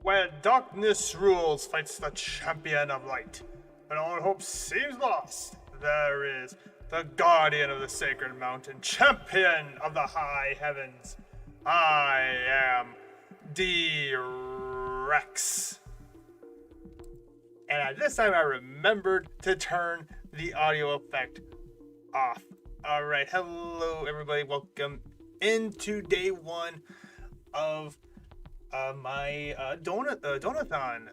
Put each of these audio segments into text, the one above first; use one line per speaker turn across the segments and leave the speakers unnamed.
Where darkness rules, fights the champion of light. When all hope seems lost, there is the guardian of the sacred mountain, champion of the high heavens. I am D-Rex. And at this time, I remembered to turn the audio effect off. All right, hello everybody. Welcome into day one of my donathon.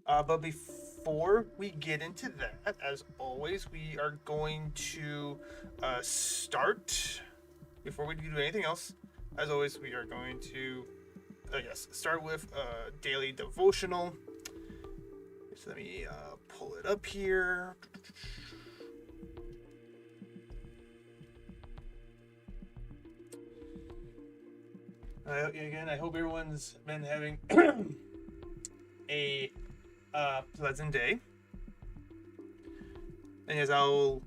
But before we get into that, as always, we are going to start. Before we do anything else, as always, we are going to start with daily devotional. So let me pull it up here. Again, I hope everyone's been having a pleasant day. And as I'll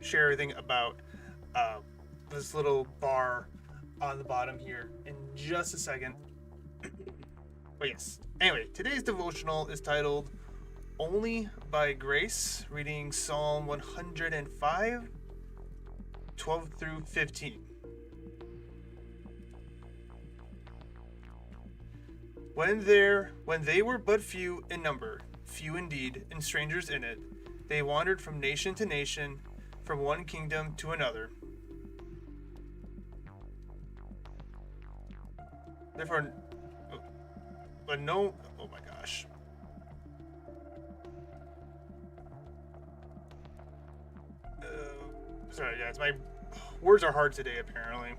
share everything about this little bar on the bottom here in just a second. But yes, anyway, today's devotional is titled Only by Grace, reading Psalm 105, 12 through 15. When they were but few in number, few indeed, and strangers in it, they wandered from nation to nation, from one kingdom to another. Therefore, but no, oh my gosh. Sorry guys, my words are hard today apparently.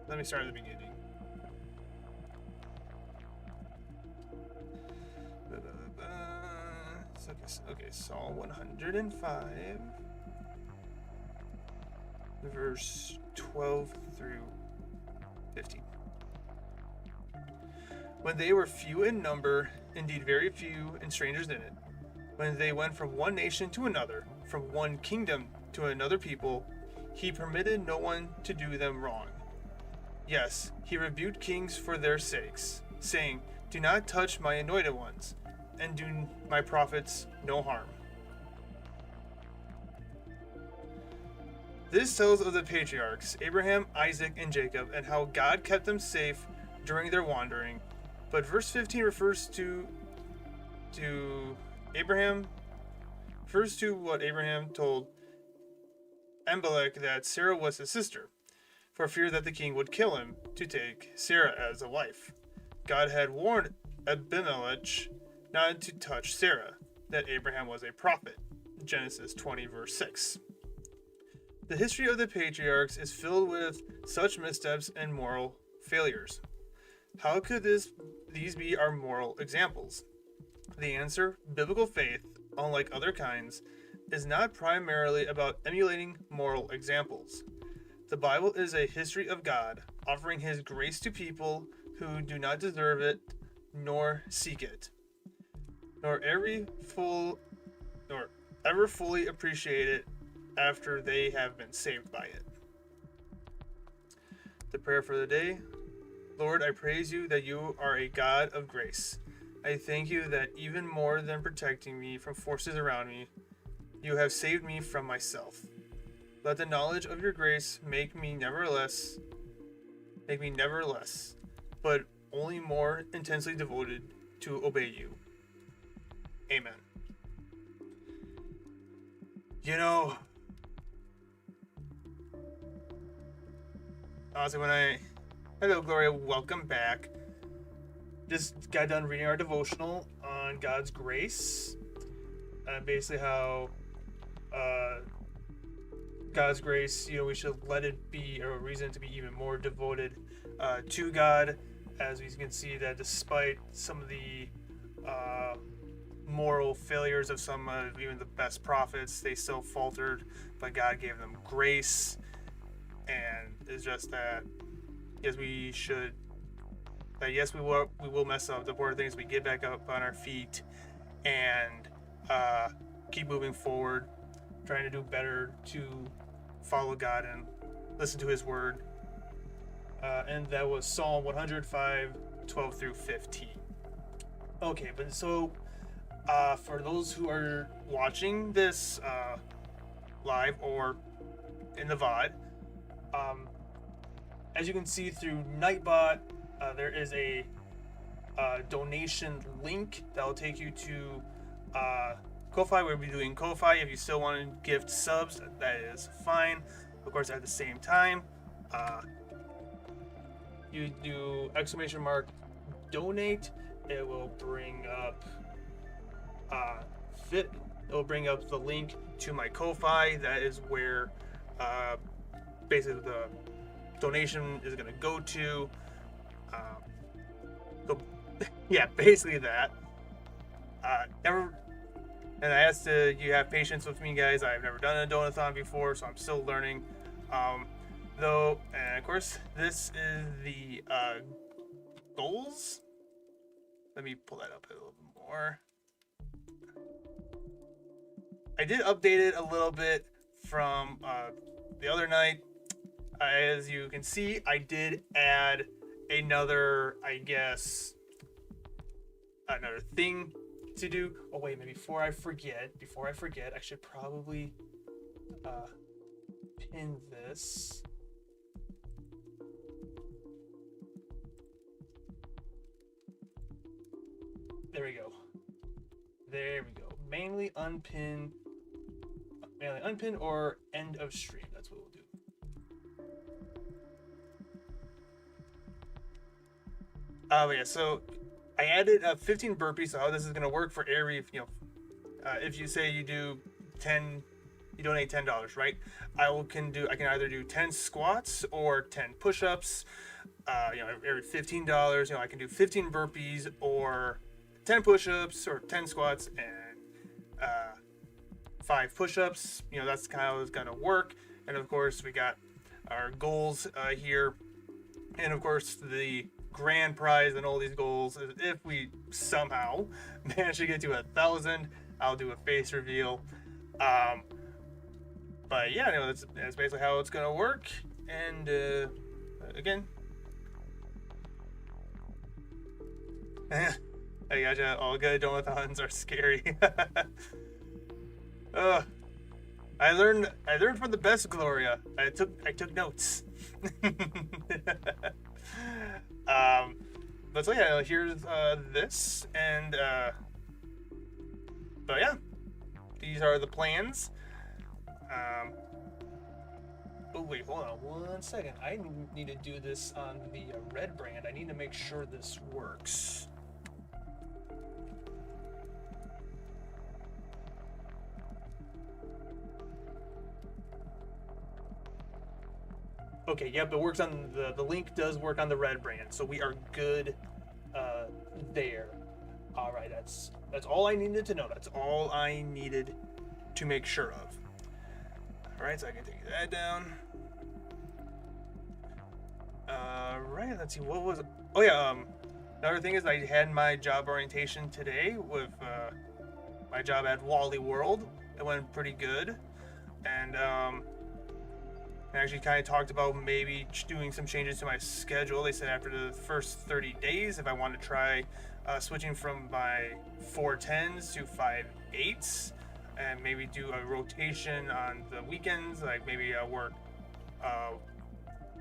Let me start at the beginning. Okay, Psalm 105, verse 12 through 15. When they were few in number, indeed very few, and strangers in it, when they went from one nation to another, from one kingdom to another people, he permitted no one to do them wrong. Yes, he rebuked kings for their sakes, saying, Do not touch my anointed ones, and do my prophets no harm. This tells of the patriarchs, Abraham, Isaac, and Jacob, and how God kept them safe during their wandering. But verse 15 refers to Abraham, refers to what Abraham told Abimelech that Sarah was his sister, for fear that the king would kill him to take Sarah as a wife. God had warned Abimelech not to touch Sarah, that Abraham was a prophet. Genesis 20 verse 6. The history of the patriarchs is filled with such missteps and moral failures. How could these be our moral examples? The answer, biblical faith, unlike other kinds, is not primarily about emulating moral examples. The Bible is a history of God offering his grace to people who do not deserve it nor seek it, nor ever fully appreciate it after they have been saved by it. The prayer for the day. Lord, I praise you that you are a God of grace. I thank you that even more than protecting me from forces around me, you have saved me from myself. Let the knowledge of your grace make me never less, but only more intensely devoted to obey you. Amen. Honestly, hello Gloria, welcome back. Just got done reading our devotional on God's grace. Basically how God's grace, we should let it be a reason to be even more devoted to God, as we can see that despite some of the moral failures of some of even the best prophets, they still faltered, but God gave them grace. And it's just that yes, we will mess up. The important thing is we get back up on our feet and keep moving forward. trying to do better to follow God and listen to His word. And that was Psalm 105, 12 through 15. Okay, but so for those who are watching this live or in the VOD, as you can see through Nightbot, there is a donation link that will take you to Ko-Fi. We'll be doing Ko-Fi. If you still want to gift subs, that is fine. Of course, at the same time, you do !donate. It will bring up It will bring up the link to my Ko-Fi. That is where basically the donation is going to go to. Yeah, basically that. And I asked you have patience with me, guys. I've never done a donathon before, so I'm still learning. Though, and of course, this is the goals. Let me pull that up a little bit more. I did update it a little bit from the other night. As you can see, I did add another, I guess, another thing to do. Oh wait, maybe before I forget, I should probably pin this. There we go. Mainly unpin or end of stream. That's what we'll do. Yeah, so I added 15 burpees. So how this is gonna work for every, if you say you do 10, you donate $10, right? I can either do 10 squats or 10 push-ups. Every $15, I can do 15 burpees or 10 push-ups or 10 squats and 5 push-ups. That's kind of how it's gonna work. And of course, we got our goals here, and of course the grand prize and all these goals is if we somehow manage to get to 1,000, I'll do a face reveal. But yeah, that's basically how it's gonna work. And again, I gotcha. All good donathons are scary. I learned from the best, Gloria. I took notes. But so yeah, here's this, and but yeah, these are the plans. Oh wait, hold on 1 second. I need to do this on the red brand. I need to make sure this works. Okay, yep, it works on the link does work on the red brand, so we are good there. All right, that's all I needed to know. That's all I needed to make sure of. All right, so I can take that down. All right, let's see, what was it? Oh yeah, another thing is I had my job orientation today with my job at Wally World. It went pretty good, and I actually kind of talked about maybe doing some changes to my schedule. They said after the first 30 days, if I want to try switching from my 410s to 5/8s, and maybe do a rotation on the weekends, like maybe I work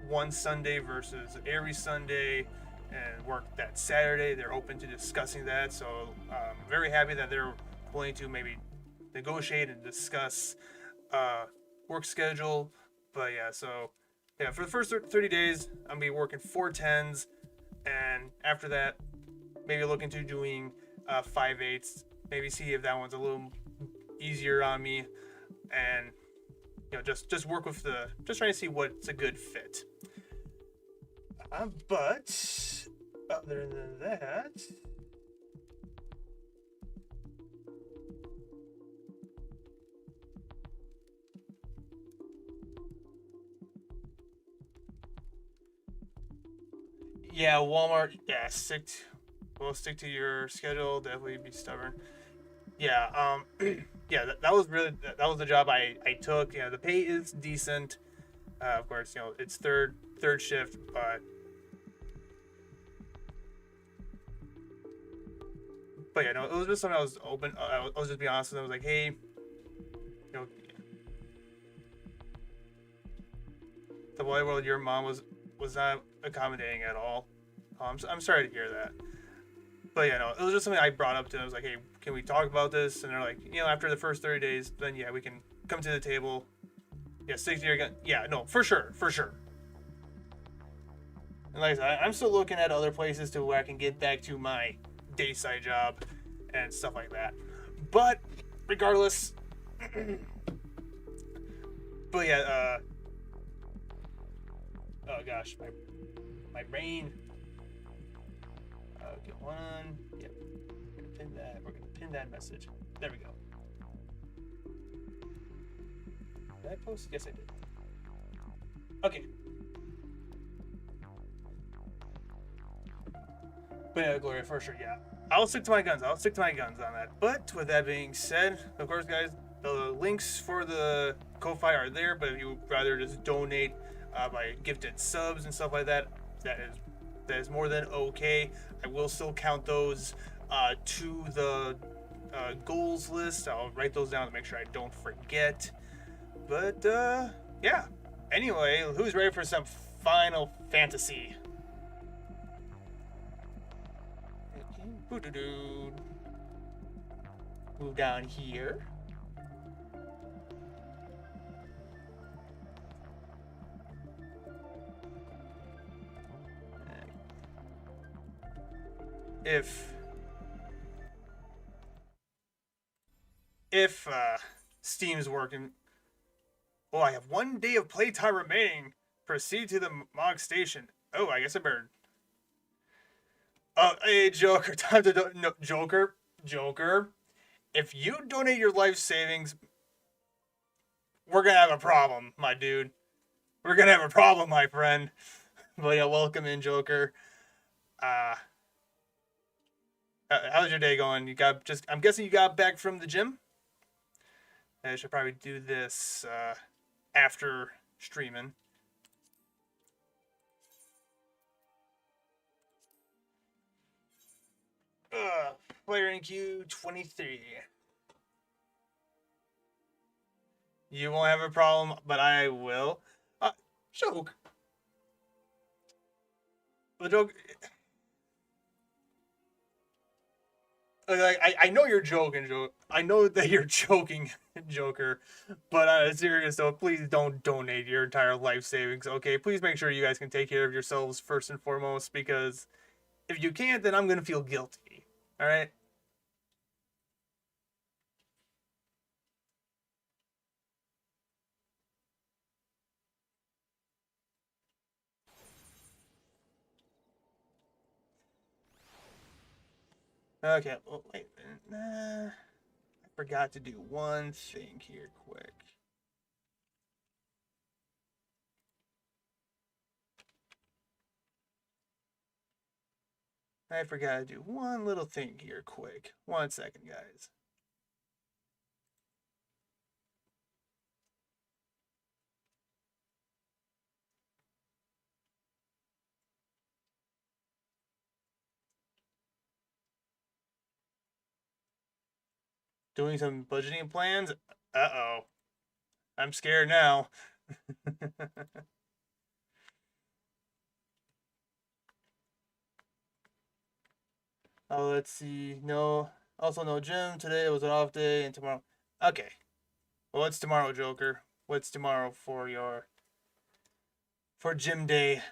one Sunday versus every Sunday, and work that Saturday. They're open to discussing that, so I'm very happy that they're willing to maybe negotiate and discuss work schedule. But yeah, so yeah, for the first 30 days, I'm gonna be working 410s, and after that, maybe look into doing 5/8s. Maybe see if that one's a little easier on me, and just work with just trying to see what's a good fit. But other than that. Yeah, Walmart. Yeah, we'll stick to your schedule. Definitely be stubborn. Yeah. yeah, that was really that was the job I took. The pay is decent. Of course, it's third shift, but yeah, no, it was just something I was open. I was just being honest with them. I was like, hey, know, the boy world, your mom was not accommodating at all. I'm sorry to hear that. But yeah, no, it was just something I brought up to them. I was like, hey, can we talk about this? And they're like, after the first 30 days, then yeah, we can come to the table. Yeah, 60 gun. Yeah, no, for sure, for sure. And like I said, I'm still looking at other places to where I can get back to my day side job and stuff like that. But regardless, but yeah, oh gosh, my brain. Okay, one. Yep. We're gonna pin that. We're gonna pin that message. There we go. Did I post? Yes, I did. Okay. But yeah, Gloria, for sure, yeah. I'll stick to my guns. I'll stick to my guns on that. But with that being said, of course, guys, the links for the Ko-Fi are there. But if you would rather just donate by gifted subs and stuff like that, that is more than okay. I will still count those to the goals list. I'll write those down to make sure I don't forget. But yeah. Anyway, who's ready for some Final Fantasy? Move down here. If Steam's working. Oh, I have 1 day of playtime remaining. Proceed to the Mog Station. Oh, I guess I better. Oh, hey, Joker. Time to no, Joker. If you donate your life savings, we're gonna have a problem, my dude. We're gonna have a problem, my friend. But yeah, welcome in, Joker. How's your day going? I'm guessing you got back from the gym. I should probably do this after streaming. Player in queue 23. You won't have a problem, but I will. Joke. The joke. I know you're joking, Joker. I know that you're joking, Joker. But serious though, please don't donate your entire life savings. Okay, please make sure you guys can take care of yourselves first and foremost. Because if you can't, then I'm gonna feel guilty. All right. Okay. Well, wait. I forgot to do one thing here, quick. I forgot to do one little thing here, quick. 1 second, guys. Doing some budgeting plans. Uh-oh. I'm scared now. Oh, let's see. No. Also, no gym. Today was an off day, and tomorrow. Okay. Well, what's tomorrow, Joker? What's tomorrow for gym day?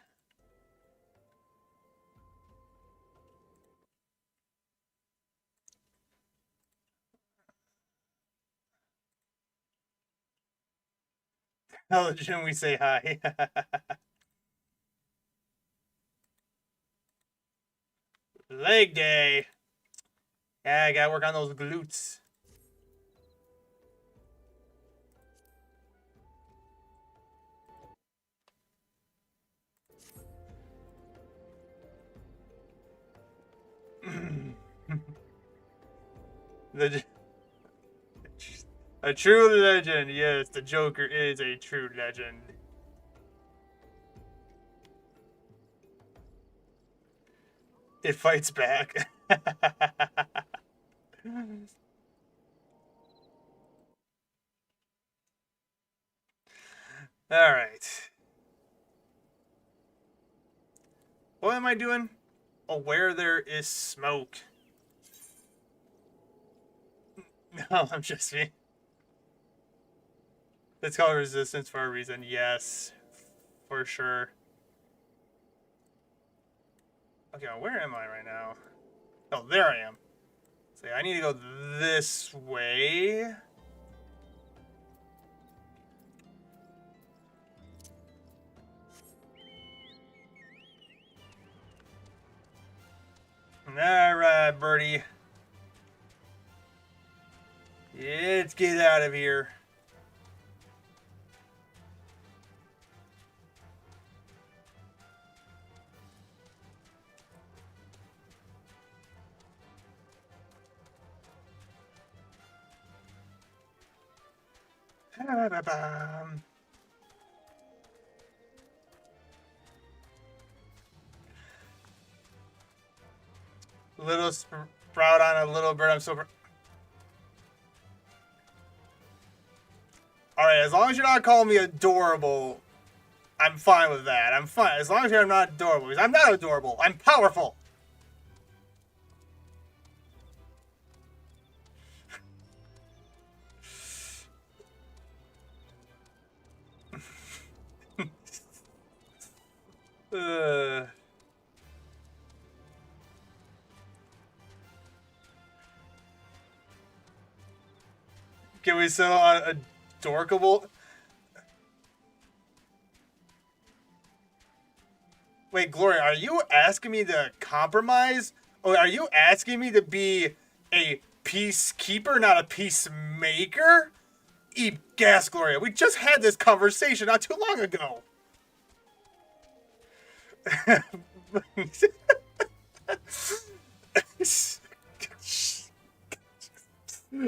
Oh, the gym we say hi. Leg day. Yeah, I gotta work on those glutes. the A true legend. Yes, the Joker is a true legend. It fights back. All right. What am I doing? Oh, where there is smoke. No, I'm just me. It's called resistance for a reason. Yes, for sure. Okay, where am I right now? Oh, there I am. So I need to go this way. Alright, birdie. Let's get out of here. Little sprout on a little bird. I'm so. Alright, as long as you're not calling me adorable, I'm fine with that. I'm fine. As long as you're not adorable. Because I'm not adorable. I'm powerful. Can we settle on adorkable? Wait, Gloria, are you asking me to compromise? Or are you asking me to be a peacekeeper, not a peacemaker? Eat gas, Gloria. We just had this conversation not too long ago. I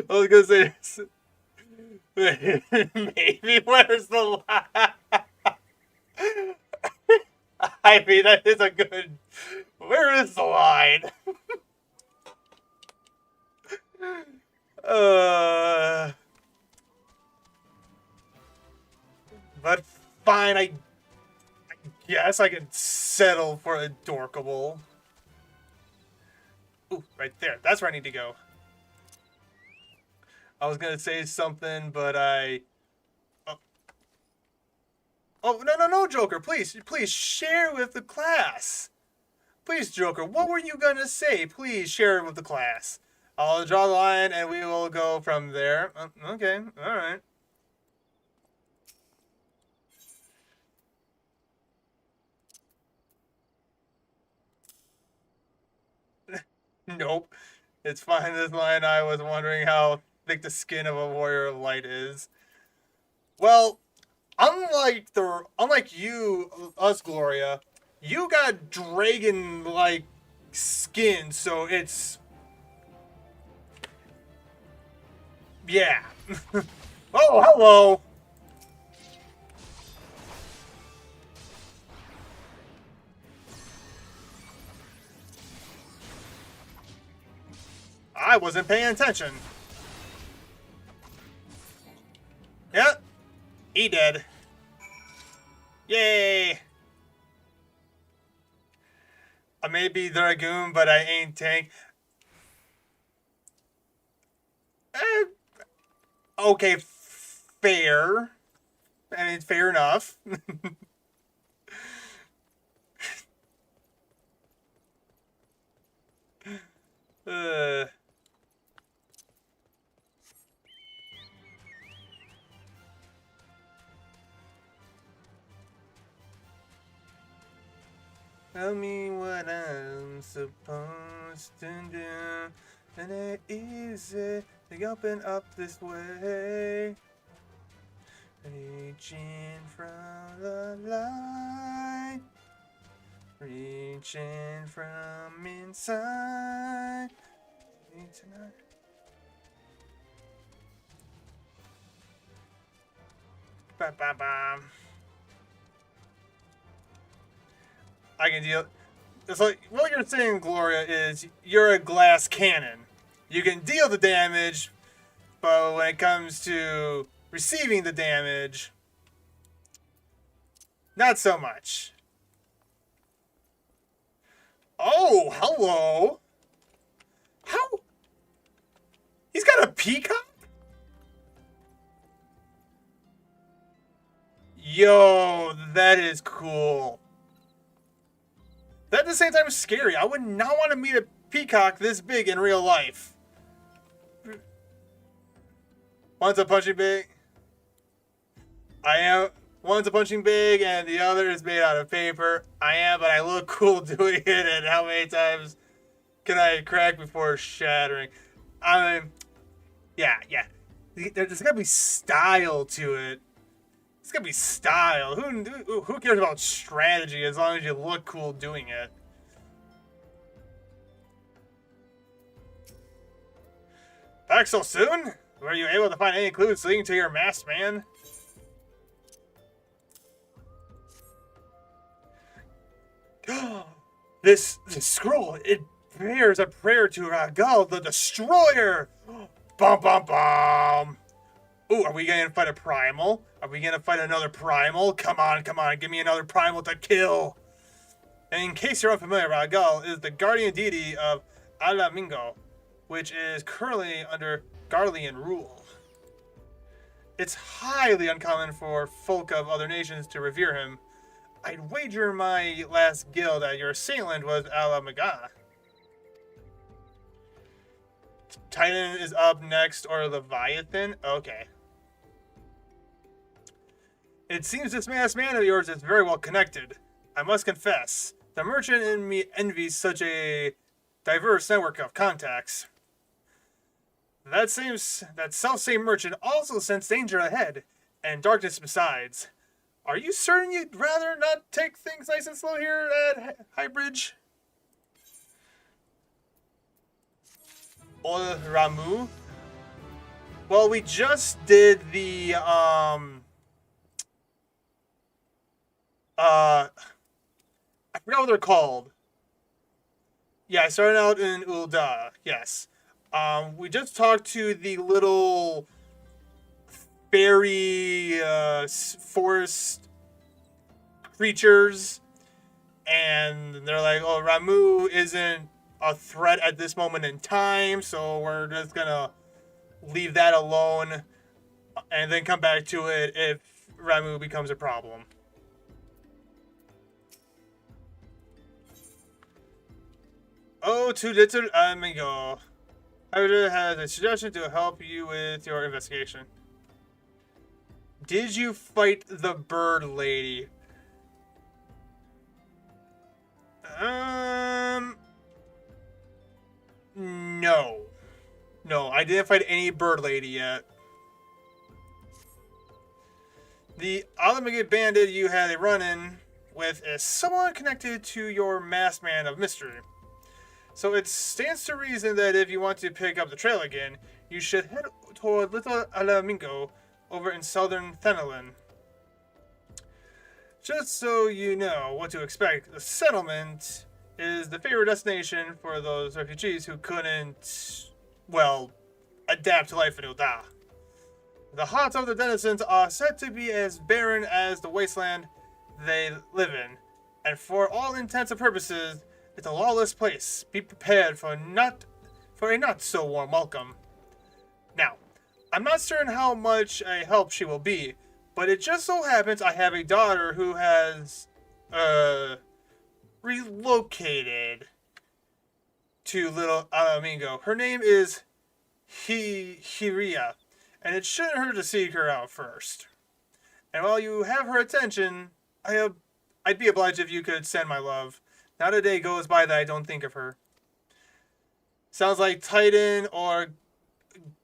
was gonna say, maybe where's the line? I mean, that is a good. Where is the line? uh, but fine, I guess I can settle for adorkable. Ooh, right there. That's where I need to go. I was gonna say something, but I. Oh, no, Joker! Please share with the class. Please, Joker, what were you gonna say? Please share it with the class. I'll draw the line, and we will go from there. Okay, all right. Nope. It's fine. This line, I was wondering how thick the skin of a warrior of light is. Well, unlike you, us, Gloria, you got dragon-like skin, so it's yeah. Oh, hello. I wasn't paying attention. Yep. He dead. Yay. I may be Dragoon, but I ain't tank. Eh, okay, fair. I mean, fair enough. uh, tell me what I'm supposed to do. And it easy to open up this way. Reaching from the light. Reaching from inside. I can deal. It's like what you're saying, Gloria, is you're a glass cannon. You can deal the damage, but when it comes to receiving the damage, not so much. Oh, hello. How? He's got a peacock? Yo, that is cool. That at the same time is scary. I would not want to meet a peacock this big in real life. One's a punching bag. I am. One's a punching bag and the other is made out of paper. I am, but I look cool doing it. And how many times can I crack before shattering? I mean, yeah. There's gotta be style to it. It's gotta be style. Who cares about strategy as long as you look cool doing it? Back so soon? Were you able to find any clues leading to your masked man? This scroll, it bears a prayer to Ragal, the Destroyer! Bum bum bum! Ooh, are we gonna fight a primal? Are we gonna fight another primal? Come on, give me another primal to kill! And in case you're unfamiliar, Ragal is the guardian deity of Alamingo, which is currently under Garlean rule. It's highly uncommon for folk of other nations to revere him. I'd wager my last guild at your assailant was Alamaga. Titan is up next, or Leviathan? Okay. It seems this masked man of yours is very well connected. I must confess, the merchant in me envies such a diverse network of contacts. That self-same merchant also sensed danger ahead, and darkness besides. Are you certain you'd rather not take things nice and slow here at Highbridge? Or Ramu? Well, we just did the, I forgot what they're called. Yeah, I started out in Ul'dah, yes. We just talked to the little fairy forest creatures, and they're like, oh, Ramu isn't a threat at this moment in time, so we're just gonna leave that alone and then come back to it if Ramu becomes a problem. Oh, too little amigo. I has a suggestion to help you with your investigation. Did you fight the bird lady? No. No, I didn't fight any bird lady yet. The Alamagate bandit you had a run-in with is somewhat connected to your masked man of mystery. So it stands to reason that if you want to pick up the trail again, you should head toward Little Alamingo over in southern Thenelin. Just so you know what to expect, the settlement is the favorite destination for those refugees who couldn't, well, adapt to life in Ul'dah. The hearts of the denizens are said to be as barren as the wasteland they live in, and for all intents and purposes, it's a lawless place. Be prepared for a not so warm welcome. Now, I'm not certain how much a help she will be, but it just so happens I have a daughter who has relocated to Little Alamingo. Her name is Hiria, and it shouldn't hurt to seek her out first. And while you have her attention, I'd be obliged if you could send my love. Not a day goes by that I don't think of her. Sounds like Titan or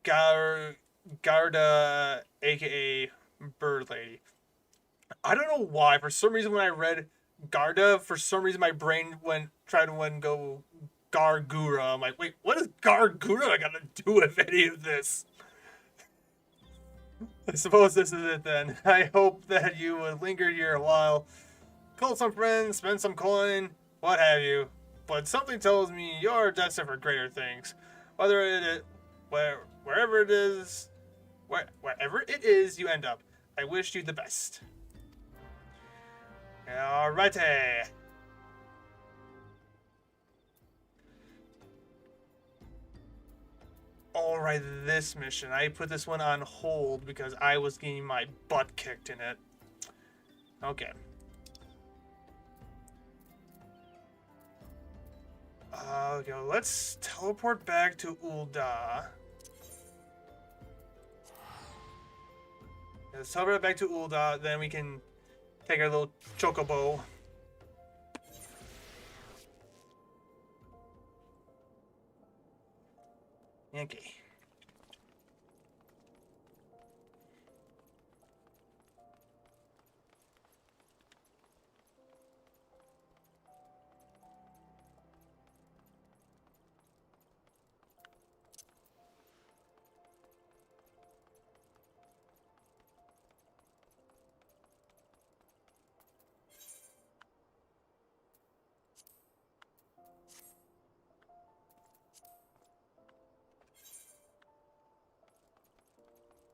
Garda, aka Bird Lady. I don't know why. For some reason, when I read Garda, for some reason my brain tried to go Gargura. I'm like, wait, what does Gargura got to do with any of this? I suppose this is it then. I hope that you would linger here a while, call some friends, spend some coin, what have you. But something tells me you're destined for greater things. Whether it is, wherever it is, wherever it is you end up, I wish you the best. Alrighty. Alright, this mission. I put this one on hold because I was getting my butt kicked in it. Okay. Okay, let's teleport back to Ul'dah. Let's teleport back to Ul'dah, then we can take our little chocobo. Okay.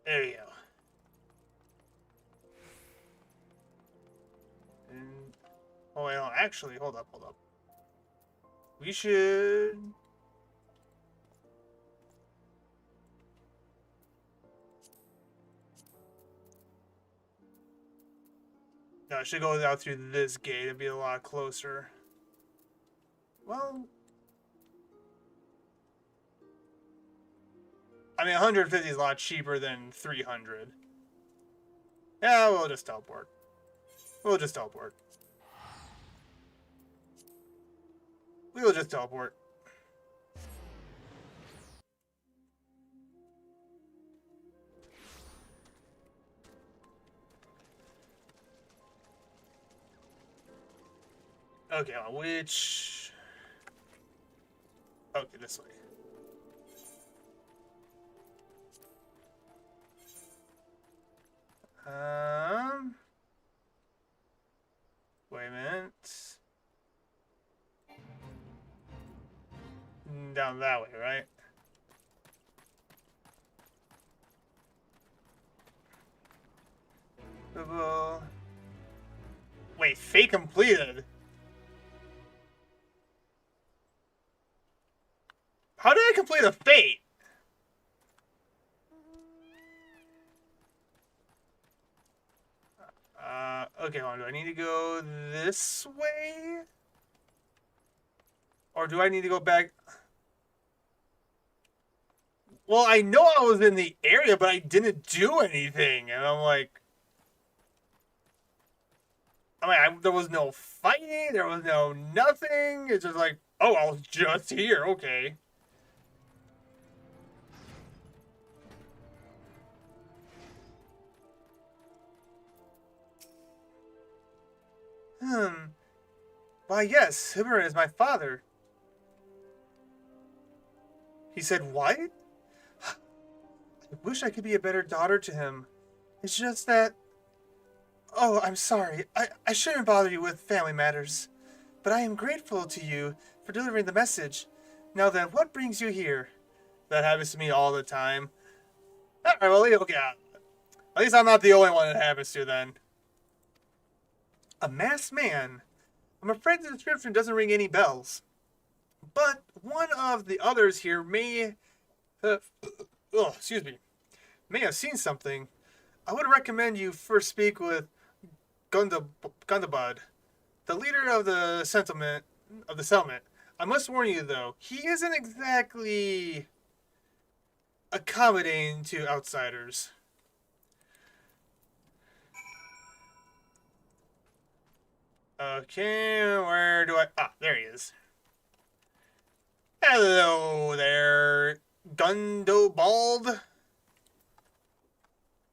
There you go. And, oh, wait, no, actually, hold up. We should... No, I should go out through this gate. It'd be a lot closer. Well... I mean, 150 is a lot cheaper than 300. Yeah, we'll just teleport. We'll just teleport. Okay, well, which... Okay, this way. Wait a minute. Down that way, right? Wait, fate completed? How did I complete a fate? Okay, hold on. Do I need to go this way? Or do I need to go back? Well, I know I was in the area, but I didn't do anything. And I'm like... there was no fighting. There was no nothing. It's just like, oh, I was just here. Okay. Why, yes, Vtuber is my father. He said, what? I wish I could be a better daughter to him. It's just that... Oh, I'm sorry. I shouldn't bother you with family matters. But I am grateful to you for delivering the message. Now then, what brings you here? That happens to me all the time. Alright, well, okay. At least I'm not the only one it happens to, then. A masked man? I'm afraid the description doesn't ring any bells. But one of the others here may... may have seen something. I would recommend you first speak with Gundabad, the leader of the settlement. I must warn you, though, he isn't exactly accommodating to outsiders. Okay, where do I... Ah, there he is. Hello there, Gundobald.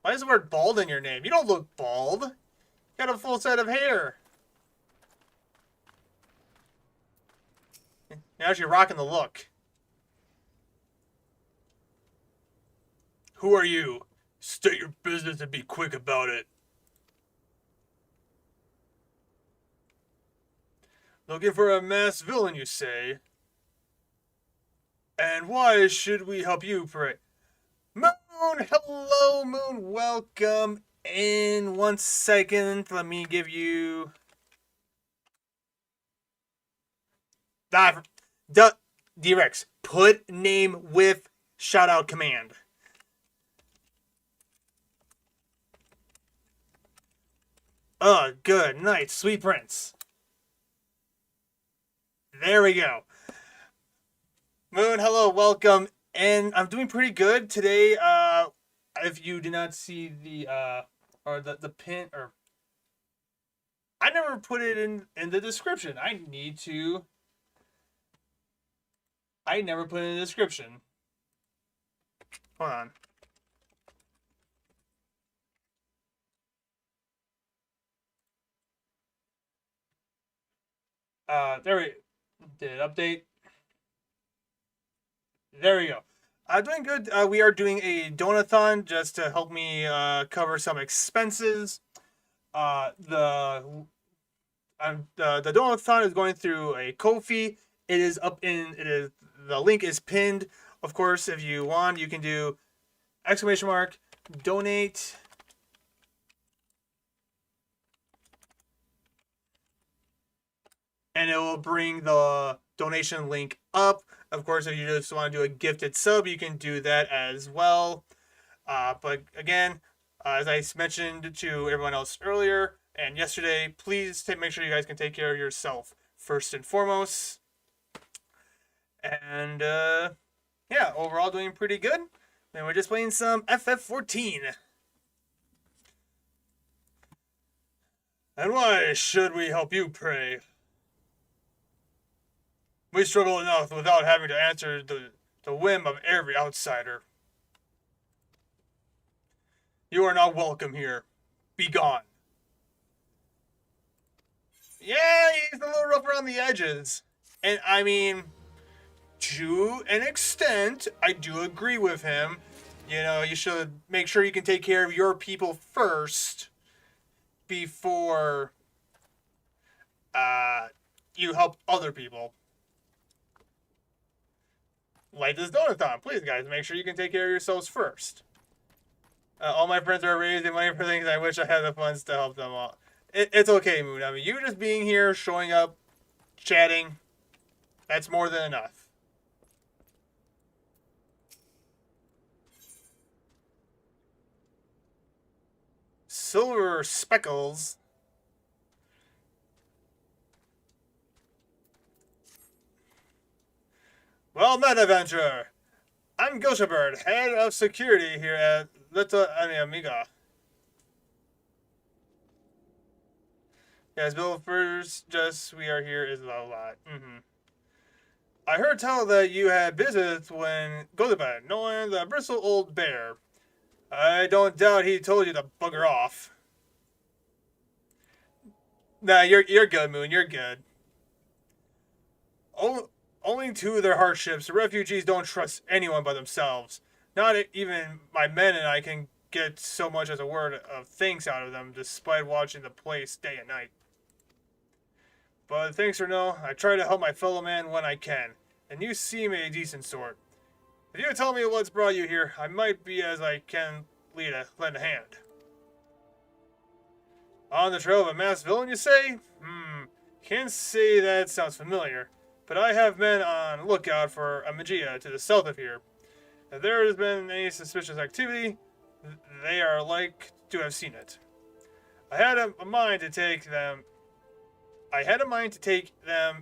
Why is the word bald in your name? You don't look bald. You got a full set of hair. Now you're rocking the look. Who are you? State your business and be quick about it. Looking for a masked villain, you say? And why should we help you, pray? Moon, hello, Moon, welcome in. 1 second, let me give you... D-Rex, put name with shoutout command. Good night, sweet prince. There we go. Moon, hello, welcome. And I'm doing pretty good today. If you did not see the or the pin, or I never put it in the description. I never put it in the description. Hold on. There we did it update. There we go. Doing good. We are doing a donathon just to help me cover some expenses. The donathon is going through a Ko-fi. It is up in. It is the link is pinned. Of course, if you want, you can do !donate, and it will bring the donation link up. Of course, if you just want to do a gifted sub, you can do that as well. But again, as I mentioned to everyone else earlier and yesterday, please make sure you guys can take care of yourself first and foremost. And yeah, overall doing pretty good. And we're just playing some FF14. And why should we help you, pray? We struggle enough without having to answer the whim of every outsider. You are not welcome here. Be gone. Yeah, he's a little rough around the edges. And I mean, to an extent, I do agree with him. You know, you should make sure you can take care of your people first before you help other people. Like this donathon, please, guys, make sure you can take care of yourselves first. All my friends are raising money for things I wish I had the funds to help them all. It's okay, Moon. I mean, you just being here, showing up, chatting, that's more than enough. Silver speckles. Well met, adventurer. I'm Goshabird, head of security here at Little Amiga. Yes, Bill, first, just we are here is a lot. I heard tell that you had business when go to bed, knowing the bristle old bear. I don't doubt he told you to bugger off. Nah, you're good, Moon. You're good. Owing to their hardships, the refugees don't trust anyone but themselves. Not even my men and I can get so much as a word of thanks out of them, despite watching the place day and night. But thanks or no, I try to help my fellow man when I can, and you seem a decent sort. If you tell me what's brought you here, I might be as I can lend a hand. On the trail of a masked villain, you say? Can't say that sounds familiar, but I have men on lookout for a Magia to the south of here. If there has been any suspicious activity, they are like to have seen it. I had a mind to take them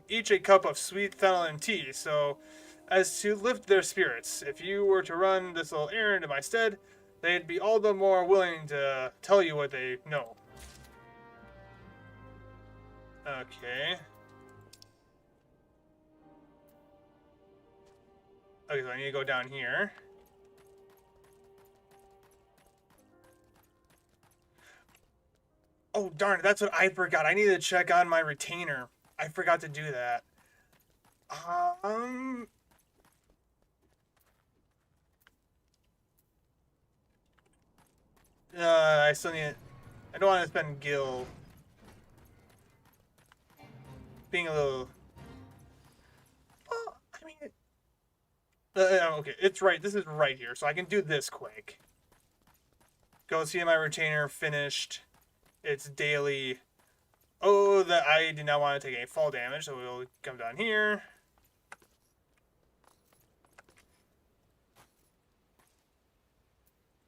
each a cup of sweet Thanalan tea, so as to lift their spirits. If you were to run this little errand in my stead, they'd be all the more willing to tell you what they know. Okay. Okay, so I need to go down here. Oh, darn it, that's what I forgot. I need to check on my retainer. I forgot to do that. I still need. I don't want to spend Gil being a little. Well, I mean, okay, it's right. This is right here, so I can do this quick. Go see my retainer finished. It's daily. Oh, that I did not want to take any fall damage, so we'll come down here.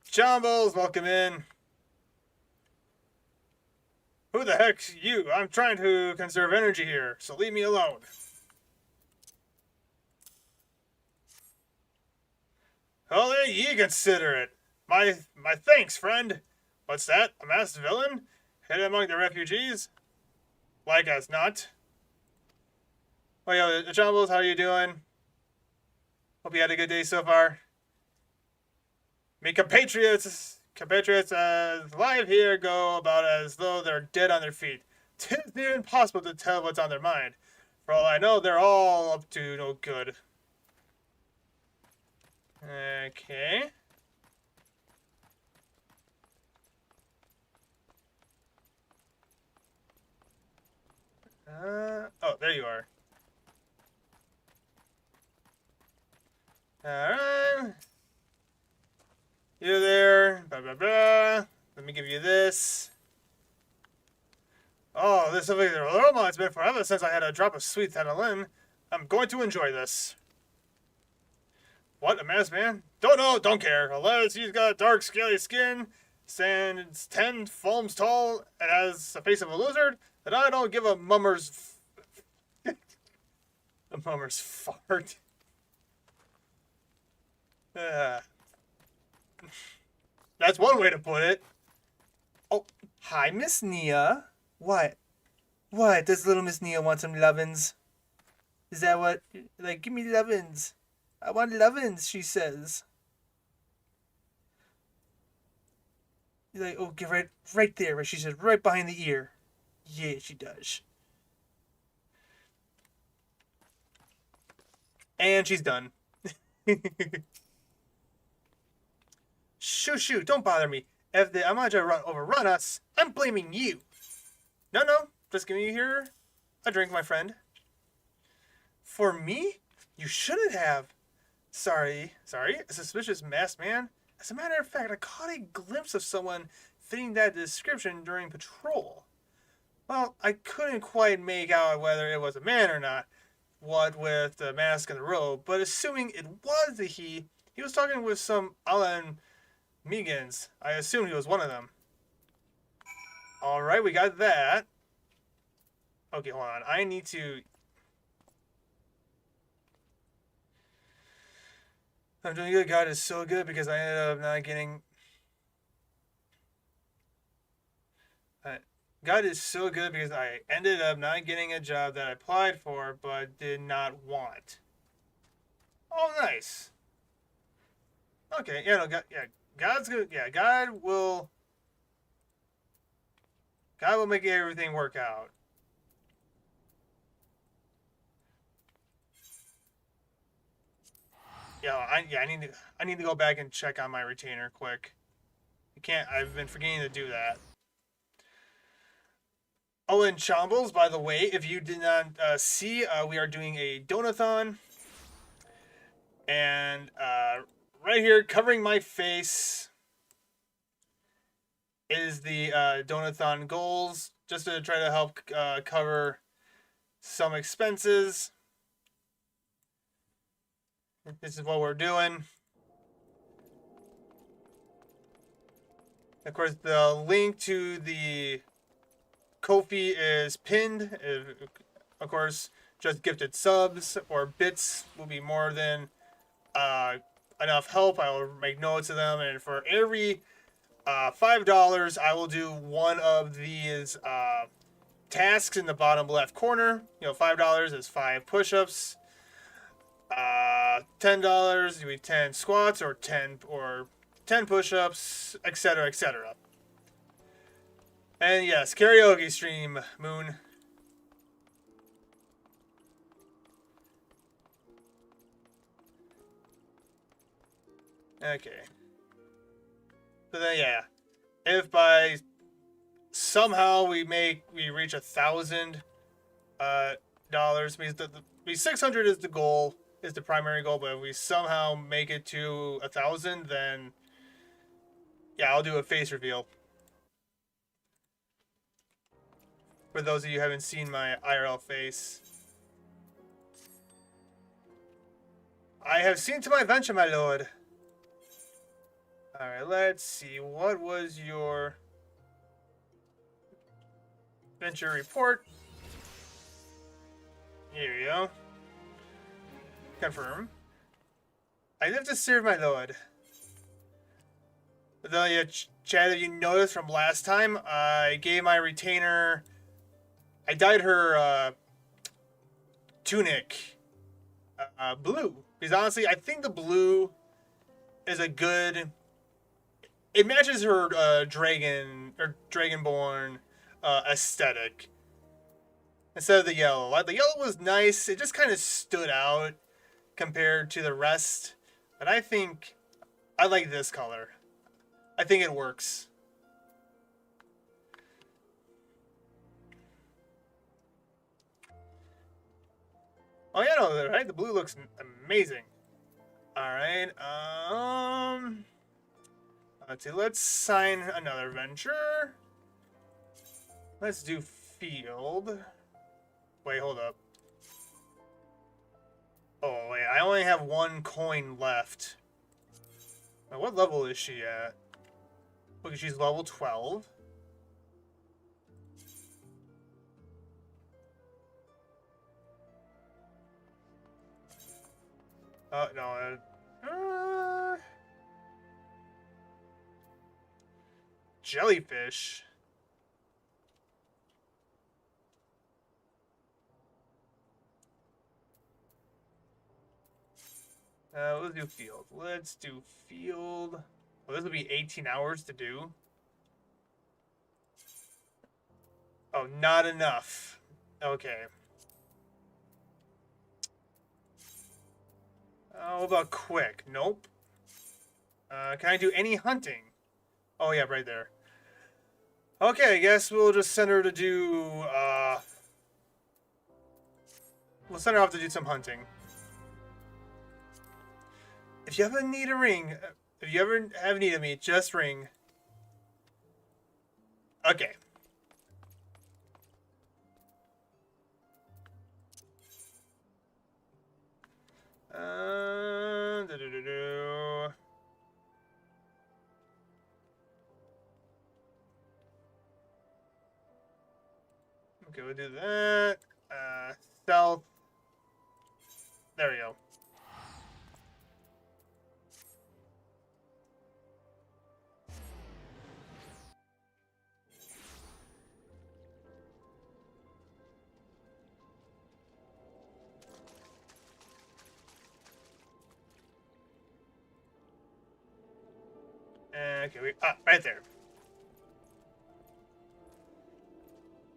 Jumbles, welcome in. Who the heck's you? I'm trying to conserve energy here, so leave me alone. Holy ye considerate. My thanks, friend. What's that? A masked villain? Hidden among the refugees? Like as not. Oh, yo, Jumbles, how you doing? Hope you had a good day so far. Me compatriots live here go about as though they're dead on their feet. 'Tis near impossible to tell what's on their mind. For all I know, they're all up to no good. Okay. Oh, there you are. Alright. You there. Blah, blah, blah. Let me give you this. Oh, this lovely aroma. It's been forever since I had a drop of sweet Tadalin. I'm going to enjoy this. What, a masked man? Don't know, don't care. Unless he's got dark, scaly skin, stands 10 foams tall, and has the face of a lizard, then I don't give a mummer's... a mummer's fart. That's one way to put it. Oh, hi, Miss Nia. What? What? Does little Miss Nia want some lovin's? Is that what? Like, give me lovin's. I want lovin's, she says. You're like, oh, get right there, right? She says, right behind the ear. Yeah, she does. And she's done. Shoo, don't bother me. If the Amaja overrun us, I'm blaming you. No, just give me here a drink, my friend. For me? You shouldn't have. Sorry, a suspicious masked man? As a matter of fact, I caught a glimpse of someone fitting that description during patrol. Well, I couldn't quite make out whether it was a man or not, what with the mask and the robe, but assuming it was a he was talking with some Alan Megans. I assumed he was one of them. Alright, we got that. Okay, hold on. I need to... I'm doing good. God is so good because I ended up not getting... God is so good because I ended up not getting a job that I applied for but did not want. Oh, nice. Okay, yeah, no, God, yeah, God's good. Yeah, God will make everything work out. Yeah, I need to go back and check on my retainer quick. I've been forgetting to do that. Oh, and Chombles, by the way, if you did not see, we are doing a donathon. And right here, covering my face, is the donathon goals, just to try to help cover some expenses. This is what we're doing. Of course, the link to the Ko-fi is pinned. Of course, just gifted subs or bits will be more than enough help. I will make notes of them, and for every $5, I will do one of these tasks in the bottom left corner. You know, $5 is 5 push-ups. $10 would be 10 squats or 10 push-ups, etc., etc. And yes, karaoke stream, Moon. Okay. So then, yeah. If by somehow we reach $1,000, means that 600 is the goal, is the primary goal. But if we somehow make it to 1,000, then yeah, I'll do a face reveal. For those of you who haven't seen my IRL face, I have seen to my venture, my lord. All right, let's see. What was your venture report? Here we go. Confirm. I live to serve, my lord. The chat that you noticed from last time, I gave my retainer. I dyed her tunic blue. Because honestly, I think the blue is a good. It matches her dragonborn aesthetic instead of the yellow. Like, the yellow was nice. It just kind of stood out compared to the rest. But I think I like this color. I think it works. Oh yeah, no, right? The blue looks amazing. All right. Let's see. Let's sign another venture. Let's do field. Wait, hold up. Oh wait, I only have one coin left. Now, what level is she at? Look, she's level 12. No. Jellyfish. Let's do field. Let's do field. Well, this will be 18 hours to do. Oh, not enough. Okay. What about quick? Nope. Can I do any hunting? Oh, yeah, right there. Okay, I guess we'll just send her to do, we'll send her off to do some hunting. If you ever need a ring, if you ever have need of me, just ring. Okay. Okay, we'll do that. Stealth. There we go. Okay, right there.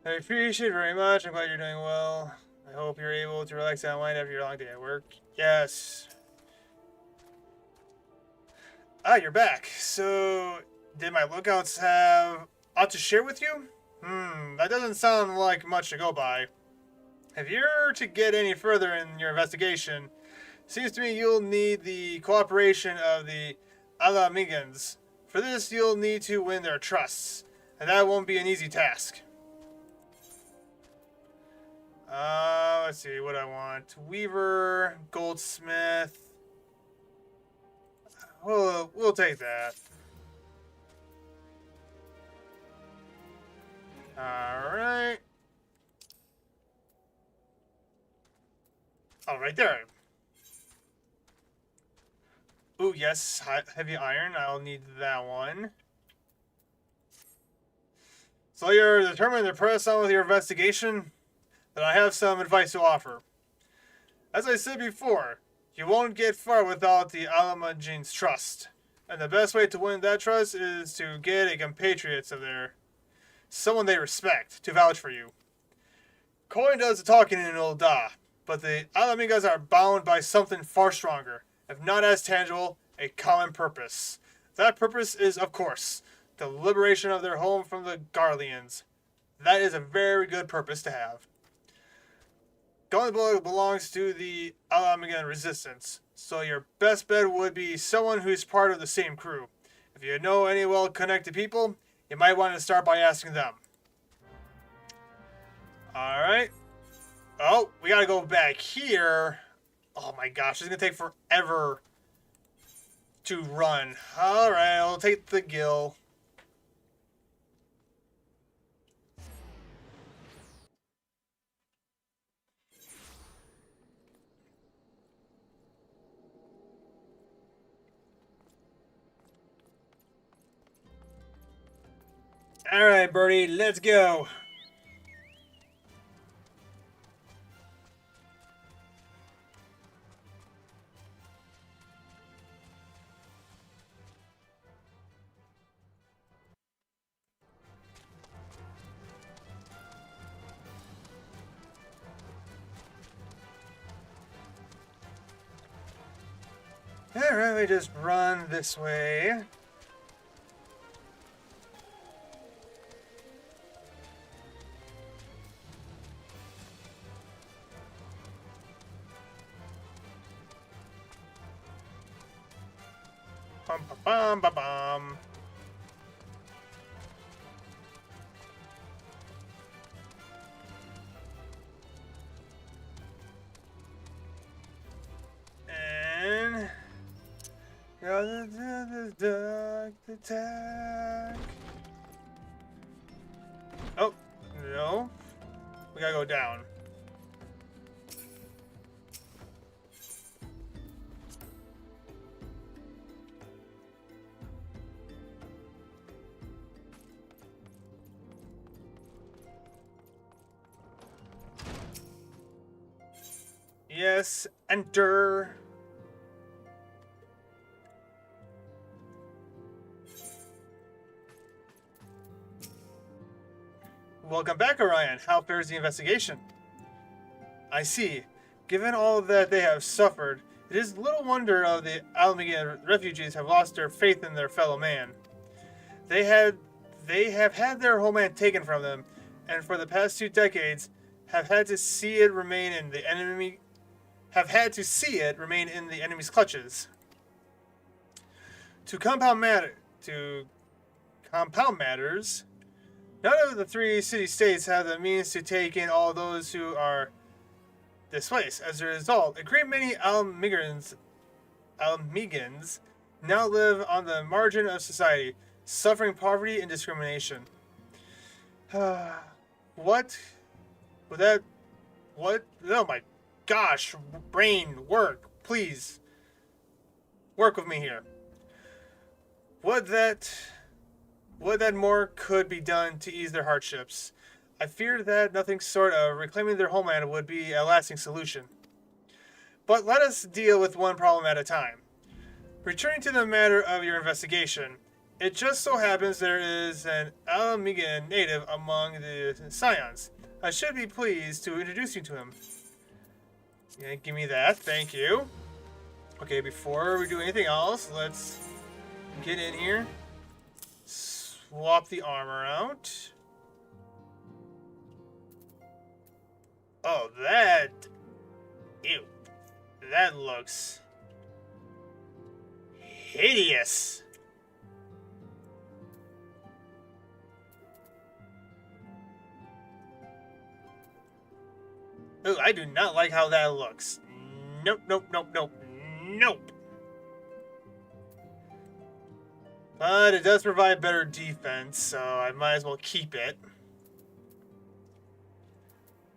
I appreciate it very much. I'm glad you're doing well. I hope you're able to relax and unwind after your long day at work. Yes. You're back. So, did my lookouts have aught to share with you? That doesn't sound like much to go by. If you're to get any further in your investigation, seems to me you'll need the cooperation of the Alamigans. For this, you'll need to win their trusts, and that won't be an easy task. Let's see what I want. Weaver, goldsmith. We'll take that. Alright. Oh, right there. Ooh, yes, heavy iron. I'll need that one. So you're determined to press on with your investigation? Then I have some advice to offer. As I said before, you won't get far without the Alamagin's trust. And the best way to win that trust is to get a compatriot of their, someone they respect, to vouch for you. Coin does the talking in old Da, but the Alamigas are bound by something far stronger, if not as tangible, a common purpose. That purpose is, of course, the liberation of their home from the Garleans. That is a very good purpose to have. Gauntlet belongs to the Alamigan resistance, so your best bet would be someone who's part of the same crew. If you know any well-connected people, you might want to start by asking them. Alright. Oh, we gotta go back here. Oh my gosh, it's gonna take forever to run. Alright, I'll take the gill. Alright, Birdie, let's go. Alright, we just run this way. Bum bum bum bum bum. And the attack. Oh no, we gotta go down. Yes, enter. Welcome back, Orion. How fares the investigation? I see. Given all that they have suffered, it is little wonder of the Alamigan refugees have lost their faith in their fellow man. They have had their homeland taken from them, and for the past 2 decades have had to see it remain in the enemy's clutches. To compound matters, none of the 3 city-states have the means to take in all those who are displaced. As a result, a great many Almigans now live on the margin of society, suffering poverty and discrimination. What? Oh my gosh, brain, work, please. Work with me here. What that more could be done to ease their hardships. I fear that nothing short of reclaiming their homeland would be a lasting solution. But let us deal with one problem at a time. Returning to the matter of your investigation, it just so happens there is an Alamigan native among the Scions. I should be pleased to introduce you to him. Yeah, give me that, thank you. Okay, before we do anything else, let's get in here. Swap the armor out. Oh, that... Ew. That looks... hideous. Ooh, I do not like how that looks. Nope, nope, nope, nope, nope. But it does provide better defense, so I might as well keep it.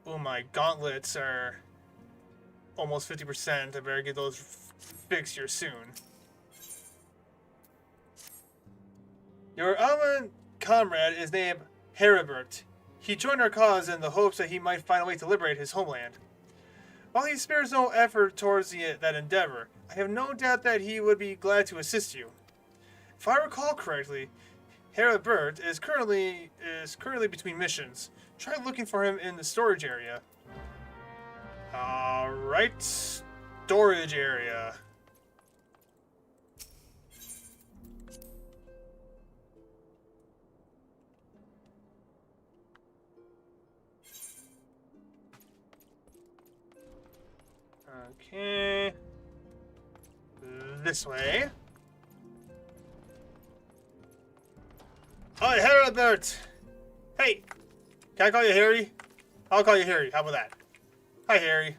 Ooh, my gauntlets are almost 50%. I better get those fixed here soon. Your Alman comrade is named Heribert. He joined our cause in the hopes that he might find a way to liberate his homeland. While he spares no effort towards that endeavor, I have no doubt that he would be glad to assist you. If I recall correctly, Heribert is currently between missions. Try looking for him in the storage area. Alright, storage area. Okay. This way. Oh, Heribert! Hey! Can I call you Harry? I'll call you Harry. How about that? Hi, Harry.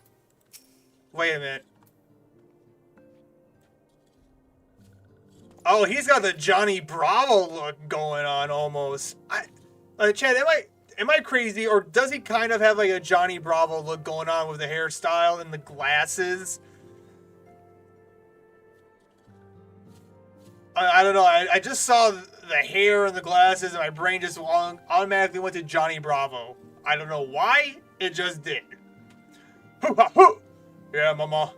Wait a minute. Oh, he's got the Johnny Bravo look going on almost. Chad, am I crazy, or does he kind of have like a Johnny Bravo look going on with the hairstyle and the glasses? I don't know. I just saw the hair and the glasses, and my brain just automatically went to Johnny Bravo. I don't know why. It just did. Hoo-ha-hoo! Yeah, mama.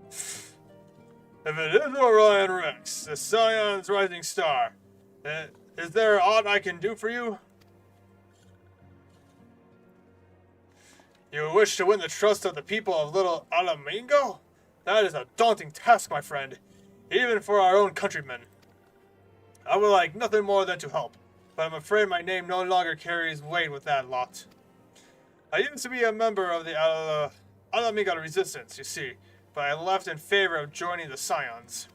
If it is Orion Rex, the Scion's rising star, is there aught I can do for you? You wish to win the trust of the people of Little Alamingo? That is a daunting task, my friend, even for our own countrymen. I would like nothing more than to help, but I'm afraid my name no longer carries weight with that lot. I used to be a member of the Alamingo resistance, you see, but I left in favor of joining the Scions.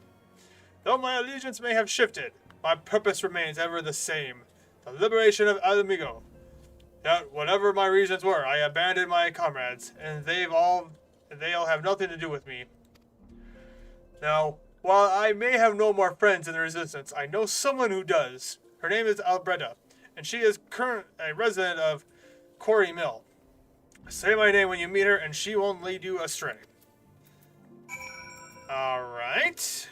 Though my allegiance may have shifted, my purpose remains ever the same, the liberation of Alamingo. Yet, whatever my reasons were, I abandoned my comrades, and they'll have nothing to do with me. Now, while I may have no more friends in the resistance, I know someone who does. Her name is Albretta, and she is a resident of Quarry Mill. Say my name when you meet her, and she won't lead you astray. Alright.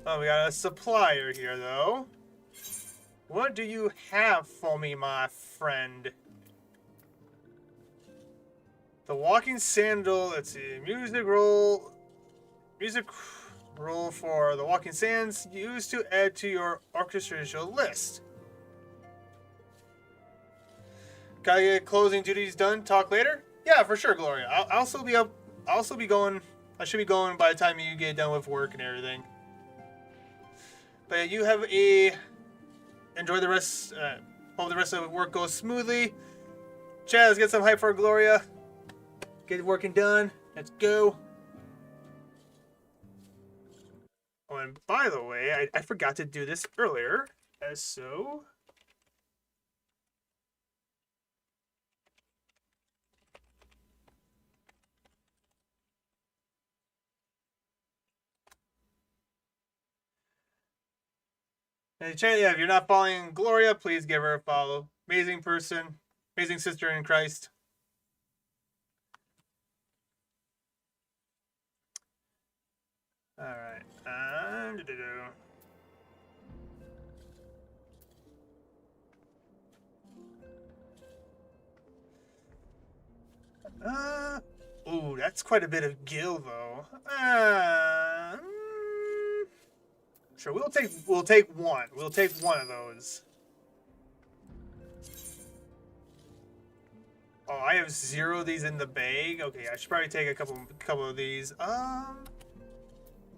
Oh, we got a supplier here, though. What do you have for me, my friend? The walking sandal, let's see, music roll for the walking sands used to add to your orchestral list. Gotta get closing duties done. Talk later? Yeah, for sure, Gloria. I'll still be up. I'll still be going. I should be going by the time you get done with work and everything. But yeah, you have a. Enjoy the rest. Hope the rest of the work goes smoothly. Chad, let's get some hype for Gloria. Get working done. Let's go. Oh, and by the way, I forgot to do this earlier. So. Hey, Chad, yeah, if you're not following Gloria, please give her a follow. Amazing person. Amazing sister in Christ. Alright. Ooh, that's quite a bit of gil, though. Sure, we'll take one. We'll take one of those. Oh, I have 0 of these in the bag. Okay, I should probably take a couple of these.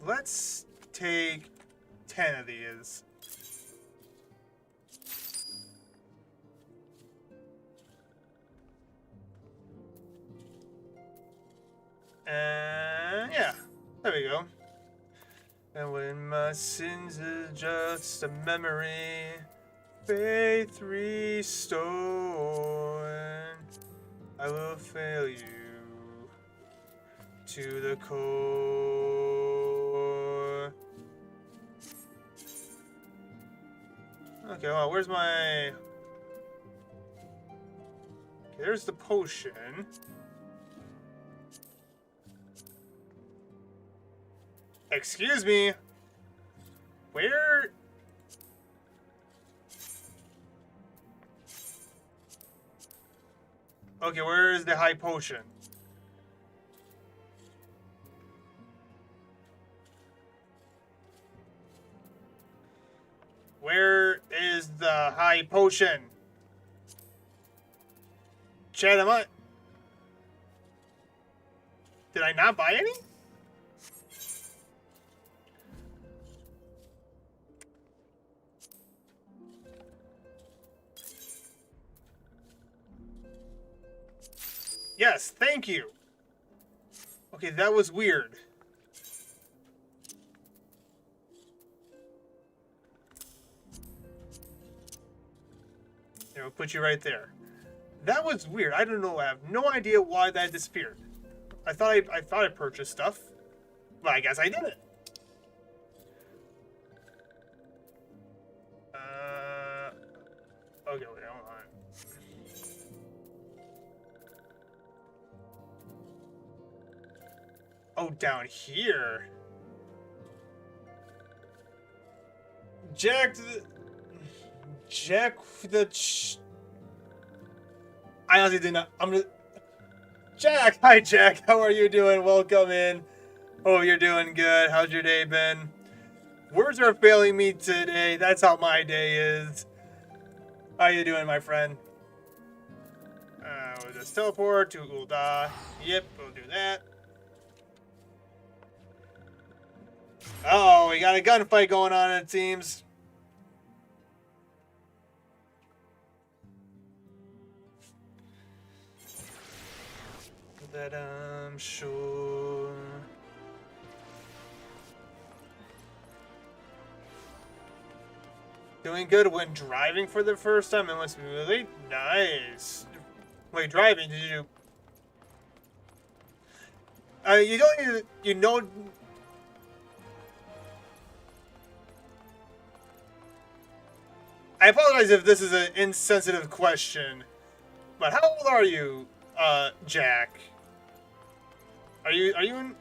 Let's take 10 of these. And yeah, there we go. And when my sins is just a memory, faith restored, I will fail you to the core. Okay, well, where's my... Okay, there's the potion. Excuse me. Where? Okay, where is the high potion? Where is the high potion? Chad, did I not buy any? Yes, thank you. Okay, that was weird. We'll put you right there. That was weird. I don't know. I have no idea why that disappeared. I thought I purchased stuff, but I guess I didn't. Okay, wait, hold on. Oh, down here. Jack the... Jack the... I honestly did not... I'm gonna... Jack! Hi, Jack. How are you doing? Welcome in. Hope you're doing good. How's your day been? Words are failing me today. That's how my day is. How you doing, my friend? We'll just teleport to Ulda. Yep, we'll do that. Oh, we got a gunfight going on, it seems. That I'm sure. Doing good when driving for the first time. It must be really nice. Wait, driving? Did you? You don't need. You know. I apologize if this is an insensitive question, but how old are you, Jack? Are you in?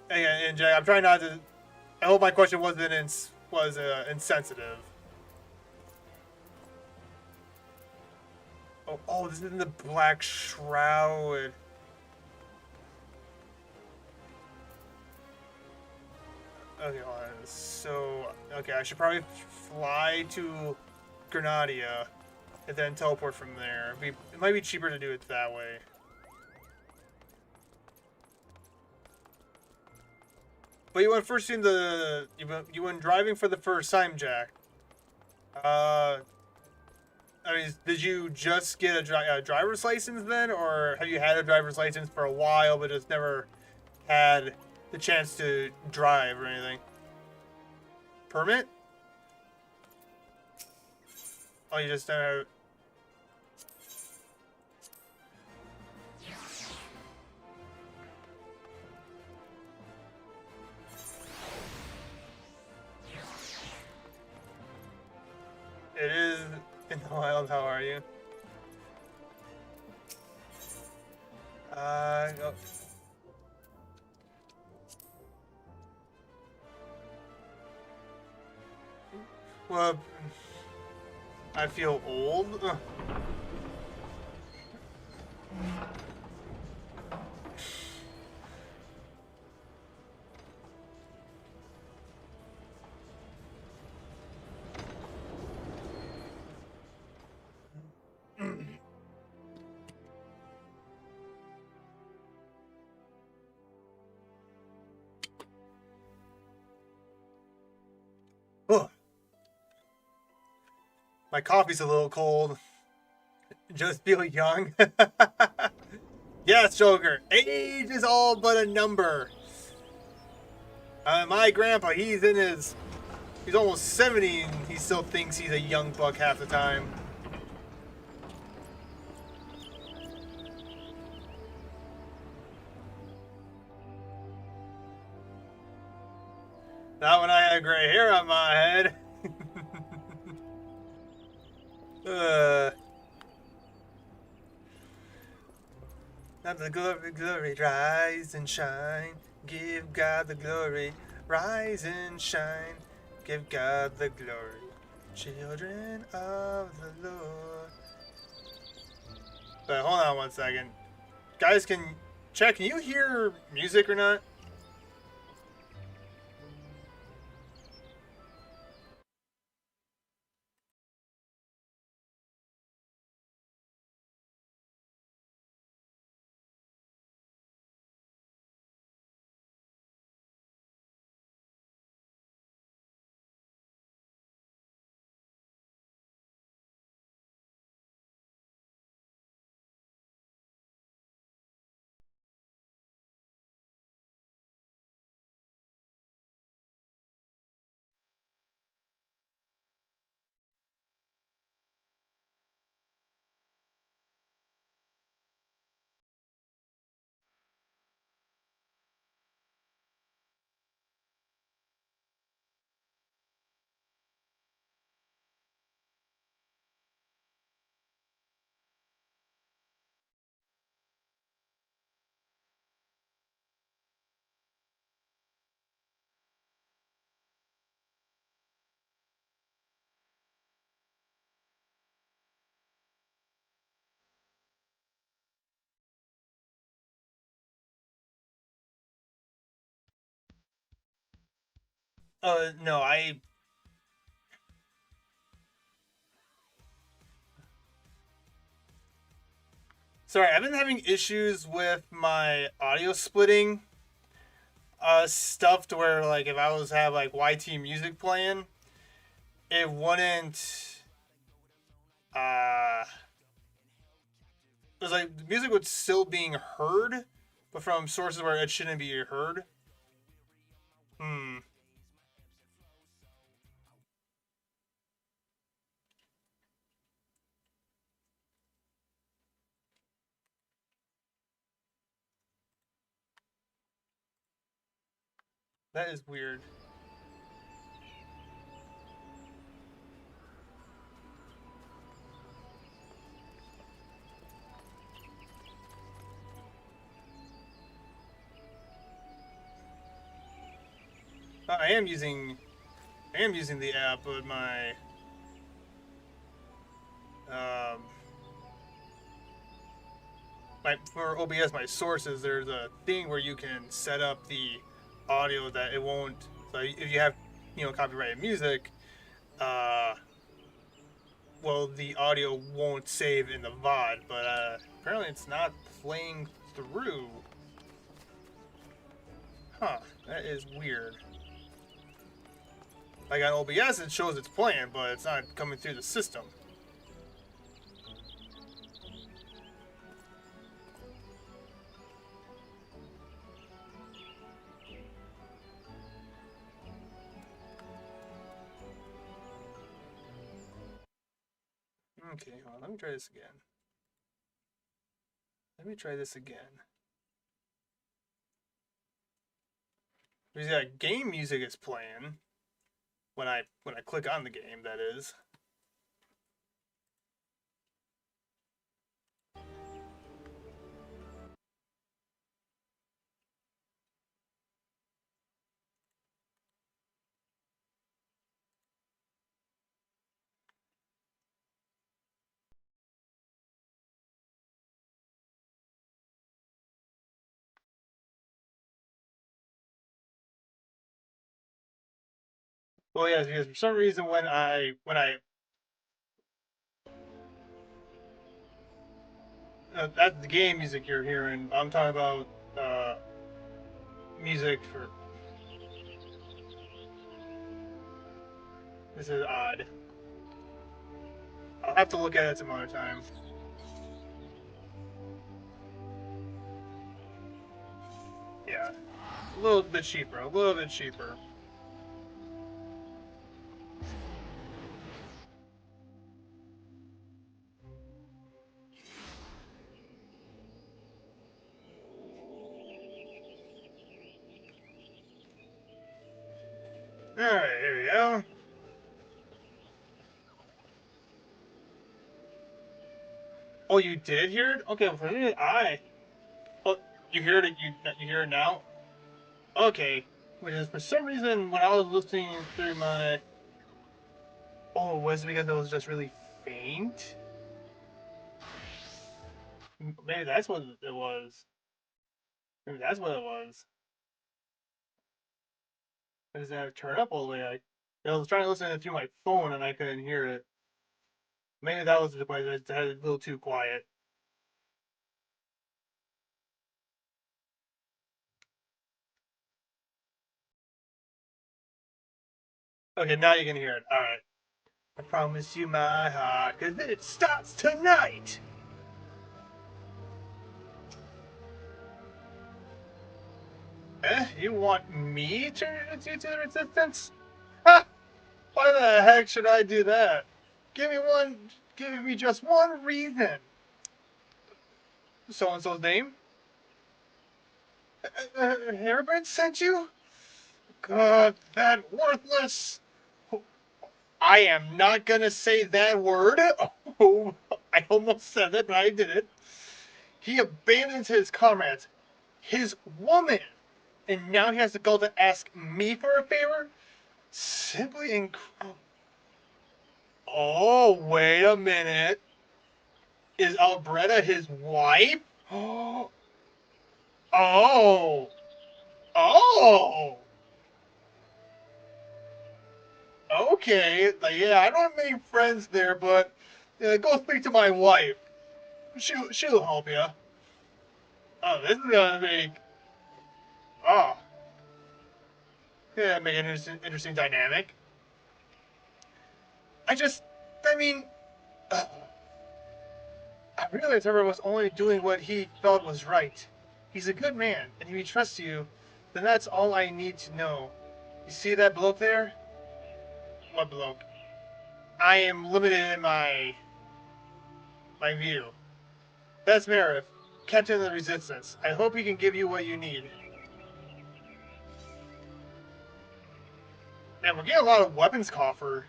And Jack, I'm trying not to. I hope my question wasn't insensitive. Oh, this is in the Black Shroud. Okay, hold on. So, okay, I should probably fly to Granadia and then teleport from there. It might be cheaper to do it that way. But you went first in the you went driving for the first time, Jack. I mean, did you just get a driver's license then, or have you had a driver's license for a while but just never had the chance to drive or anything? Permit? Oh, you just don't have... It is in the wild. How are you? Oh. Well, I feel old. Ugh. Ugh. My coffee's a little cold. Just feel young. Yes, Joker. Age is all but a number. My grandpa, he's almost 70 and he still thinks he's a young buck half the time. Not when I had gray hair on my head. Now the glory, glory, rise and shine. Give God the glory, rise and shine. Give God the glory, children of the Lord. But hold on one second. Guys, can you hear music or not? No, sorry, I've been having issues with my audio splitting stuff to where like if I was have like YT music playing, it wouldn't uh it was like the music was still being heard, but from sources where it shouldn't be heard. Hmm. That is weird. I am using the app, but um my for OBS my sources there's a thing where you can set up the audio that it won't. So if you have copyrighted music, uh well the audio won't save in the VOD, but apparently it's not playing through. Huh? That is weird. Like on OBS it shows it's playing, but it's not coming through the system. Okay, hold on. Let me try this again. Let me try this again. Because yeah, game music is playing when I click on the game. That is. Well, yes, because for some reason when I that's the game music you're hearing. I'm talking about uh, music for. This is odd. I'll have to look at it some other time. Yeah, a little bit cheaper. A little bit cheaper. All right, here we go. Oh, you did hear it? Okay, for me, I. Oh, you hear it? You hear it now? Okay. Because for some reason, when I was listening through my. Oh, was it because it was just really faint? Maybe that's what it was. Maybe that's what it was. Because I turn up all the way. I was trying to listen to it through my phone and I couldn't hear it. Maybe that was why it had a little too quiet. Okay, now you can hear it. All right. I promise you my heart, because it starts tonight. You want me to turn you to the resistance? Ha! Why the heck should I do that? Give me one. Give me just one reason. So and so's name. Hairbird sent you? God, that worthless. I am not gonna say that word. Oh, I almost said it, but I didn't. He abandons his comrades, his woman, and now he has to go to ask me for a favor? Simply incredible. Oh, wait a minute. Is Albretta his wife? Oh, oh, oh. okay. Like, yeah, I don't have many friends there, but go speak to my wife. She'll help you. Oh, this is gonna make oh yeah, make an interesting dynamic. I just, I mean, uh, I realized Trevor was only doing what he felt was right. He's a good man, and if he trusts you, then that's all I need to know. You see that bloke there? What bloke? I am limited in my view. That's Marif, Captain of the Resistance. I hope he can give you what you need. Man, we're getting a lot of weapons coffer.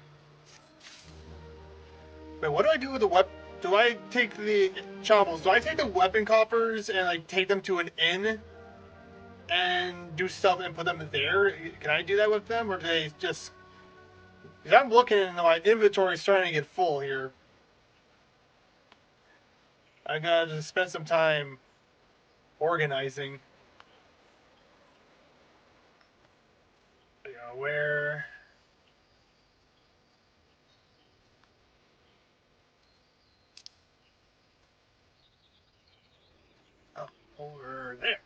Wait, what do I do with the weapon? Do I take the choppers? Do I take the weapon coffers and like take them to an inn and do stuff and put them there? Can I do that with them, or do they just? Because I'm looking and my inventory is starting to get full here. I gotta spend some time organizing. Where? Oh, over there.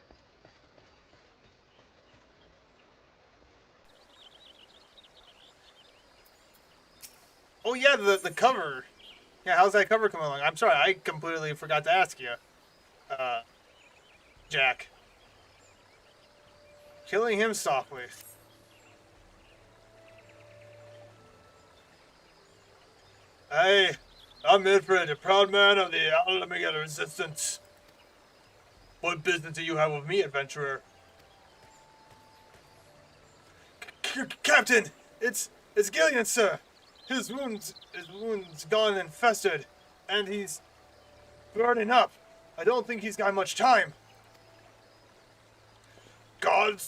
Oh yeah, the cover. Yeah, how's that cover coming along? I'm sorry, I completely forgot to ask you, uh, Jack. Killing him softly. Hey, I'm Midfred, a proud man of the unlimited resistance. What business do you have with me, adventurer? Captain, it's Gillian, sir. His wounds gone infested, and he's burning up. I don't think he's got much time. God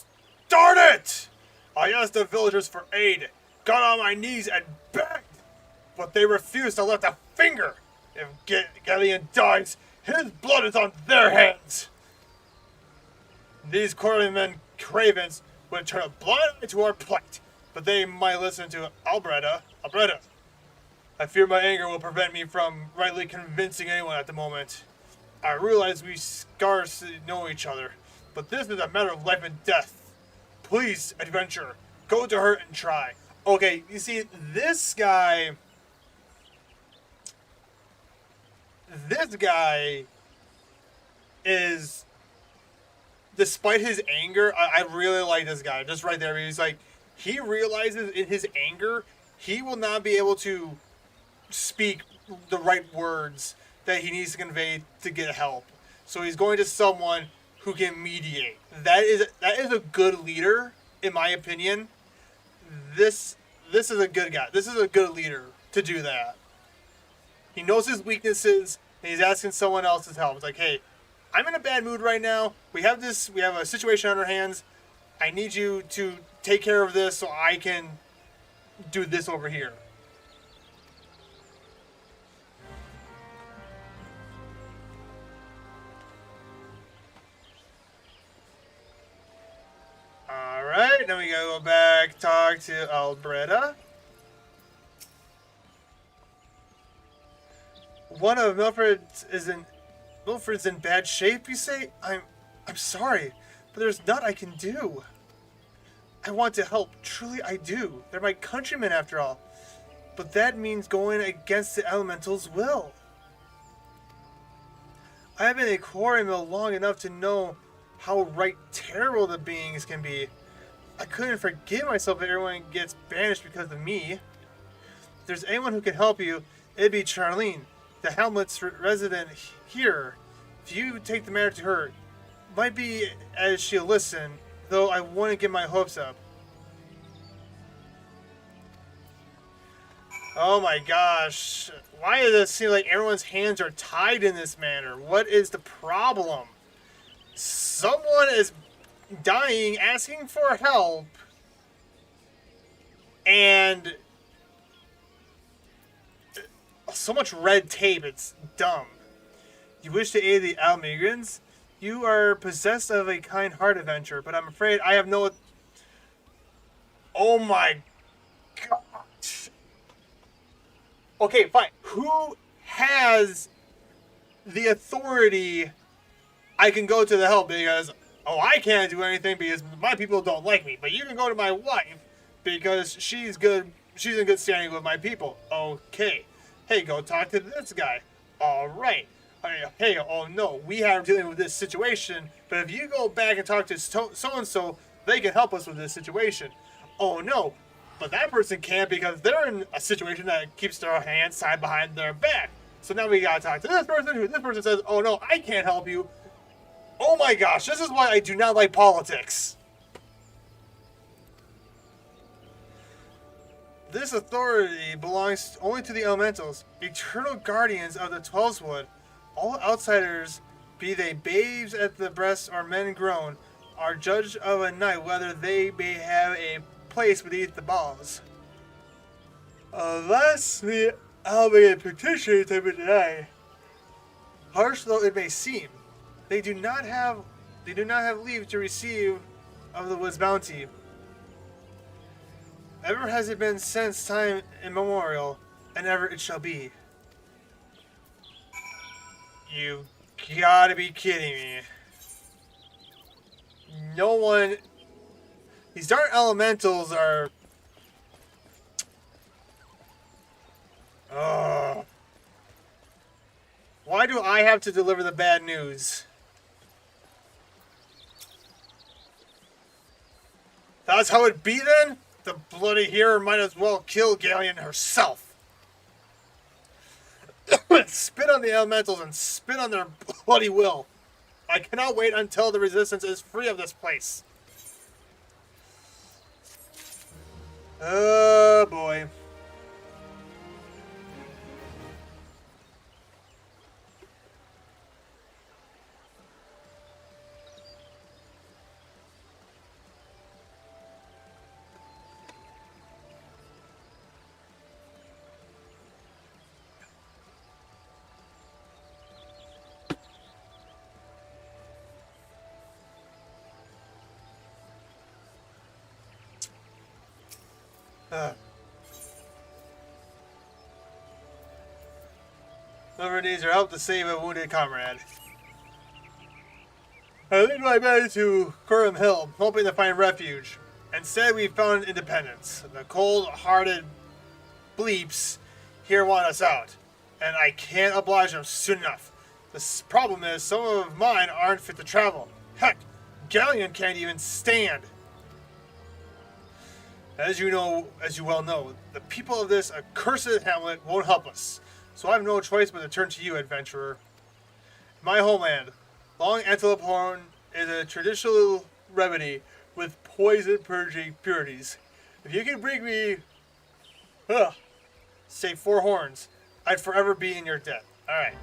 darn it! I asked the villagers for aid, got on my knees and begged, but they refused to lift a finger. If Gillian dies, his blood is on their hands. These quartermen cravens would turn a blind eye to our plight, but they might listen to Albreda. I fear my anger will prevent me from rightly convincing anyone at the moment. I realize we scarcely know each other, but this is a matter of life and death. Please, adventurer, go to her and try. Okay, you see, this guy is, despite his anger, I really like this guy. Just right there, he's like, he realizes in his anger, he will not be able to speak the right words that he needs to convey to get help. So he's going to someone who can mediate. That is a good leader, in my opinion. This is a good guy. This is a good leader to do that. He knows his weaknesses, and he's asking someone else's help. It's like, hey, I'm in a bad mood right now. We have a situation on our hands. I need you to take care of this so I can do this over here. Alright, now we gotta go back, talk to Albreda. One of Milford's in bad shape, you say? I'm sorry, but there's nothing I can do. I want to help, truly I do. They're my countrymen after all. But that means going against the elemental's will. I have been a quarry mill long enough to know how right terrible the beings can be. I couldn't forgive myself if everyone gets banished because of me. If there's anyone who can help you, it'd be Charlene, the Hamlet's resident here. If you take the matter to her, might be as she'll listen, though I wouldn't get my hopes up. Oh my gosh. Why does it seem like everyone's hands are tied in this manner? What is the problem? Someone is dying, asking for help, and so much red tape, it's dumb. You wish to aid the Almigrans? You are possessed of a kind heart, adventure, but I'm afraid I have no... Oh my god. Okay, fine. Who has the authority? I can go to the help because, oh, I can't do anything because my people don't like me. But you can go to my wife because she's good. She's in good standing with my people. Okay. Hey, go talk to this guy. All right. Hey, oh no, we are dealing with this situation. But if you go back and talk to so and so, they can help us with this situation. Oh no, but that person can't because they're in a situation that keeps their hands tied behind their back. So now we gotta talk to this person. Who this person says, oh no, I can't help you. Oh my gosh, this is why I do not like politics. This authority belongs only to the elementals, eternal guardians of the 12's wood. All outsiders, be they babes at the breast or men grown, are judged of a night whether they may have a place beneath the boughs. Unless the elevated petitions have been denied. Harsh though it may seem, they do not have leave to receive of the wood's bounty. Ever has it been since time immemorial, and ever it shall be. You gotta be kidding me. No one... These dark elementals are... Why do I have to deliver the bad news? That's how it be then? The bloody hero might as well kill Galleon herself. Spit on the elementals and spit on their bloody will. I cannot wait until the resistance is free of this place. Oh boy. Whoever needs your help to save a wounded comrade. I lead my men to Curram Hill, hoping to find refuge. Instead, we found independence. The cold-hearted bleeps here want us out, and I can't oblige them soon enough. The problem is, some of mine aren't fit to travel. Heck, Galleon can't even stand. As you well know, the people of this accursed hamlet won't help us. So I have no choice but to turn to you, adventurer. My homeland, long antelope horn, is a traditional remedy with poison purging purities. If you can bring me, say 4 horns, I'd forever be in your debt. All right.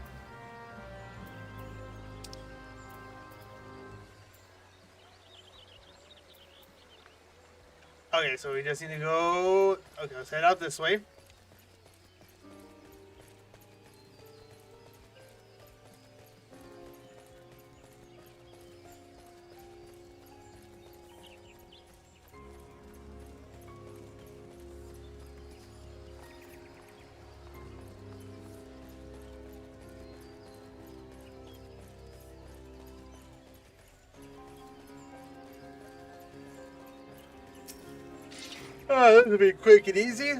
Okay, so we just need to go... Okay, let's head out this way. Oh, this will be quick and easy.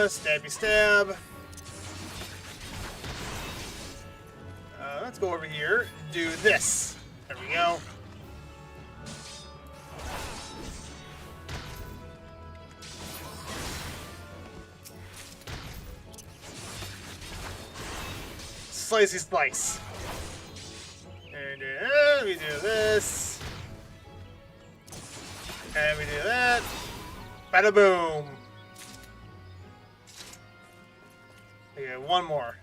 Stabby stab. Let's go over here and do this. There we go. Slicey slice. And we do this. And we do that. Bada boom. Okay, one more.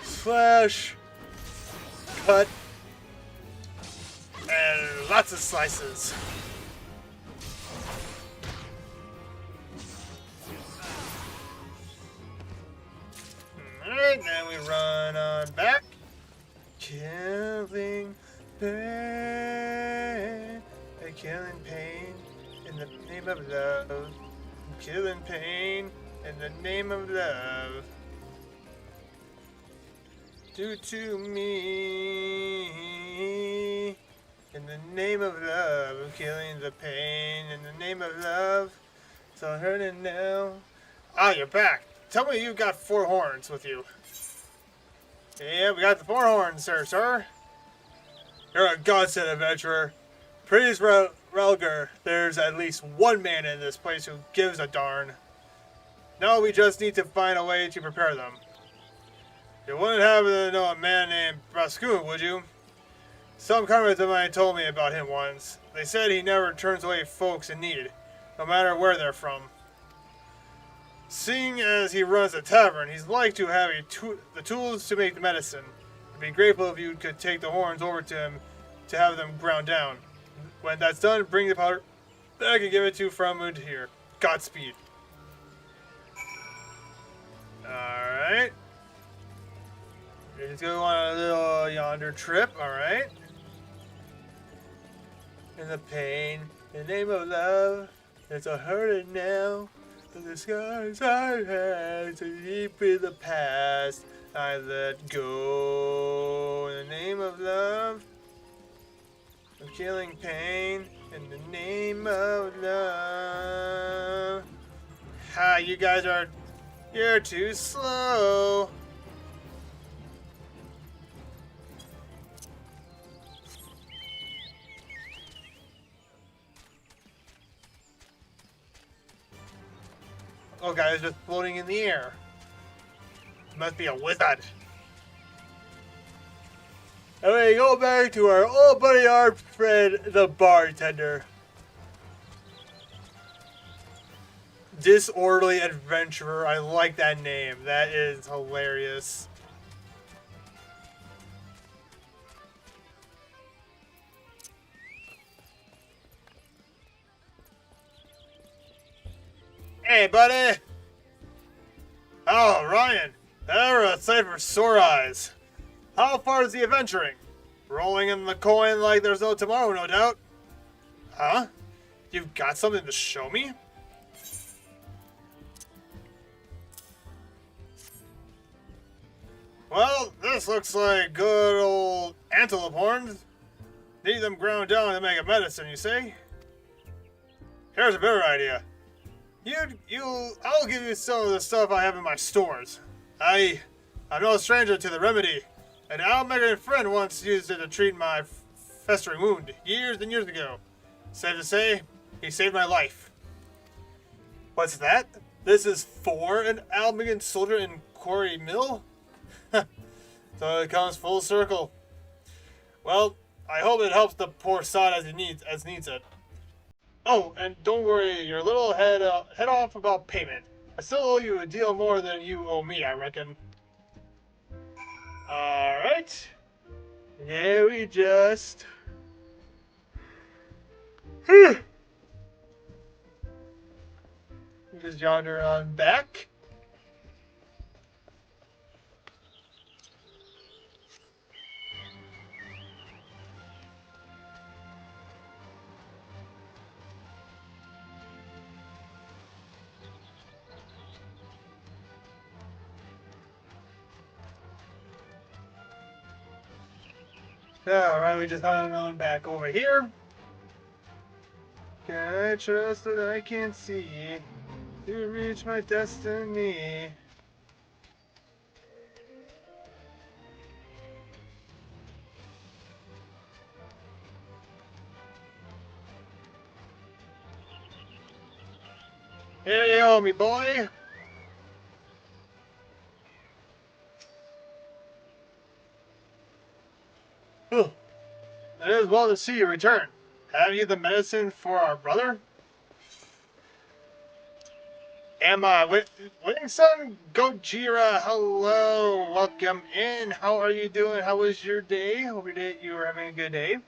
Slash. cut. And lots of slices. Alright, then we run on back. Killing pain. Killing pain in the name of love. Killing pain in the name of love. Do to me in the name of love. Killing the pain in the name of love. So hurting now. Ah, you're back. Tell me you got 4 horns with you. Yeah, we got the 4 horns, sir. You're a godsend, adventurer. Praise Relger. There's at least one man in this place who gives a darn. Now we just need to find a way to prepare them. You wouldn't happen to know a man named Rascoon, would you? Some comrades of mine told me about him once. They said he never turns away folks in need, no matter where they're from. Seeing as he runs a tavern, he's like to have the tools to make the medicine. I'd be grateful if you could take the horns over to him to have them ground down. When that's done, bring the powder back and give it to Framud here. Godspeed. Alright. Let's go on a little yonder trip, alright. In the pain, in the name of love, it's a hurting now. The skies I had so deep in the past, I let go. In the name of love, I'm killing pain. In the name of love. Ha, you guys you're too slow. Oh, guys, just floating in the air. Must be a wizard. And we go back to our old buddy, our friend, the bartender. Disorderly Adventurer. I like that name. That is hilarious. Hey, buddy! Oh, Ryan, ever a sight for sore eyes. How far is the adventuring? Rolling in the coin like there's no tomorrow, no doubt. Huh? You've got something to show me? Well, this looks like good old antelope horns. Need them ground down to make a medicine, you say? Here's a better idea. I'll give you some of the stuff I have in my stores. I'm no stranger to the remedy. An Almegan friend once used it to treat my festering wound years and years ago. Safe to say, he saved my life. What's that? This is for an Almegan soldier in Quarry Mill? So it comes full circle. Well, I hope it helps the poor sod as needs it. Oh, and don't worry your little head off about payment. I still owe you a deal more than you owe me, I reckon. Alright. Yeah, we just... just yonder on back. Alright, we just hung on back over here. Can I trust that I can see to reach my destiny? Here you go, me boy. It is well to see you return. Have you the medicine for our brother? Emma, Williamson, Gojira, hello, welcome in. How are you doing? How was your day? Hope you were having a good day.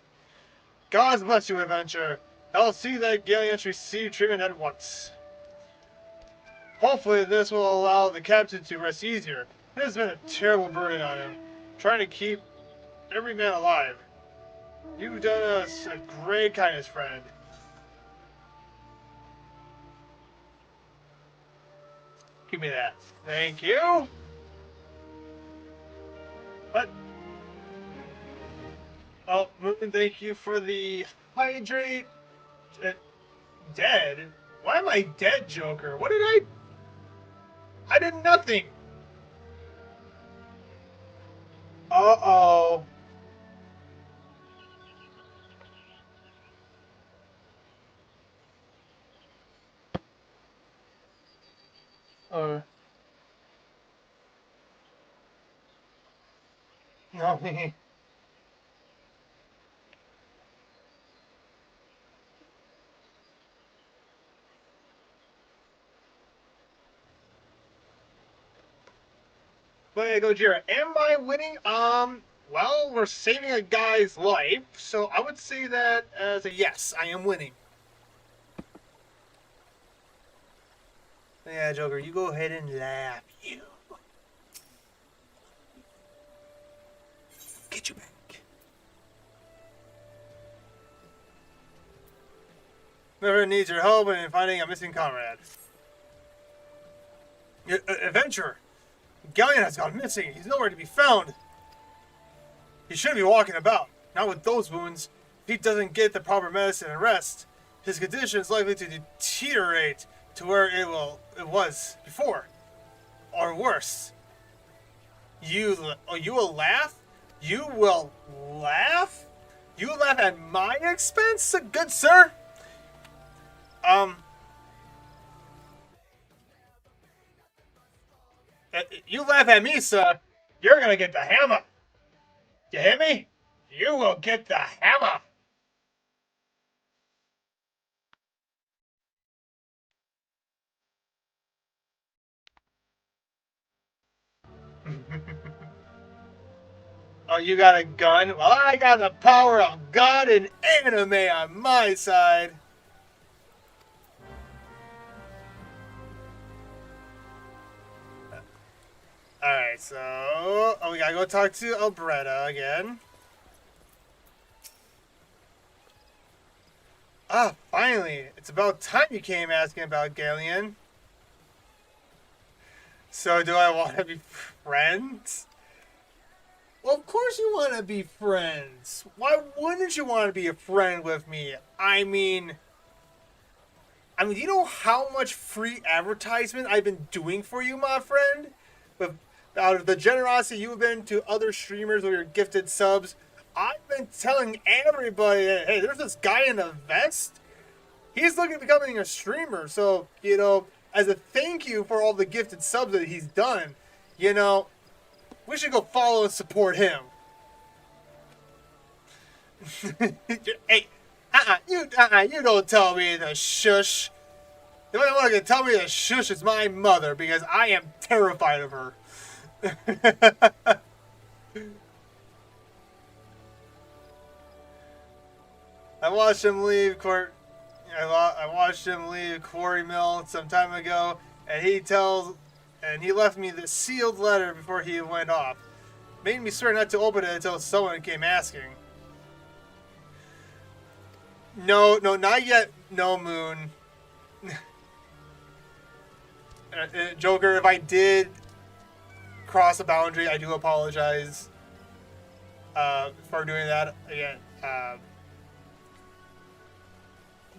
God bless you, Adventure. I'll see that Galleons receive treatment at once. Hopefully this will allow the captain to rest easier. It has been a terrible burden on him, trying to keep every man alive. You've done us a great kindness, friend. Give me that. Thank you. But, oh, Moon, thank you for the hydrate. Dead? Why am I dead, Joker? What did I did nothing. Uh-oh. Oh. No. But yeah, Gojira, am I winning? Well, we're saving a guy's life, so I would say that as a yes, I am winning. Yeah, Joker, you go ahead and laugh. You. Get you back. Whoever needs your help in finding a missing comrade. Adventurer, Galleon has gone missing. He's nowhere to be found. He shouldn't be walking about. Not with those wounds. If he doesn't get the proper medicine and rest, his condition is likely to deteriorate to where it was before, or worse. You will laugh? You will laugh? You will laugh at my expense, good sir? You laugh at me, sir. You're gonna get the hammer. You hear me? You will get the hammer. Oh, you got a gun? Well, I got the power of God and anime on my side. Alright, so... we gotta go talk to Alberta again. Ah, finally! It's about time you came asking about Galleon. So, do I want to be friends? Well, of course you want to be friends. Why wouldn't you want to be a friend with me? I mean, do you know how much free advertisement I've been doing for you, my friend? With out of the generosity you've been to other streamers with your gifted subs, I've been telling everybody, hey, there's this guy in a vest. He's looking at becoming a streamer. So, as a thank you for all the gifted subs that he's done, we should go follow and support him. Hey, you don't tell me to shush. The only one who can tell me to shush is my mother because I am terrified of her. I watched him leave Quarry Mill some time ago, and he left me this sealed letter before he went off. Made me swear not to open it until someone came asking. No, not yet. No, Moon. Joker, if I did cross a boundary, I do apologize for doing that again.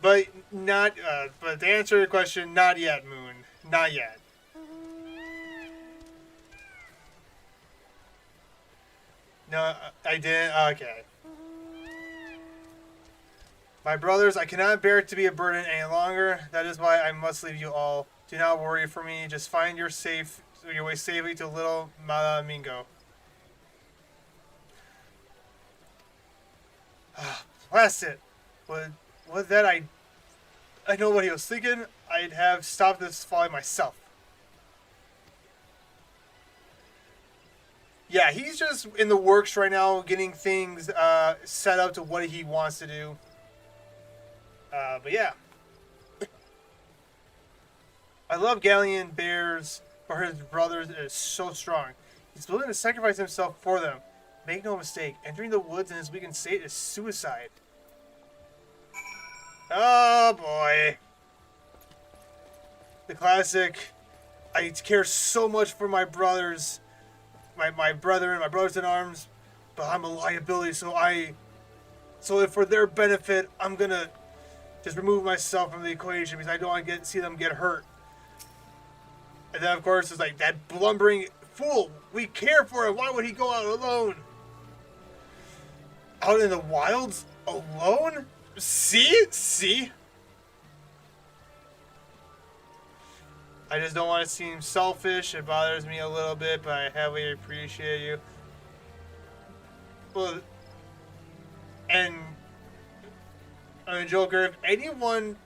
But not. But to answer your question, not yet, Moon. Not yet. No, I didn't. Okay. My brothers, I cannot bear to be a burden any longer. That is why I must leave you all. Do not worry for me. Just find your way safely to Little Malamingo. Blast it. What that I know what he was thinking. I'd have stopped this folly myself. Yeah, he's just in the works right now, getting things set up to what he wants to do. But yeah, I love Galleon Bears for his brothers. It is so strong. He's willing to sacrifice himself for them. Make no mistake, entering the woods in his weakened state is suicide. Oh boy. The classic, I care so much for my brothers, my brethren, my brothers in arms, but I'm a liability, so if for their benefit, I'm gonna just remove myself from the equation because I don't want to see them get hurt. And then, of course, it's like that blubbering fool. We care for him. Why would he go out alone? Out in the wilds alone? See? I just don't want to seem selfish. It bothers me a little bit, but I heavily appreciate you. Well, and I mean, Joker, if anyone,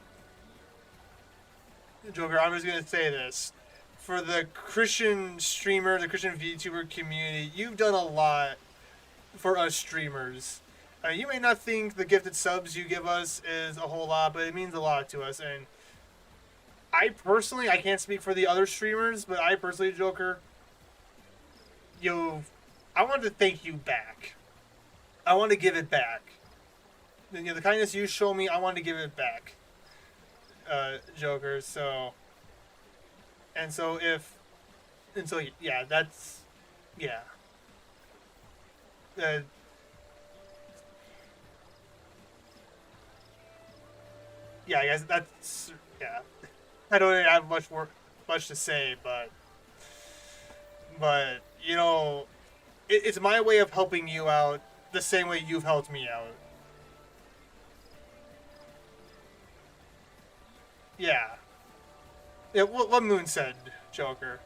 Joker, I'm just gonna say this: for the Christian streamer, the Christian VTuber community, you've done a lot for us streamers. You may not think the gifted subs you give us is a whole lot, but it means a lot to us. And I personally, I can't speak for the other streamers, but I personally, Joker, I want to thank you back. I want to give it back. The kindness you show me, I want to give it back, Joker. So yeah, that's yeah. Uh, yeah, I guess that's yeah. I don't really have much to say, but it's my way of helping you out the same way you've helped me out. Yeah. Yeah. What Moon said, Joker.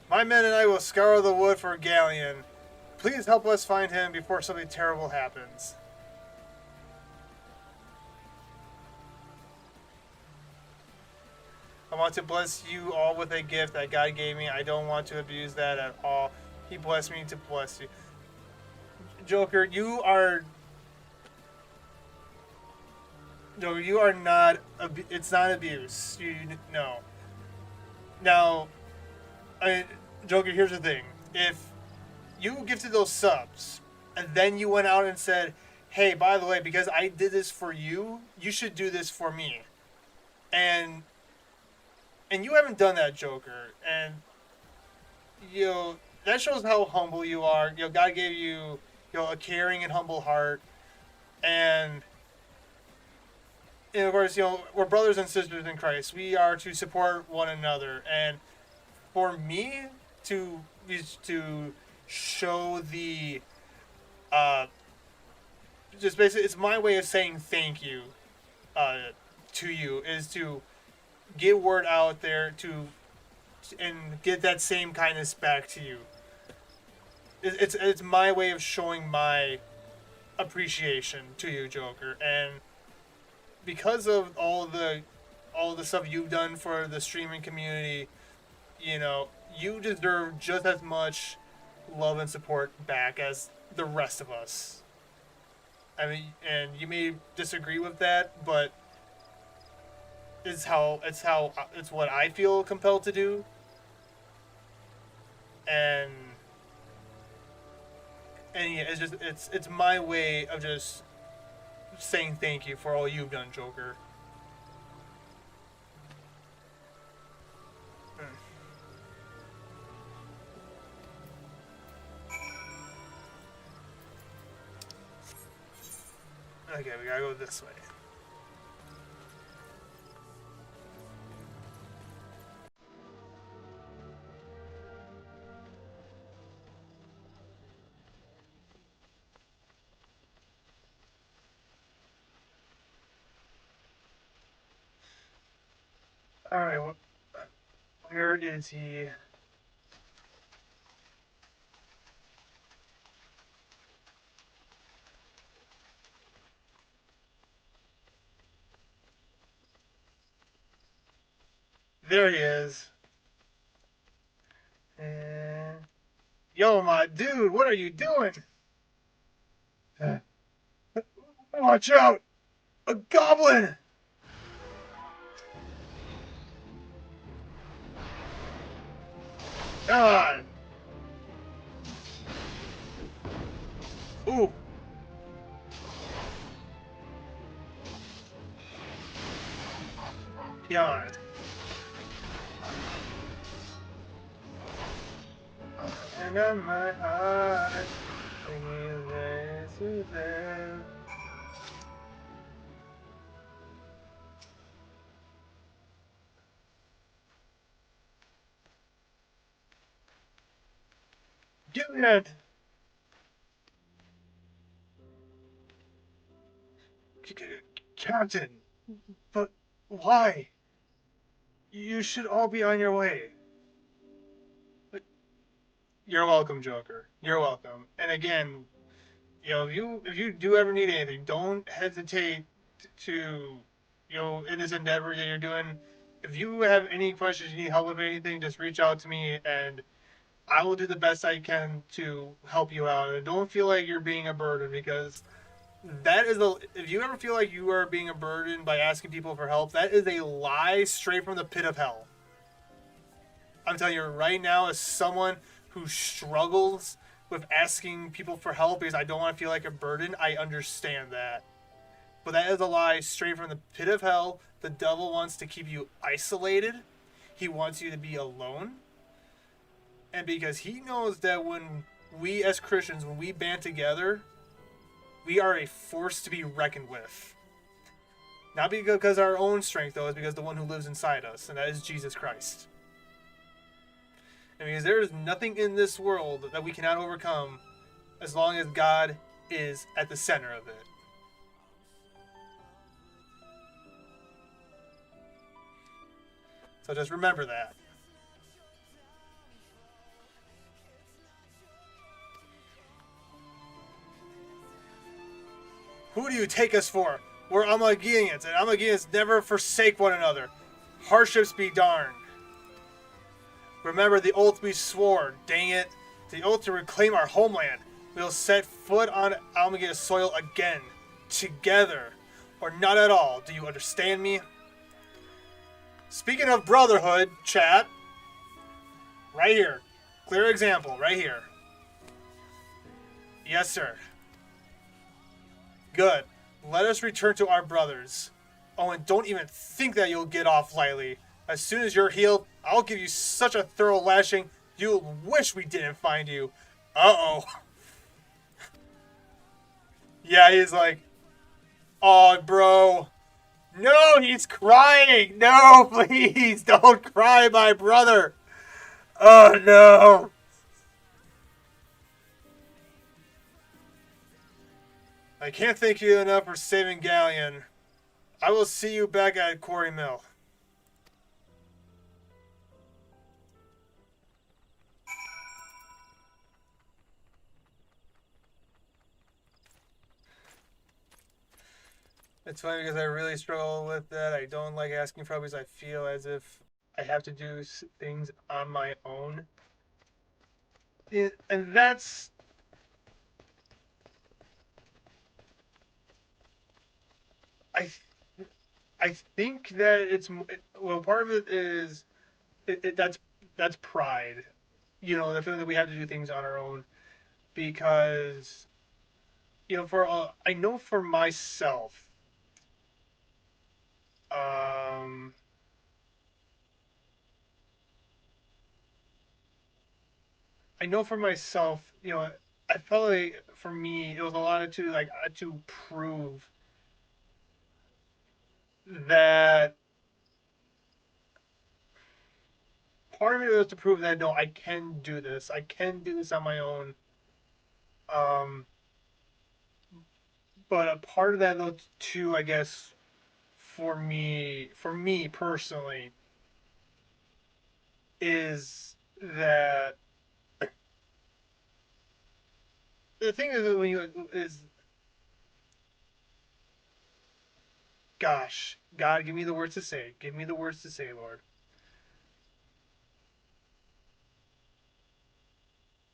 My men and I will scour the wood for Galleon. Please help us find him before something terrible happens. I want to bless you all with a gift that God gave me. I don't want to abuse that at all. He blessed me to bless you. Joker, you are not. It's not abuse. No. Now, Joker. Here's the thing: if you gifted those subs, and then you went out and said, "Hey, by the way, because I did this for you, you should do this for me," and you haven't done that, Joker, and that shows how humble you are. God gave you a caring and humble heart, and of course, we're brothers and sisters in Christ. We are to support one another, and for me to show the just basically, it's my way of saying thank you to you, is to get word out there and get that same kindness back to you. It's my way of showing my appreciation to you, Joker, and because of all the stuff you've done for the streaming community, you deserve just as much love and support back as the rest of us. I mean, and you may disagree with that, but it's what I feel compelled to do, and yeah, it's my way of just saying thank you for all you've done, Joker. Okay, we gotta go this way. Alright, where is he? There he is. Yo, my dude, what are you doing? Watch out! A goblin! God! Ooh! God. And on my heart, singing this to them. Do it! Captain, but why? You should all be on your way. You're welcome, Joker. You're welcome. And again, if you do ever need anything, don't hesitate to, in this endeavor that you're doing. If you have any questions, you need help with anything, just reach out to me, and I will do the best I can to help you out. And don't feel like you're being a burden, because that is a. If you ever feel like you are being a burden by asking people for help, that is a lie straight from the pit of hell. I'm telling you right now, as someone who struggles with asking people for help because I don't want to feel like a burden, I understand that. But that is a lie straight from the pit of hell. The devil wants to keep you isolated. He wants you to be alone. And because he knows that when we as Christians, when we band together, we are a force to be reckoned with. Not because of our own strength, though, it's because the one who lives inside us, and that is Jesus Christ. And because there is nothing in this world that we cannot overcome as long as God is at the center of it. So just remember that. Who do you take us for? We're Amagians, and Amagians never forsake one another. Hardships be darned. Remember the oath we swore, dang it. The oath to reclaim our homeland. We'll set foot on Almagian soil again. Together. Or not at all. Do you understand me? Speaking of brotherhood, chat. Right here. Clear example, right here. Yes, sir. Good. Let us return to our brothers. Oh, and don't even think that you'll get off lightly. As soon as you're healed, I'll give you such a thorough lashing, you'll wish we didn't find you. Uh-oh. Yeah, he's like, oh, bro. No, he's crying. No, please, don't cry, my brother. Oh, no. I can't thank you enough for saving Galleon. I will see you back at Quarry Mill. It's funny because I really struggle with that. I don't like asking for help because I feel as if I have to do things on my own. And that's... I I think that it's... Well, part of it is... that's pride. The feeling that we have to do things on our own. Because, I know for myself... Um, I know for myself, I felt like for me it was a lot of to prove that part of it was to prove that no, I can do this. I can do this on my own. Um, but a part of that though too, I guess, for me personally, is that the thing is when you is gosh, God, give me the words to say. Give me the words to say, Lord.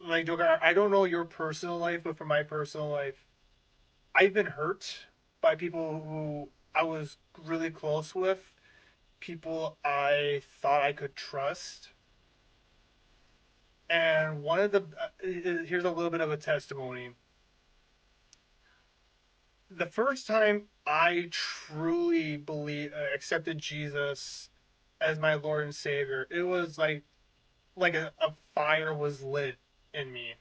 like Joker, I don't know your personal life, but for my personal life, I've been hurt by people who I was really close with, people I thought I could trust. And one of the here's a little bit of a testimony. The first time I truly accepted Jesus as my Lord and Savior, it was like a fire was lit in me.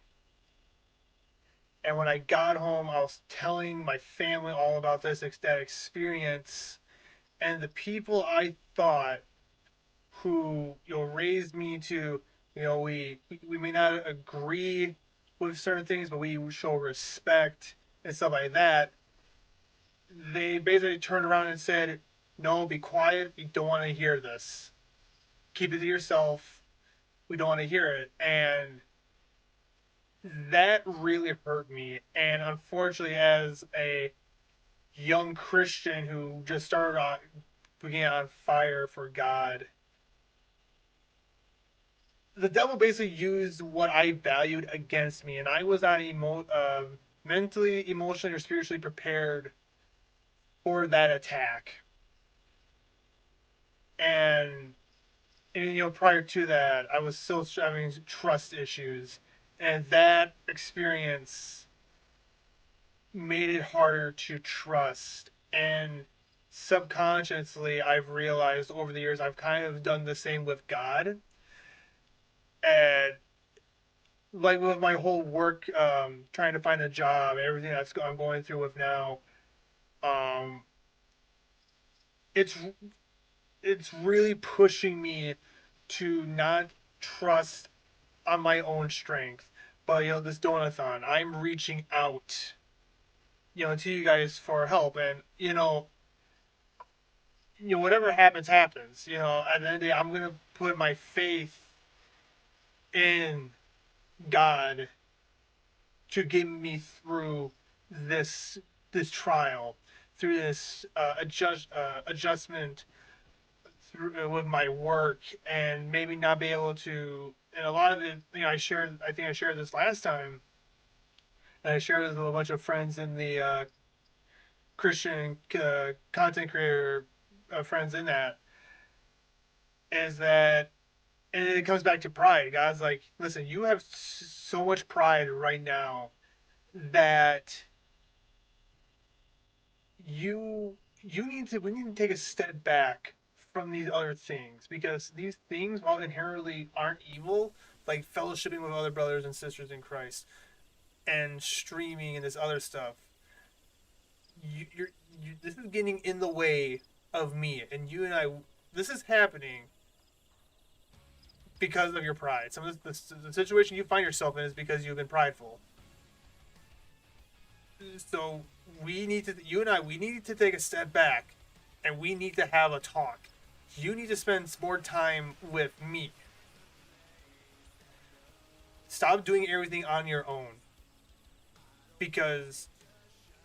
And when I got home, I was telling my family all about that experience, and the people I thought who raised me to, we may not agree with certain things, but we show respect and stuff like that. They basically turned around and said, "No, be quiet. We don't want to hear this. Keep it to yourself. We don't want to hear it." And that really hurt me. And unfortunately, as a young Christian who just started being on fire for God, the devil basically used what I valued against me, and I was not mentally, emotionally, or spiritually prepared for that attack. And, prior to that, I was still having trust issues, and that experience made it harder to trust. And subconsciously, I've realized over the years I've kind of done the same with God. And like with my whole work, trying to find a job, everything I'm going through with now, um, it's it's really pushing me to not trust on my own strength. But this donathon, I'm reaching out, to you guys for help, and whatever happens, happens. At the end of the day, I'm gonna put my faith in God to get me through this this trial, through this adjustment through with my work, and maybe not be able to. And a lot of it, I think I shared this last time, and I shared this with a bunch of friends in the Christian content creator friends in that, is that, and it comes back to pride. God's like, listen, you have so much pride right now that we need to take a step back from these other things, because these things, while inherently aren't evil, like fellowshipping with other brothers and sisters in Christ and streaming and this other stuff, this is getting in the way of me and you and I. This is happening because of your pride. Some of the situation you find yourself in is because you've been prideful. So you and I, we need to take a step back, and we need to have a talk. You need to spend more time with me. Stop doing everything on your own, because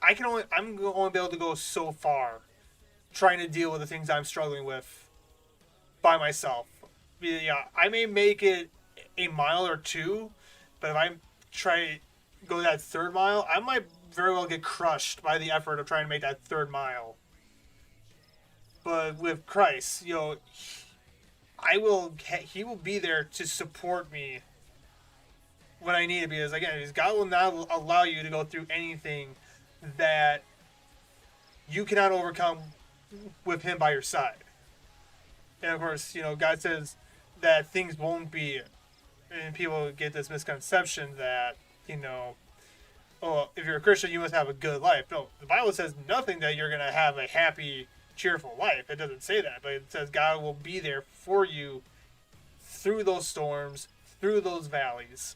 I'm going to be able to go so far trying to deal with the things I'm struggling with by myself. Yeah, I may make it a mile or two, but if I try to go that third mile, I might very well get crushed by the effort of trying to make that third mile. But with Christ, he will be there to support me when I need to, because again, God will not allow you to go through anything that you cannot overcome with him by your side. And of course, God says that things won't be, and people get this misconception that, oh, if you're a Christian, you must have a good life. No, the Bible says nothing that you're going to have a happy, cheerful life. It doesn't say that, but it says God will be there for you through those storms, through those valleys.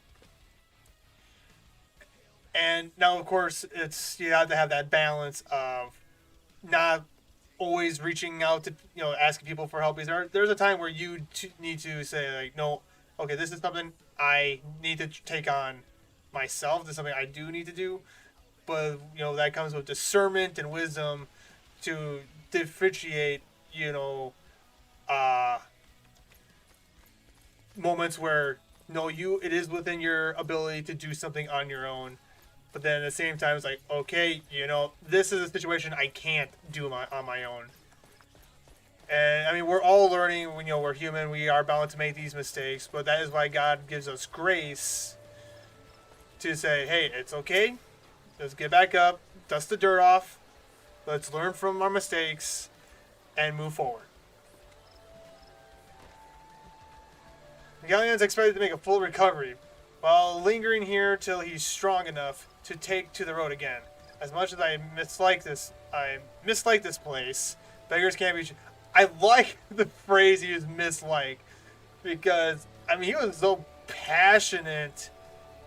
And now, of course, you have to have that balance of not always reaching out to, asking people for help. Because there's a time where you need to say, like, no, okay, this is something I need to take on myself. This is something I do need to do. But, that comes with discernment and wisdom to differentiate, moments where no, it is within your ability to do something on your own. But then at the same time, it's like, okay, you know, this is a situation I can't do on my own. And I mean, we're all learning. You know, we're human. We are bound to make these mistakes. But that is why God gives us grace to say, hey, it's okay. Let's get back up, dust the dirt off. Let's learn from our mistakes and move forward. The galleon is expected to make a full recovery, while lingering here till he's strong enough to take to the road again. As much as I mislike this place. Beggars can't be. I like the phrase he used, mislike, because I mean he was so passionate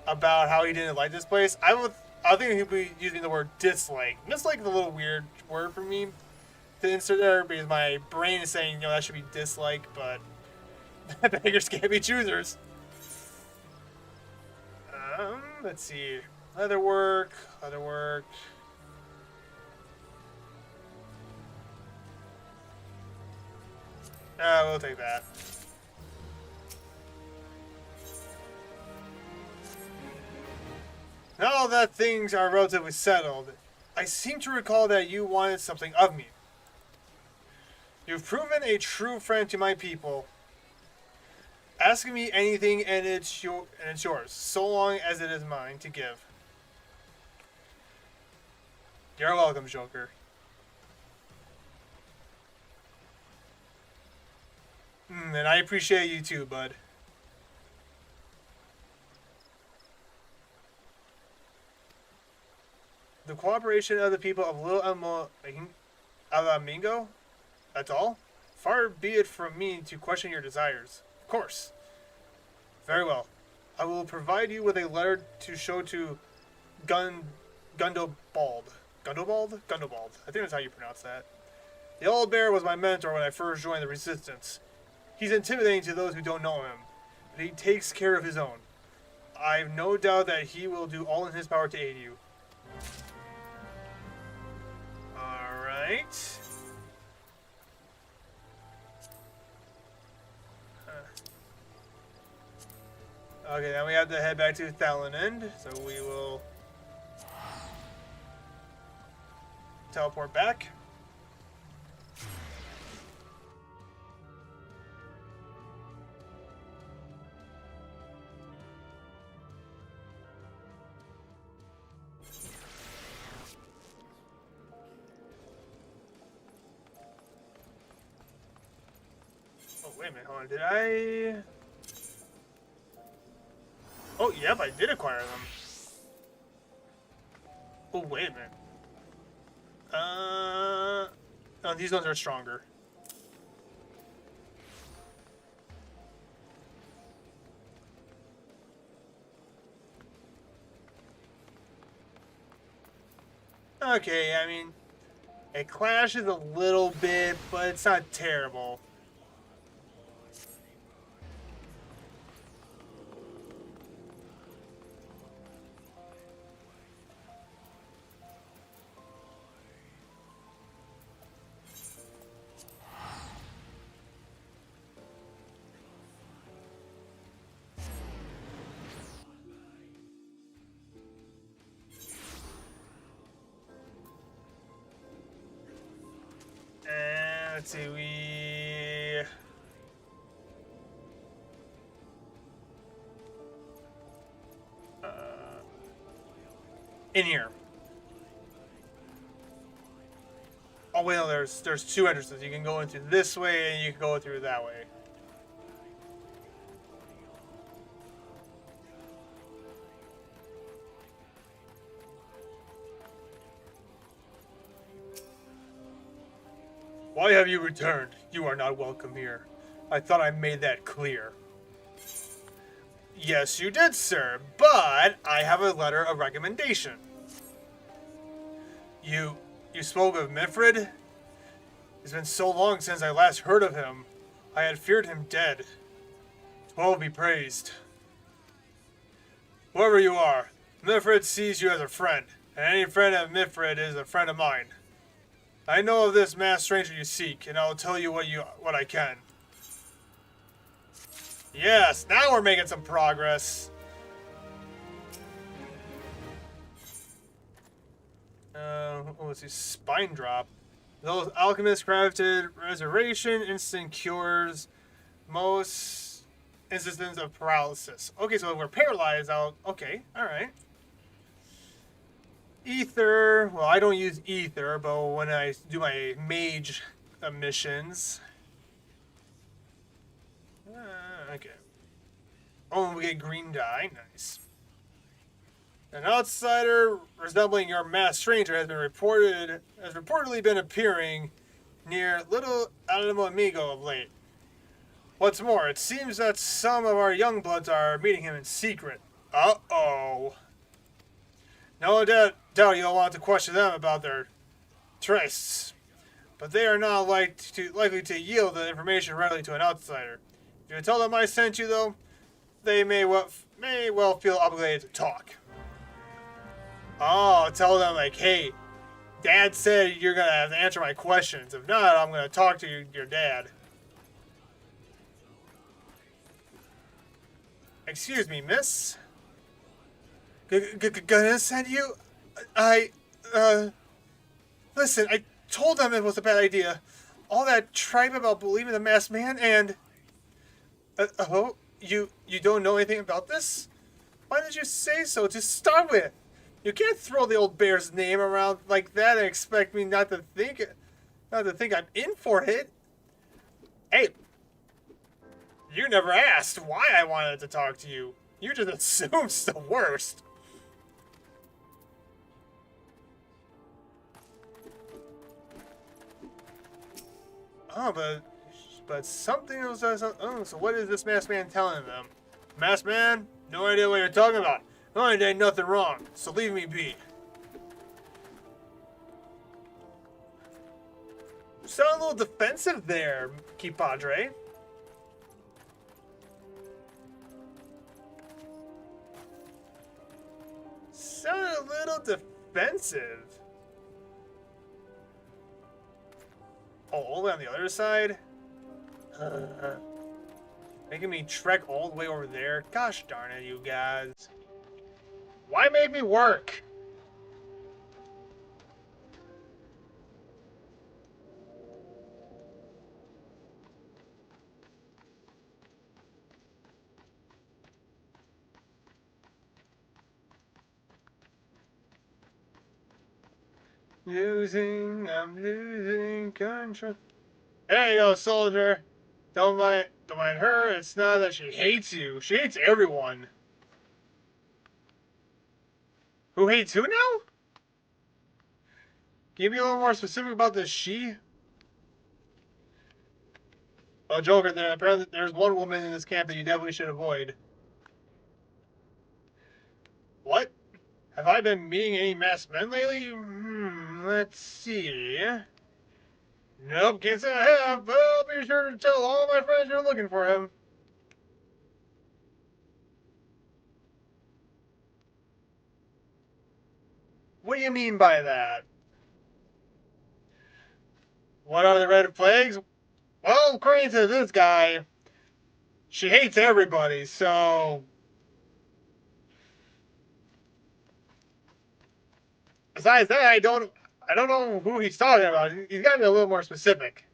about how he didn't like this place. I think he'd be using the word dislike. Mislike is a little weird word for me to insert there because my brain is saying, you know, that should be dislike, but beggars can't be choosers. Let's see. Leather work. We'll take that. Now that things are relatively settled, I seem to recall that you wanted something of me. You've proven a true friend to my people. Ask me anything and it's yours, so long as it is mine to give. You're welcome, Joker. And I appreciate you too, bud. The cooperation of the people of Little Alamingo? That's all? Far be it from me to question your desires. Of course. Very well. I will provide you with a letter to show to Gundobald. Gundobald? Gundobald. I think that's how you pronounce that. The old bear was my mentor when I first joined the resistance. He's intimidating to those who don't know him, but he takes care of his own. I've no doubt that he will do all in his power to aid you. Alright. Okay, then we have to head back to Thalaland, so we will teleport back. Oh, wait a minute, hold on, did I... Oh, yep, I did acquire them. Oh, wait a minute. No, these ones are stronger. Okay, I mean, it clashes a little bit, but it's not terrible. Let's see, in here. Oh wait, no, there's two entrances. You can go into this way and you can go through that way. Why have you returned? You are not welcome here. I thought I made that clear. Yes, you did, sir, but I have a letter of recommendation. You spoke of Mifrid? It's been so long since I last heard of him. I had feared him dead. 12 be praised. Whoever you are, Mifrid sees you as a friend, and any friend of Mifrid is a friend of mine. I know of this masked stranger you seek, and I will tell you what I can. Yes, now we're making some progress. Let's see, spine drop. Those alchemists crafted resurrection, instant cures, most instances of paralysis. Okay, so if we're paralyzed, okay, alright. Ether, well, I don't use ether, but when I do my mage missions. Okay. Oh, we get green dye, nice. An outsider resembling your masked stranger has reportedly been appearing near Little Alamo Amigo of late. What's more, it seems that some of our young bloods are meeting him in secret. Uh-oh. No doubt you'll want to question them about their trysts, but they are not likely to yield the information readily to an outsider. If you tell them I sent you, though, they may well feel obligated to talk. Oh, tell them, like, hey, Dad said you're going to have to answer my questions. If not, I'm going to talk to your dad. Excuse me, miss? Gonna send you? Listen, I told them it was a bad idea. All that tripe about believing the masked man and... you don't know anything about this? Why did you say so to start with? You can't throw the old bear's name around like that and expect me not to think I'm in for it. Hey, you never asked why I wanted to talk to you. You just assumed the worst. Oh, but something was... Oh, so what is this masked man telling them? Masked man? No idea what you're talking about. I did nothing wrong, so leave me be. You sound a little defensive there, Padre. Sounded a little defensive. Oh, all the way on the other side? Making me trek all the way over there? Gosh darn it, you guys. Why make me work? I'm losing control. There you go, soldier. Don't mind her. It's not that she hates you. She hates everyone. Who hates who now? Can you be a little more specific about this she? Oh, Joker, apparently there's one woman in this camp that you definitely should avoid. What? Have I been meeting any masked men lately? Let's see. Nope, can't say I have, but I'll be sure to tell all my friends you're looking for him. What do you mean by that? What are the red flags? Well, according to this guy, she hates everybody, so... Besides that, I don't know who he's talking about. He's got to be a little more specific.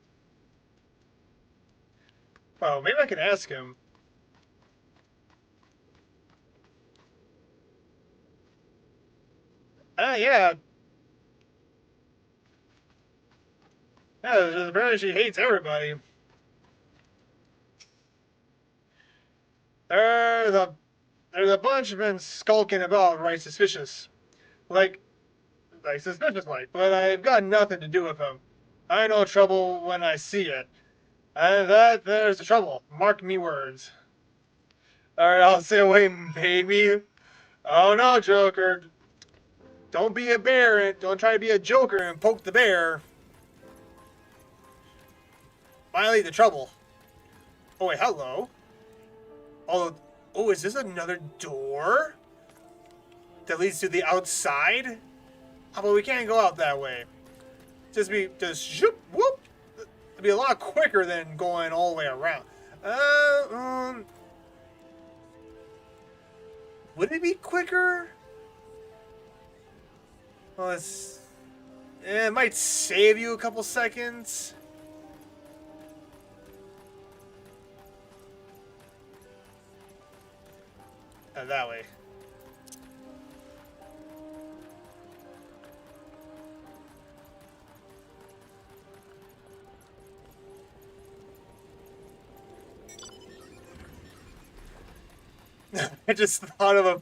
Well, maybe I can ask him. Yeah. Yeah, apparently she hates everybody. There's a bunch of men skulking about, right, suspicious. Like suspicious like, but I've got nothing to do with them. I know trouble when I see it. And there's the trouble. Mark me words. Alright, I'll say away, baby. Oh no, Joker. Don't be a bear and don't try to be a Joker and poke the bear. Finally, the trouble. Oh wait, hello. Oh, is this another door that leads to the outside? Oh, but we can't go out that way. Just shoop, whoop. It'd be a lot quicker than going all the way around. Would it be quicker? Well, it might save you a couple seconds. That way. I just thought of a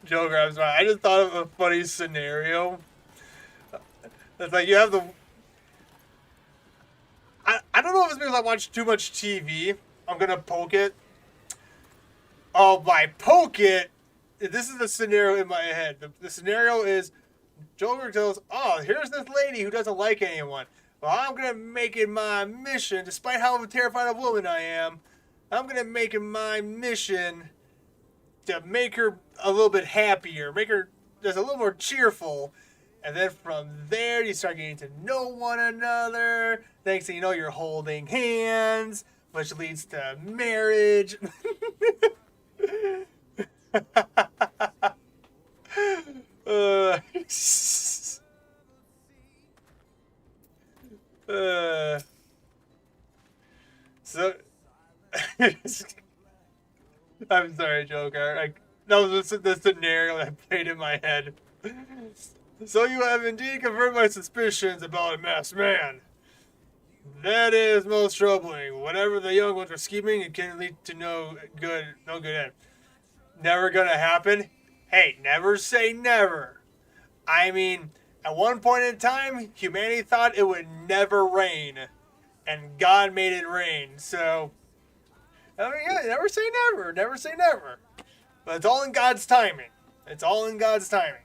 Joker. I'm sorry. I just thought of a funny scenario. It's like you have the. I don't know if it's because I watch too much TV. I'm gonna poke it. Oh, by poke it, this is the scenario in my head. The scenario is Joker tells, oh, here's this lady who doesn't like anyone. Well, I'm going to make it my mission, despite how terrified of woman I am, I'm going to make it my mission to make her a little bit happier, make her just a little more cheerful. And then from there, you start getting to know one another. Next thing you know, you're holding hands, which leads to marriage. So I'm sorry, Joker. That was the scenario that played in my head. So you have indeed confirmed my suspicions about a masked man. That is most troubling. Whenever the young ones are scheming, it can lead to no good end. Never gonna happen? Hey, never say never. I mean, at one point in time, humanity thought it would never rain. And God made it rain. So, I mean, yeah, never say never. Never say never. But it's all in God's timing. It's all in God's timing.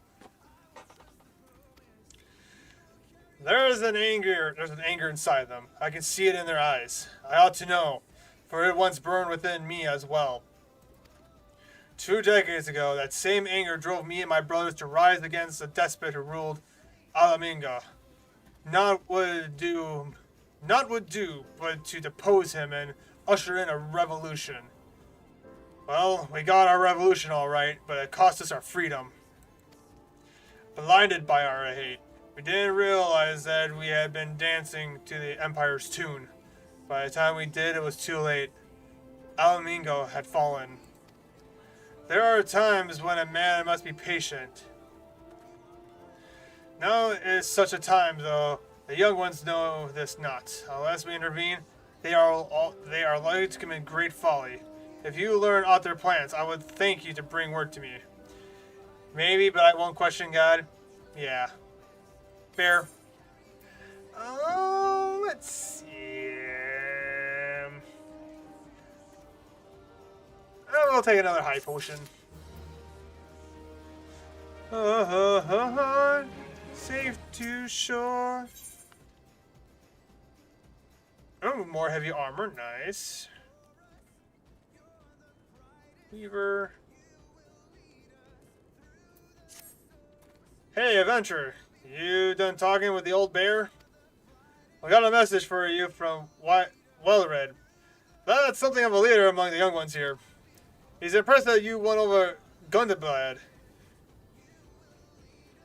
There's an anger inside them. I can see it in their eyes. I ought to know, for it once burned within me as well. 2 decades ago, that same anger drove me and my brothers to rise against the despot who ruled Alaminga. Not would do, but to depose him and usher in a revolution. Well, we got our revolution all right, but it cost us our freedom. Blinded by our hate, we didn't realize that we had been dancing to the Empire's tune. By the time we did, it was too late. Alamingo had fallen. There are times when a man must be patient. Now is such a time, though. The young ones know this not. Unless we intervene, they are likely to commit great folly. If you learn aught their plans, I would thank you to bring word to me. Maybe, but I won't question God. Yeah. Fair. Oh, let's see. We'll take another high potion. Safe to shore. Oh, more heavy armor. Nice. Weaver. Hey, adventurer. You done talking with the old bear? I got a message for you from Wellred. That's something of a leader among the young ones here. He's impressed that you won over Gundabad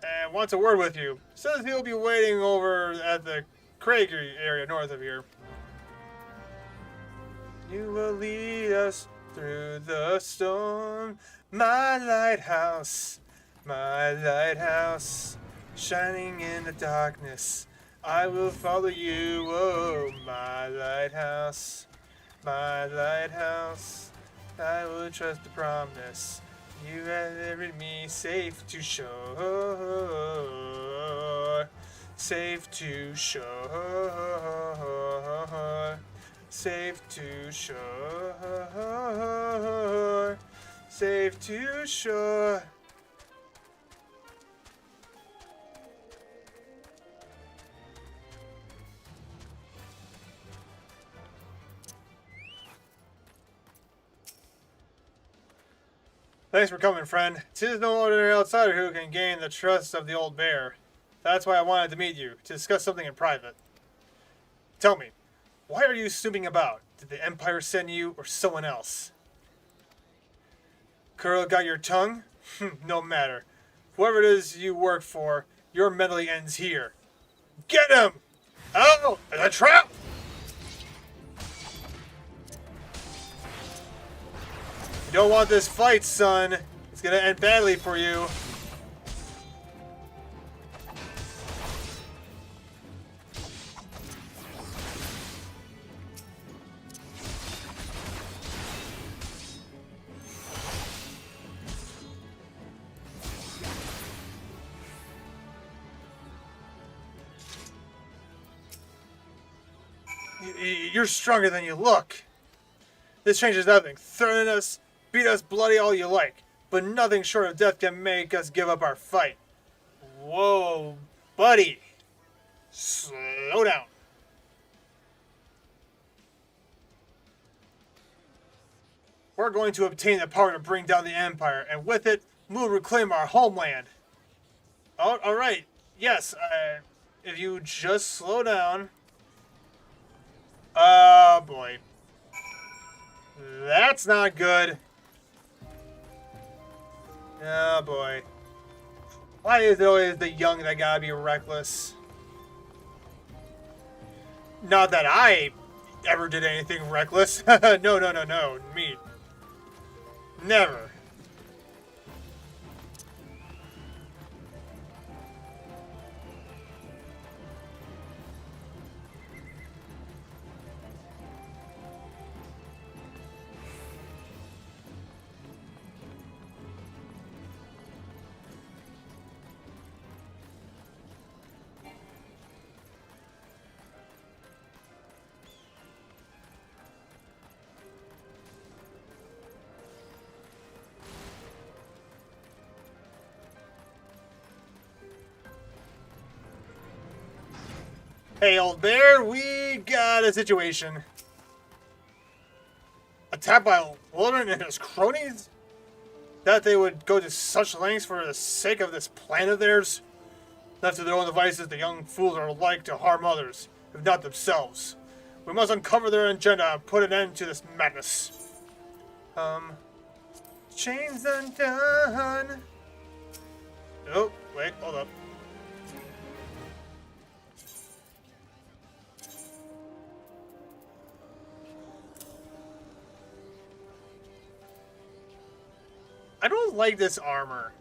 and wants a word with you. Says he'll be waiting over at the Craig area north of here. You will lead us through the storm, my lighthouse, shining in the darkness. I will follow you, oh, my lighthouse, my lighthouse. I will trust the promise. You have delivered me safe to shore. Safe to shore. Safe to shore. Safe to shore. Thanks for coming, friend. 'Tis no ordinary outsider who can gain the trust of the old bear. That's why I wanted to meet you, to discuss something in private. Tell me, why are you snooping about? Did the Empire send you, or someone else? Curl got your tongue? No matter. Whoever it is you work for, your meddling ends here. Get him! Oh, it's a trap! You don't want this fight, son. It's gonna end badly for you. You're stronger than you look. This changes nothing. Threaten us, beat us bloody all you like, but nothing short of death can make us give up our fight. Whoa, buddy. Slow down. We're going to obtain the power to bring down the Empire, and with it, move and reclaim our homeland. Oh, alright. Yes, if you just slow down. Oh, boy. That's not good. Oh, boy. Why is it always the young that gotta be reckless? Not that I ever did anything reckless. No. Me. Never. Hey, old bear, we got a situation. Attacked by Wildren and his cronies? That they would go to such lengths for the sake of this plan of theirs? Left to their own devices, the young fools are like to harm others, if not themselves. We must uncover their agenda and put an end to this madness. Chains undone. Oh, wait, hold up. I don't like this armor.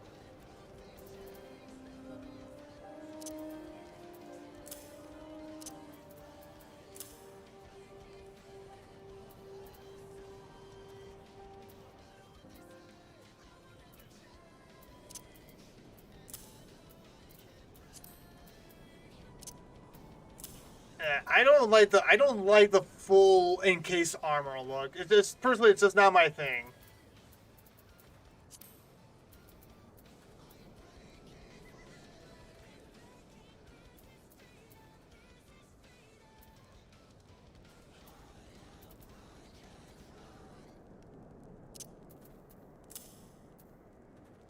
I don't like the full encased armor look. It's just personally, it's just not my thing.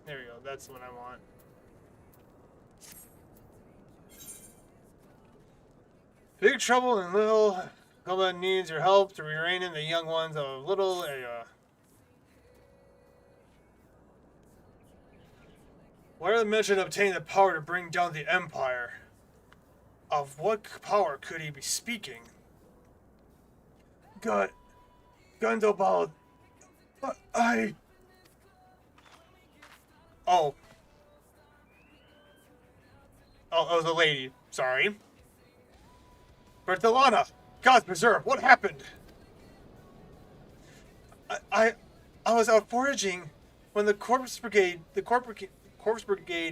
There we go. That's what I want. Big trouble and little. Goma needs your help to rein in the young ones of little area. What are the mission to obtain the power to bring down the Empire? Of what power could he be speaking? Gundobald. I. Oh. Oh, it was a lady. Sorry. Bertolana! God preserve, what happened? I was out foraging when the corpse brigade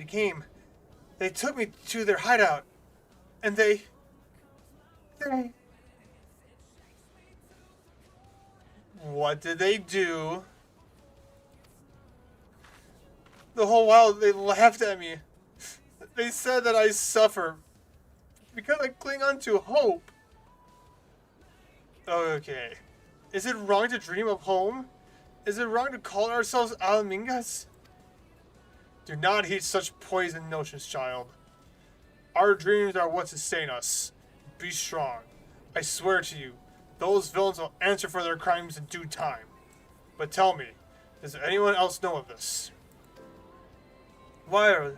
came. They took me to their hideout, and they. What did they do? The whole while they laughed at me. They said that I suffer because I cling on to hope. Okay. Is it wrong to dream of home? Is it wrong to call ourselves Almingas? Do not heed such poisoned notions, child. Our dreams are what sustain us. Be strong. I swear to you, those villains will answer for their crimes in due time. But tell me, Does anyone else know of this? Why?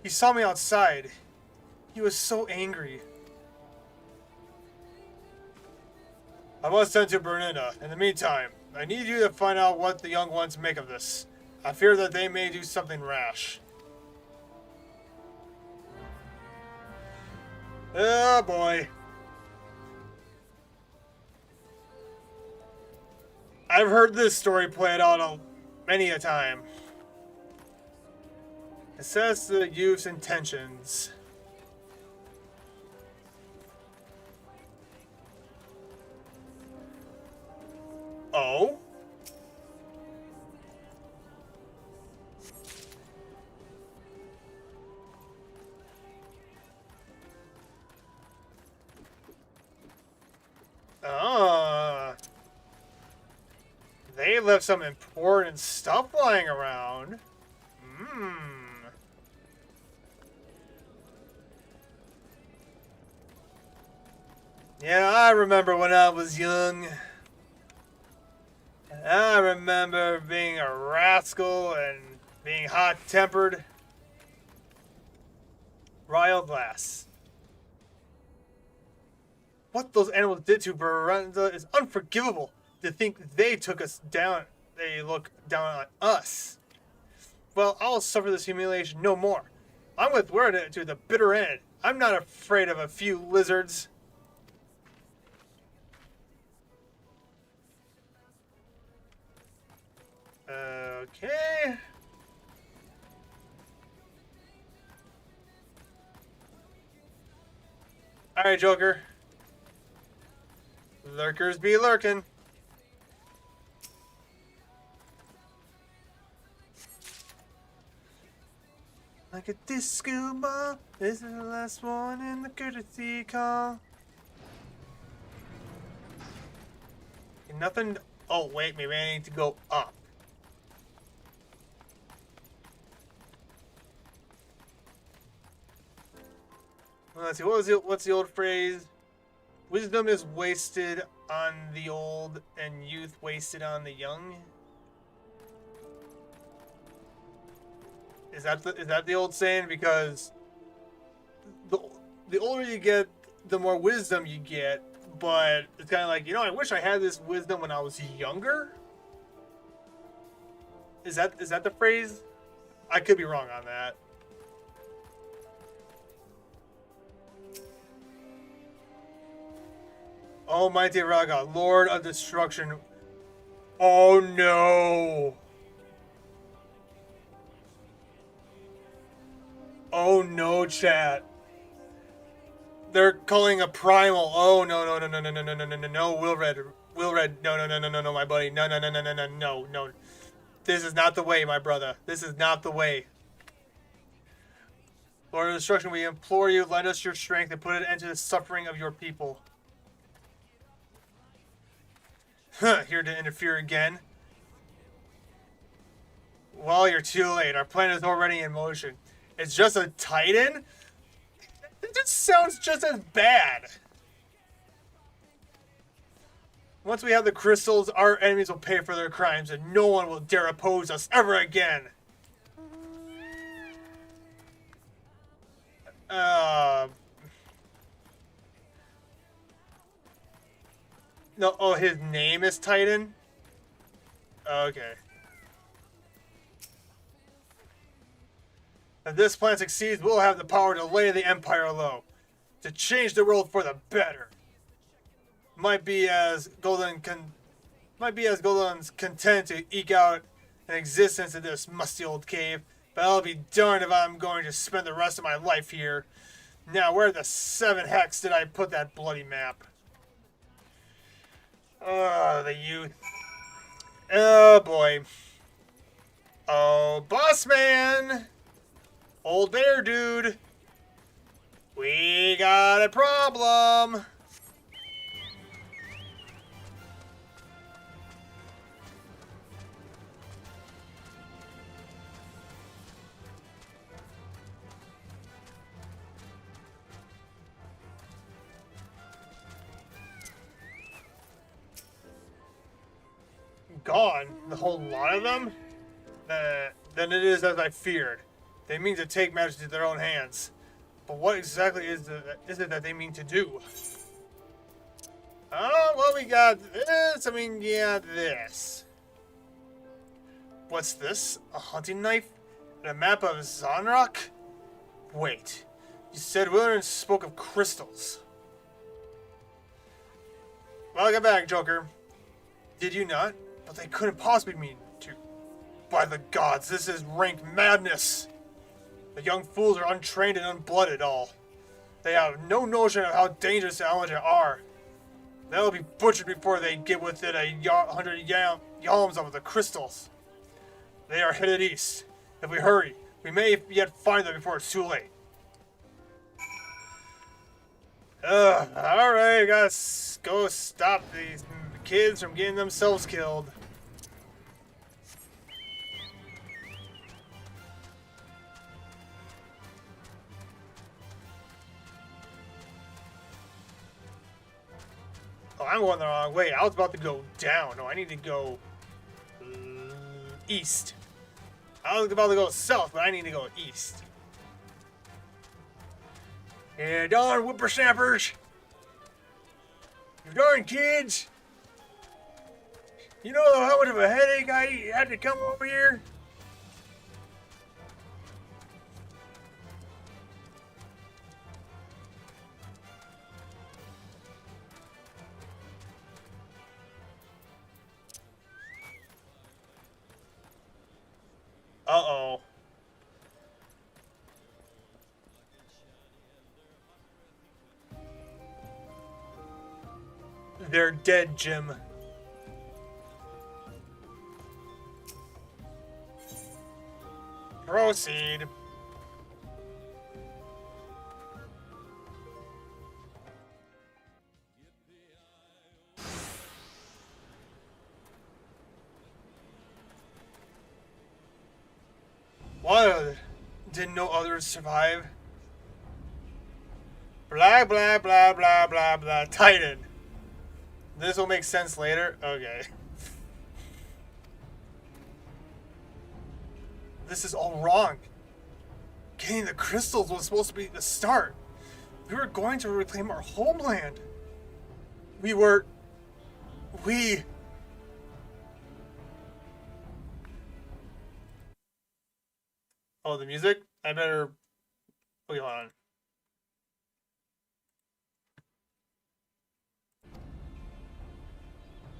He saw me outside. He was so angry. I was sent to Bernina. In the meantime, I need you to find out what the young ones make of this. I fear that they may do something rash. Oh boy. I've heard this story played out many a time. Assess the youth's intentions. Oh? They left some important stuff lying around. Yeah, I remember when I was young. I remember being a rascal and being hot-tempered. Royal Glass. What those animals did to Brenda is unforgivable. To think they took us down, they look down on us. Well, I'll suffer this humiliation no more. I'm with Word to the bitter end. I'm not afraid of a few lizards. Okay. Alright, Joker. Lurkers be lurking. Like a disco ball, this is the last one in the courtesy call. Nothing. Oh, wait, maybe I need to go up. Let's see, what's the old phrase? Wisdom is wasted on the old and youth wasted on the young. Is that the old saying? Because the older you get, the more wisdom you get. But it's kind of like, I wish I had this wisdom when I was younger. Is that the phrase? I could be wrong on that. Almighty Raga, Lord of Destruction. Oh no! Oh no, chat. They're calling a primal. Oh no, Wilred, no, my buddy, no. This is not the way, my brother. This is not the way. Lord of Destruction, we implore you, lend us your strength and put an end to the suffering of your people. Here to interfere again. Well, you're too late. Our plan is already in motion. It's just a Titan? It just sounds just as bad. Once we have the crystals, our enemies will pay for their crimes and no one will dare oppose us ever again. No, oh, his name is Titan? Okay. If this plan succeeds, we'll have the power to lay the Empire low. To change the world for the better. Might be as Golden's content to eke out an existence in this musty old cave, but I'll be darned if I'm going to spend the rest of my life here. Now, where the 7 hex did I put that bloody map? Oh, the youth. Oh, boy. Oh, boss man! Old bear dude! We got a problem! gone, the whole lot of them, then it is as I feared. They mean to take matters into their own hands. But what exactly is it that they mean to do? Oh, well, we got this. This. What's this? A hunting knife? And a map of Zonrock? Wait. You said Willard spoke of crystals. Welcome back, Joker. Did you not? But they couldn't possibly mean to. By the gods, this is rank madness. The young fools are untrained and unblooded all. They have no notion of how dangerous the Almaja are. They'll be butchered before they get within 100 yalms of the crystals. They are headed east. If we hurry, we may yet find them before it's too late. Alright, gotta go stop these kids from getting themselves killed. Oh, I'm going the wrong way. I was about to go down. No, I need to go east. I was about to go south, but I need to go east. Yeah, darn whippersnappers. You darn kids. You know how much of a headache I had to come over here? Uh-oh. They're dead, Jim. Proceed. What? Did no others survive? Blah, blah, blah, blah, blah, blah. Titan. This will make sense later? Okay. This is all wrong. Getting the crystals was supposed to be the start. We were going to reclaim our homeland. We... Oh, the music? I better... Wait, hold on.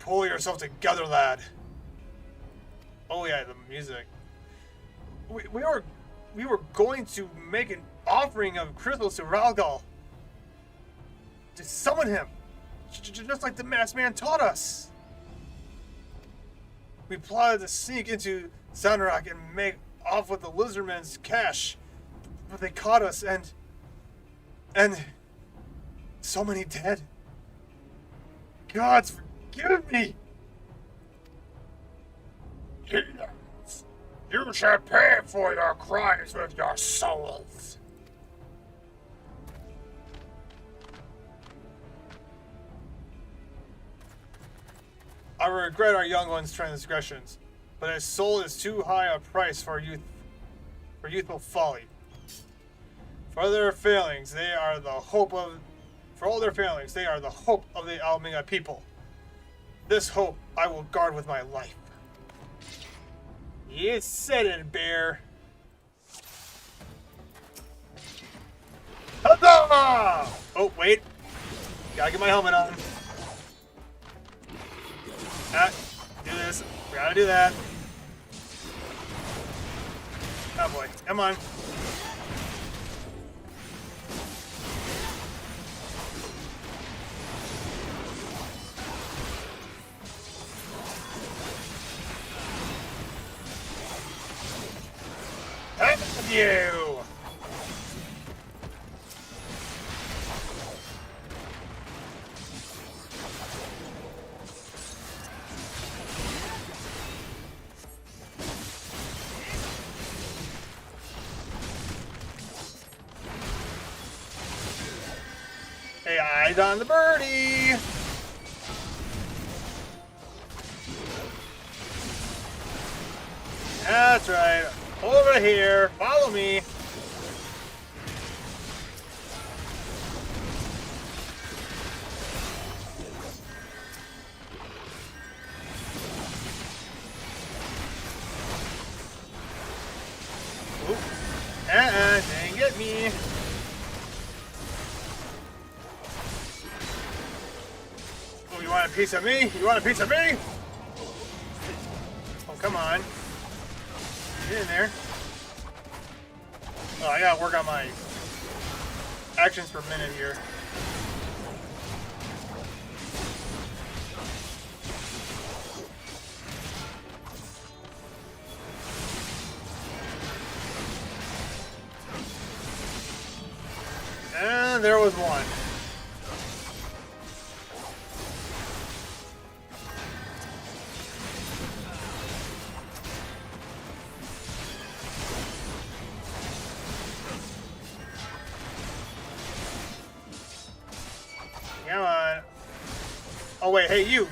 Pull yourself together, lad. Oh yeah, the music. We were going to make an offering of crystals to Ralgal. To summon him. Just like the masked man taught us. We plotted to sneak into Zanrak and make off with the lizardmen's cash. But they caught us and so many dead. Gods forgive me. You shall pay for your crimes with your souls. I regret our young one's transgressions, but his soul is too high a price for youthful folly. For all their failings, they are the hope of the Alminga people. This hope I will guard with my life. You said it, bear. Huzzah! Oh, wait. Gotta get my helmet on. Do this. We gotta do that. Oh boy. Come on. Thank you! Hey, eyes on the birdie! That's right. Over here. Follow me. Didn't get me. Oh, you want a piece of me? You want a piece of me? Oh, come on. Get in there. Oh, I gotta work on my actions per minute here. And there was one. Come on. Oh wait, hey you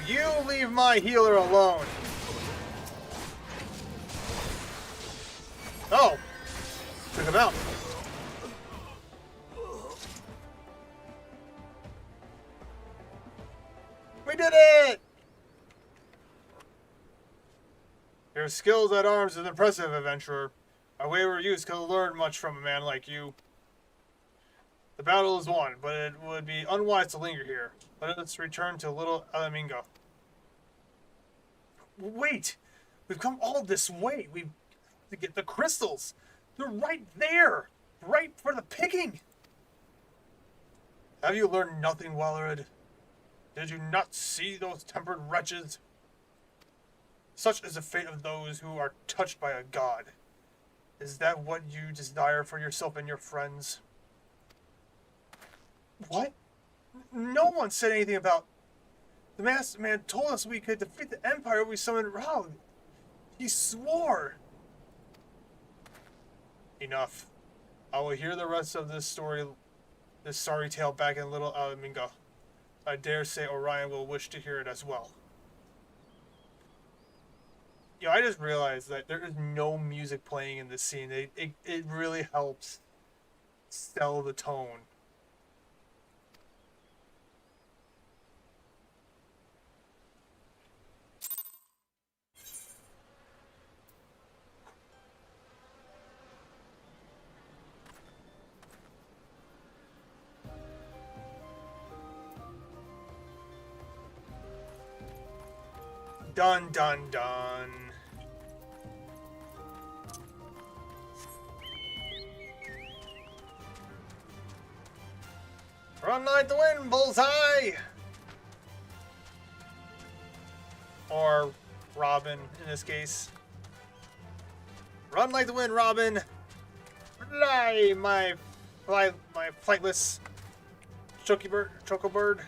leave my healer alone. Oh, took him out. We did it! Your skills at arms is impressive, adventurer. Our wayward youth could learn much from a man like you. The battle is won, but it would be unwise to linger here. Let us return to Little Alamingo. Wait! We've come all this way. We've to get the crystals. They're right there! Right for the picking! Have you learned nothing, Wallerid? Did you not see those tempered wretches? Such is the fate of those who are touched by a god. Is that what you desire for yourself and your friends? What? No one said anything about... The masked man told us we could defeat the Empire if we summoned Raoul. He swore. Enough. I will hear the rest of this story, this sorry tale back in Little Alamingo. I dare say Orion will wish to hear it as well. You know, I just realized that there is no music playing in this scene. It really helps sell the tone. Dun dun dun. Run like the wind, bullseye! Or Robin, in this case. Run like the wind, Robin! Fly, my flightless chocobird.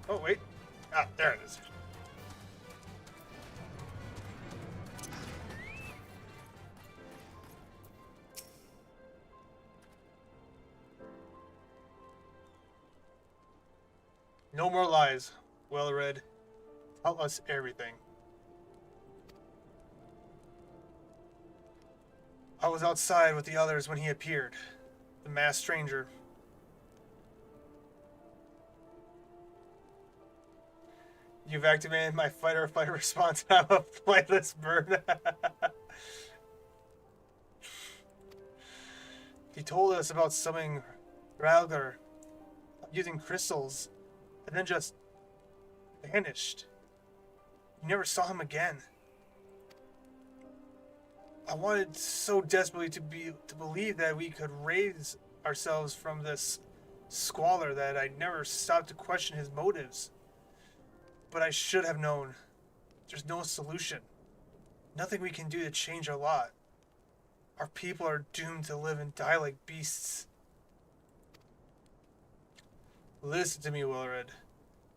Oh, wait. Ah, there it is. No more lies, well-read. Tell us everything. I was outside with the others when he appeared. The masked stranger. You've activated my fight or flight response. I'm a flightless bird. He told us about summoning Ralgar using crystals and then just vanished. You never saw him again. I wanted so desperately to believe that we could raise ourselves from this squalor that I never stopped to question his motives. But I should have known. There's no solution. Nothing we can do to change our lot. Our people are doomed to live and die like beasts. Listen to me, Willred.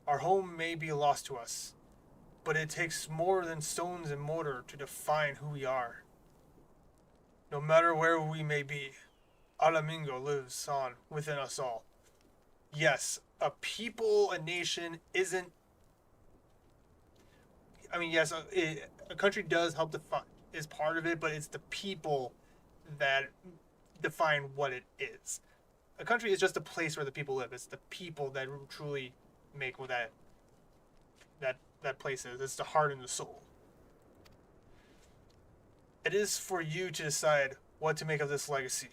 Our home may be lost to us, but it takes more than stones and mortar to define who we are. No matter where we may be, Alamingo lives on within us all. Yes, a people, a nation isn't. I mean, yes, a country does help define, is part of it, but it's the people that define what it is. A country is just a place where the people live. It's the people that truly make what that place is. It's the heart and the soul. It is for you to decide what to make of this legacy.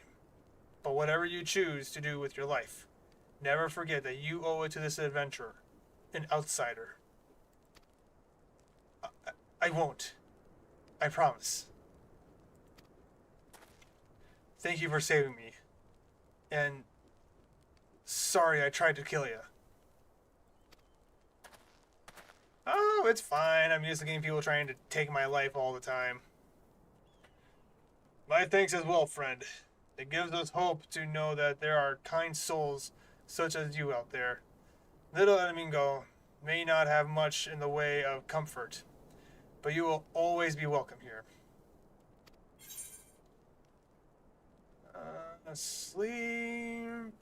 But whatever you choose to do with your life, never forget that you owe it to this adventurer, an outsider. I won't. I promise. Thank you for saving me. And sorry I tried to kill you. Oh, it's fine. I'm used to getting people trying to take my life all the time. My thanks as well, friend. It gives us hope to know that there are kind souls such as you out there. Little Alamingo may not have much in the way of comfort, but you will always be welcome here. Sleep.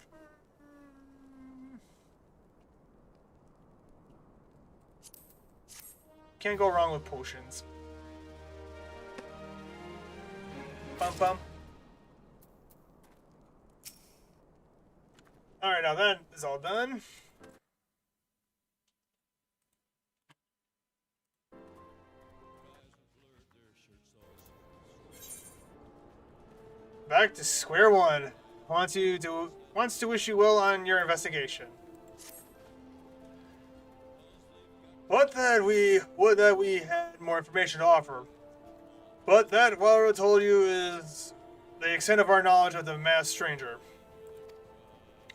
Can't go wrong with potions. Bum bum. Alright, now that is all done. Back to square one. Wants to wish you well on your investigation. Would that we had more information to offer. But that what I told you is the extent of our knowledge of the masked stranger.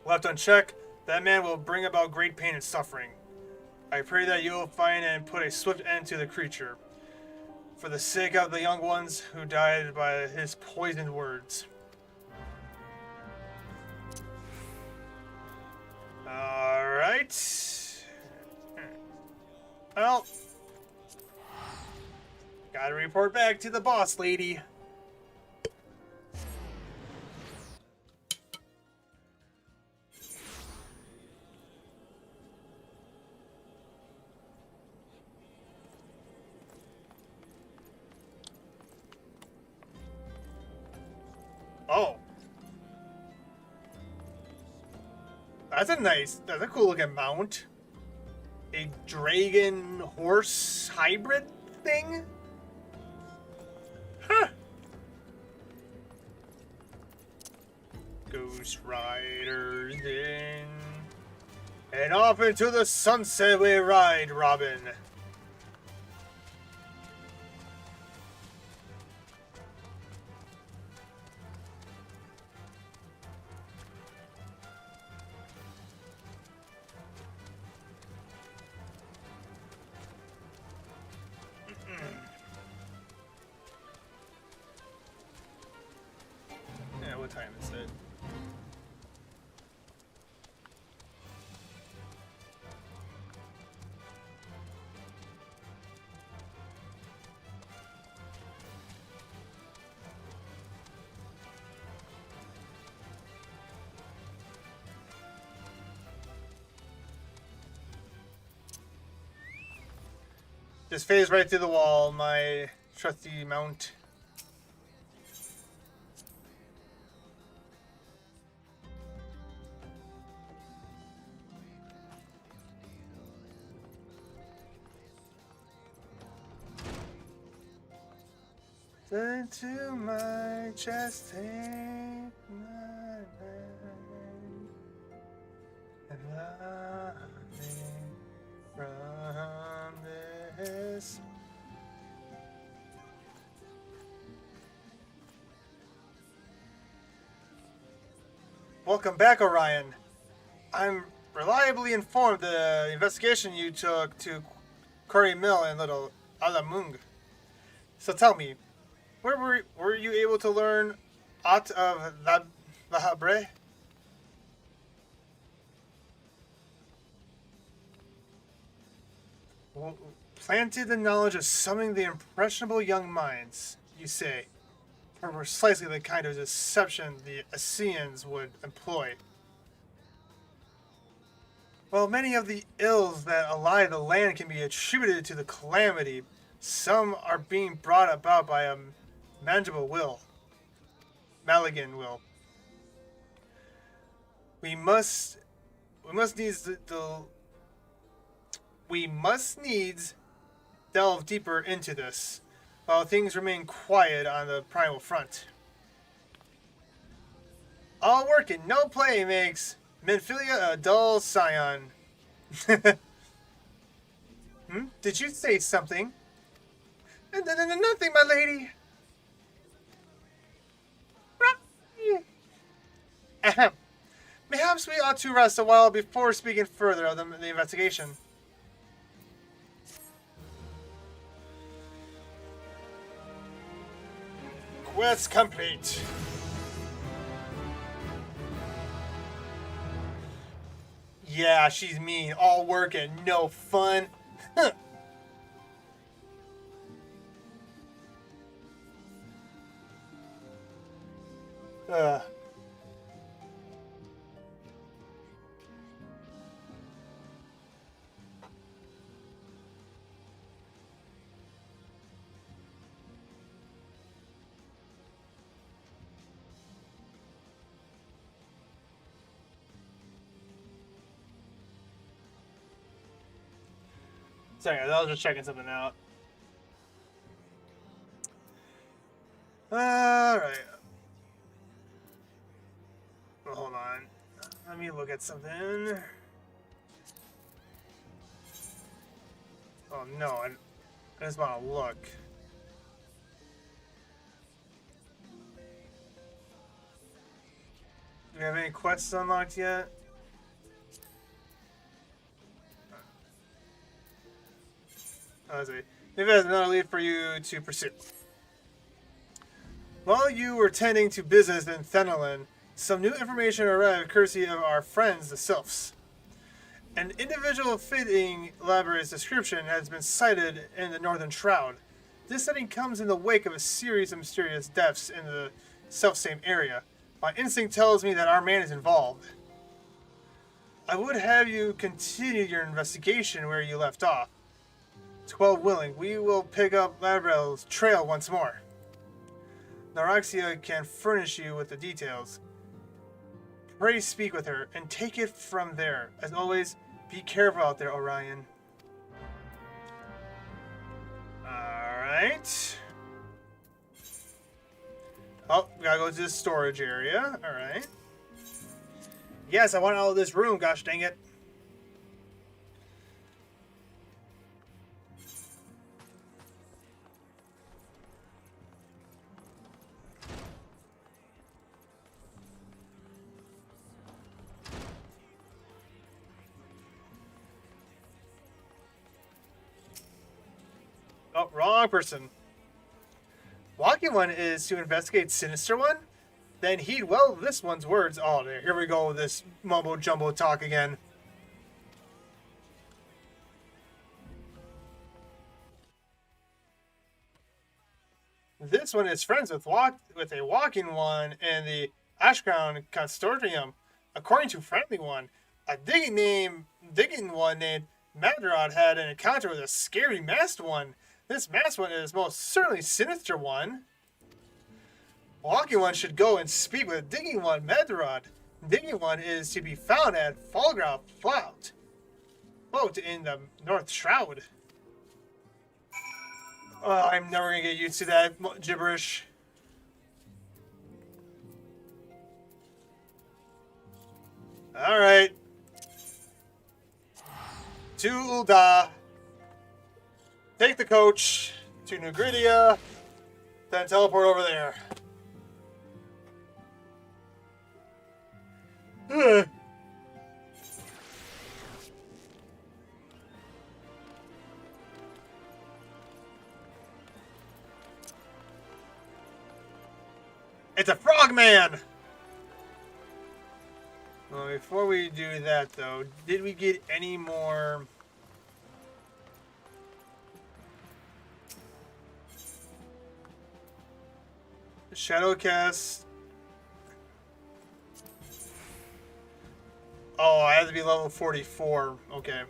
Left unchecked, that man will bring about great pain and suffering. I pray that you will find and put a swift end to the creature, for the sake of the young ones who died by his poisoned words. Alright. Well, gotta report back to the boss lady. Oh. That's a cool looking mount. A dragon horse hybrid thing? Huh. Ghost Riders in. And off into the sunset we ride, Robin. Yeah, what time is it? Just phase right through the wall, my trusty mount. Into my chest, take my hand, and nothing from this. Welcome back, Orion. I'm reliably informed the investigation you took to Curry Mill and Little Alamung. So tell me, where were you able to learn aught of La Habre? Planted the knowledge of summoning the impressionable young minds, you say, for precisely the kind of deception the Assyrians would employ. While many of the ills that ally the land can be attributed to the calamity, some are being brought about by a manageable will. Maligan will. We must needs delve deeper into this, while things remain quiet on the primal front. All work and no play makes Minfilia a dull scion. Did you say something? Nothing, my lady. Ahem. Perhaps we ought to rest a while before speaking further of the investigation. Quest complete. Yeah, she's mean. All work and no fun. Ugh. Sorry, I was just checking something out. Alright. Well, hold on. Let me look at something. Oh no, I just want to look. Do we have any quests unlocked yet? Maybe there's another lead for you to pursue. While you were tending to business in Thenelin, some new information arrived courtesy of our friends, the Sylphs. An individual fitting Labyrinth's description has been sighted in the Northern Shroud. This sighting comes in the wake of a series of mysterious deaths in the self-same area. My instinct tells me that our man is involved. I would have you continue your investigation where you left off. 12 willing, we will pick up Labrel's trail once more. Naraxia can furnish you with the details. Pray speak with her, and take it from there. As always, be careful out there, Orion. Alright. Oh, we gotta go to the storage area. Alright. Yes, I want out of this room, gosh dang it. Oh, wrong person. Walking One is to investigate Sinister One? Then heed well this one's words. Oh, here we go with this mumbo-jumbo talk again. This one is friends with a Walking One and the Ashground Consortium. According to Friendly One, a digging one named Madrod had an encounter with a scary masked one. This masked one is most certainly Sinister One. Walking One should go and speak with Digging One, Madrod. Digging One is to be found at Fallground Float in the North Shroud. Oh, I'm never gonna get used to that gibberish. Alright. To Ul'dah. Take the coach to New Gridia, then teleport over there. It's a frogman! Well, before we do that, though, did we get any more Shadowcast. Oh, I have to be level 44. Okay.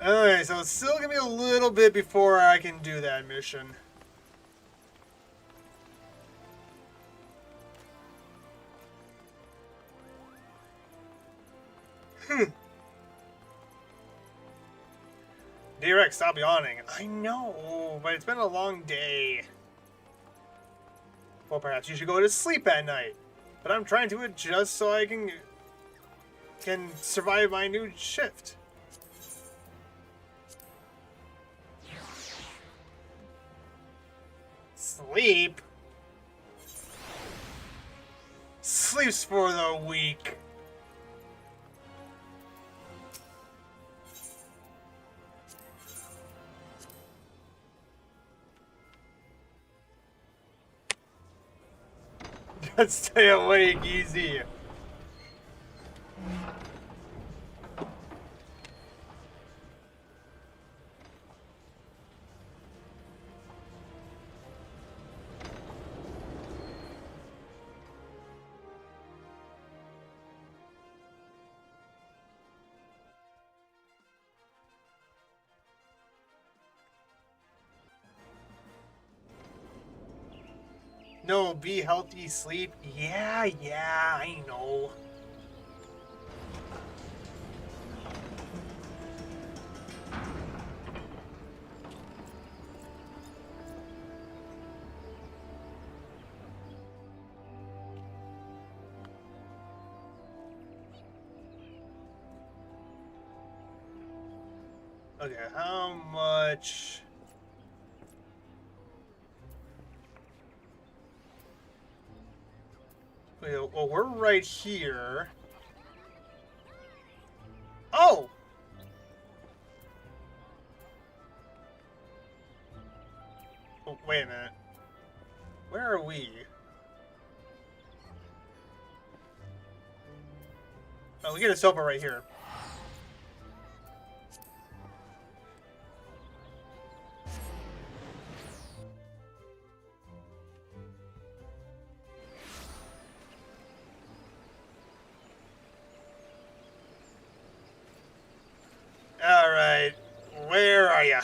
Okay, so it's still gonna be a little bit before I can do that mission. D-Rex, stop yawning. I know, but it's been a long day. Well, perhaps you should go to sleep at night. But I'm trying to adjust so I can survive my new shift. Sleep? Sleep's for the weak. Just stay awake, easy. No, be healthy, sleep. Yeah, I know. Okay, how much? Well, we're right here. Oh! Oh, wait a minute. Where are we? Oh, we get a sofa right here. Alright, where are ya?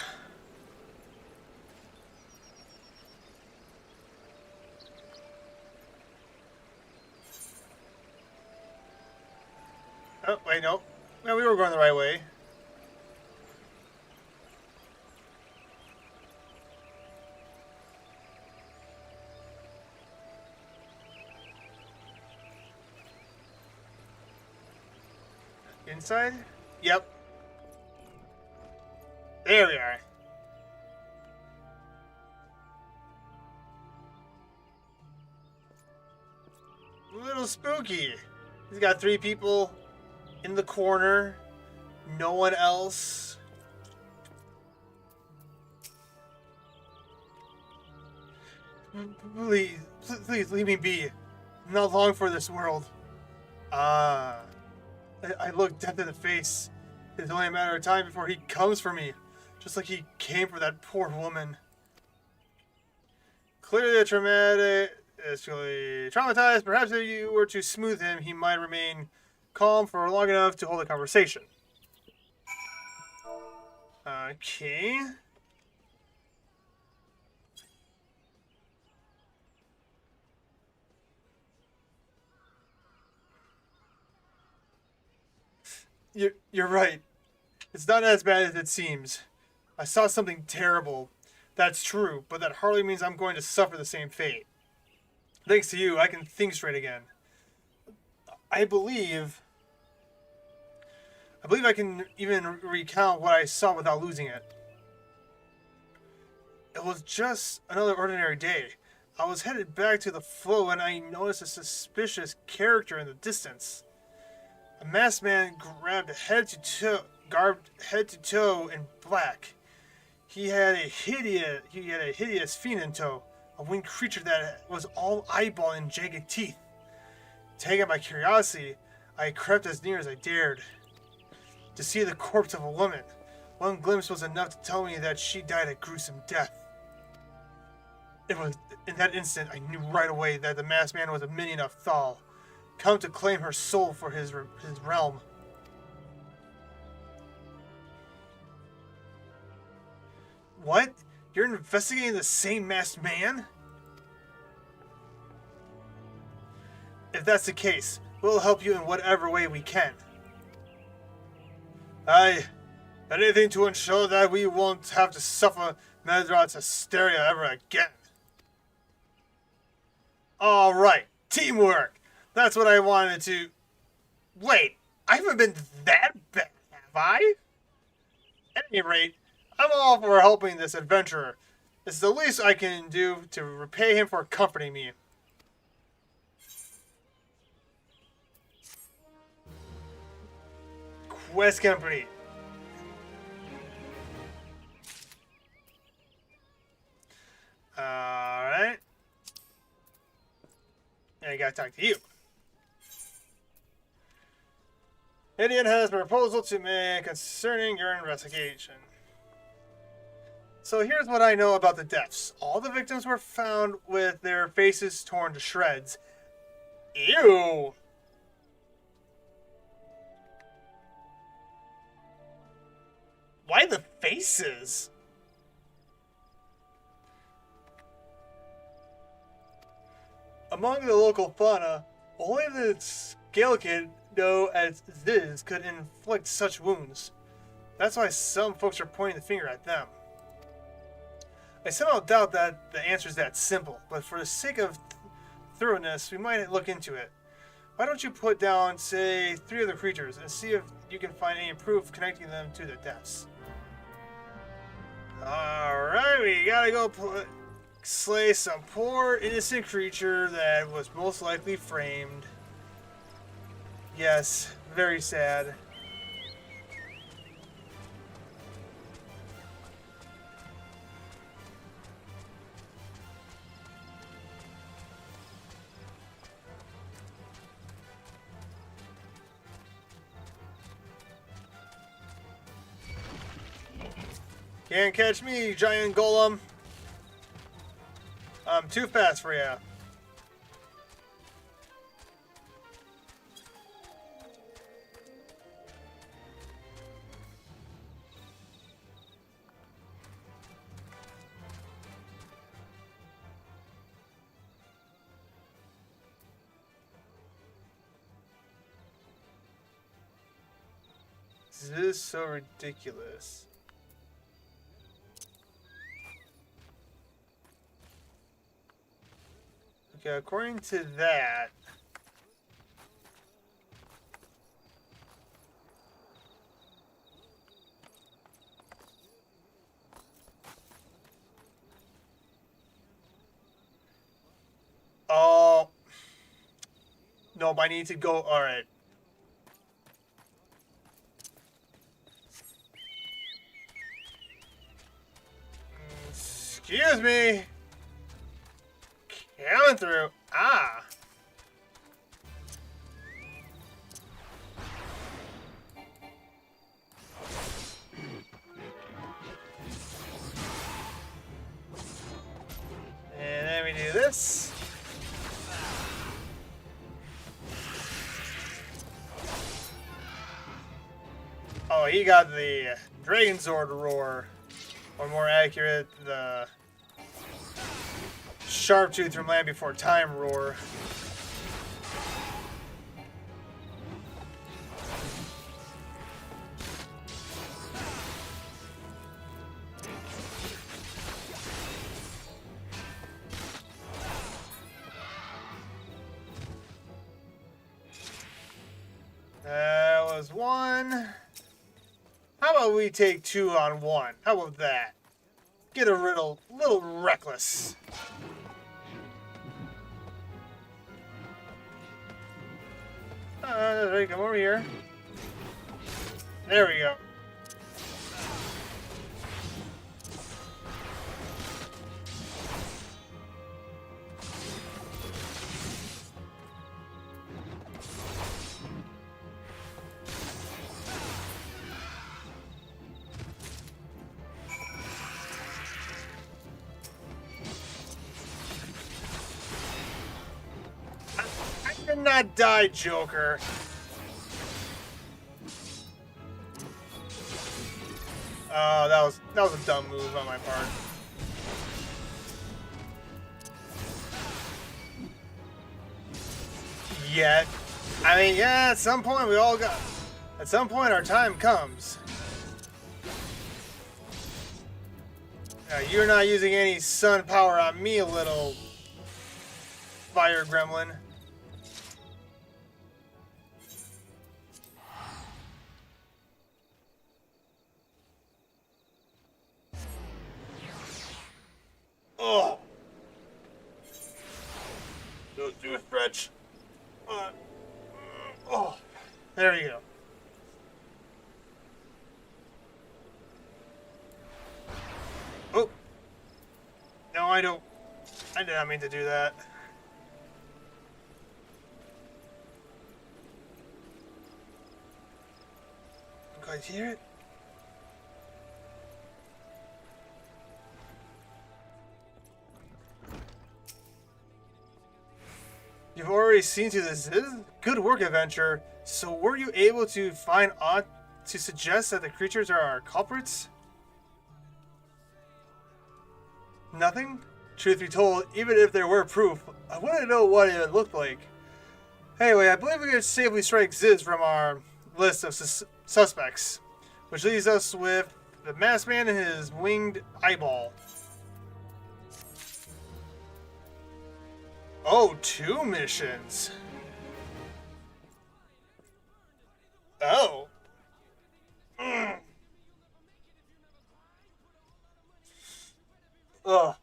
Oh, wait, no. No, we were going the right way. Inside? Yep. There we are. A little spooky. He's got 3 people in the corner. No one else. Please leave me be. I'm not long for this world. I look death in the face. It's only a matter of time before he comes for me. Just like he came for that poor woman. Clearly traumatized. Perhaps if you were to smooth him, he might remain calm for long enough to hold a conversation. Okay. You're right. It's not as bad as it seems. I saw something terrible. That's true, but that hardly means I'm going to suffer the same fate. Thanks to you, I can think straight again. I believe I can even recount what I saw without losing it. It was just another ordinary day. I was headed back to the flow and I noticed a suspicious character in the distance. A masked man garbed head to toe in black. He had a hideous fiend in tow, a winged creature that was all eyeball and jagged teeth. Taken by curiosity, I crept as near as I dared to see the corpse of a woman. One glimpse was enough to tell me that she died a gruesome death. It was in that instant I knew right away that the masked man was a minion of Thal, come to claim her soul for his realm. What? You're investigating the same masked man? If that's the case, we'll help you in whatever way we can. Aye. Anything to ensure that we won't have to suffer Medrod's hysteria ever again. Alright, teamwork! That's what I wanted to... Wait, I haven't been that bad, have I? At any rate, I'm all for helping this adventurer. It's the least I can do to repay him for comforting me. Quest complete. Alright. And I gotta talk to you. Idiot has a proposal to make concerning your investigation. So here's what I know about the deaths. All the victims were found with their faces torn to shreds. Ew! Why the faces? Among the local fauna, only the Scalecid, known as Ziz, could inflict such wounds. That's why some folks are pointing the finger at them. I somehow doubt that the answer is that simple, but for the sake of thoroughness, we might look into it. Why don't you put down, say, 3 of the creatures and see if you can find any proof connecting them to the deaths. Alright, we gotta go slay some poor innocent creature that was most likely framed. Yes, very sad. Can't catch me, giant golem. I'm too fast for ya. This is so ridiculous. Okay, according to that, oh, nope, I need to go, alright. Excuse me. Coming through. Ah. And then we do this. Oh, he got the Dragon Sword roar. Or more accurate, the Sharptooth from Land Before Time roar. That was one. How about we take 2 on 1? How about that? Get a little reckless. Ready, come over here. There we go. not die, Joker. Oh, that was a dumb move on my part. Yet, I mean, yeah, at some point at some point our time comes. You're not using any sun power on me, little fire gremlin. Oh. Don't do a stretch. Oh. There you go. Oh. No, I don't. I did not mean to do that. You guys hear it? You've already seen through this. This is good work, Adventure. So were you able to find aught to suggest that the creatures are our culprits? Nothing? Truth be told, even if there were proof, I want to know what it looked like. Anyway, I believe we can safely strike Ziz from our list of suspects, which leaves us with the masked man and his winged eyeball. Oh, 2 missions. Oh. Ugh.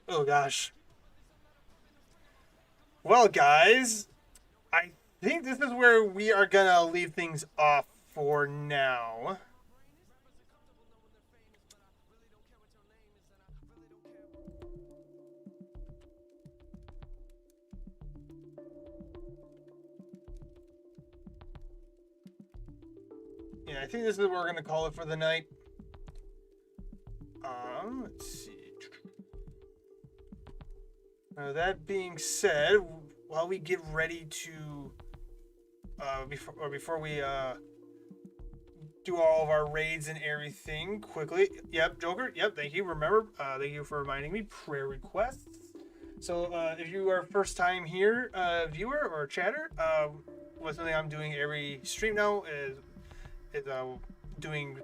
Oh gosh. Well, guys, I think this is where we are gonna leave things off for now. Yeah, I think this is what we're going to call it for the night. Let's see. Now, that being said, while we get ready to, before we do all of our raids and everything quickly. Yep, Joker. Yep, thank you. Remember, thank you for reminding me. Prayer requests. So, if you are first time here, viewer or chatter, what's something I'm doing every stream now is doing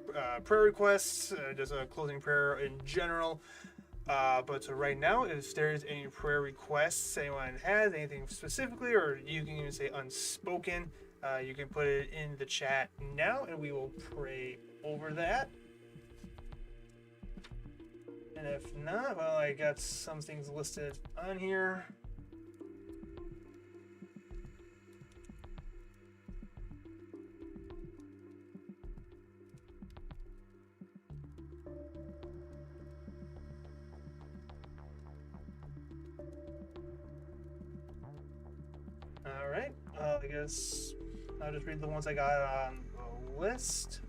prayer requests, just a closing prayer in general. But so right now, if there's any prayer requests anyone has, anything specifically, or you can even say unspoken, you can put it in the chat now, and we will pray over that. And if not, well, I got some things listed on here. Alright, I guess I'll just read the ones I got on the list.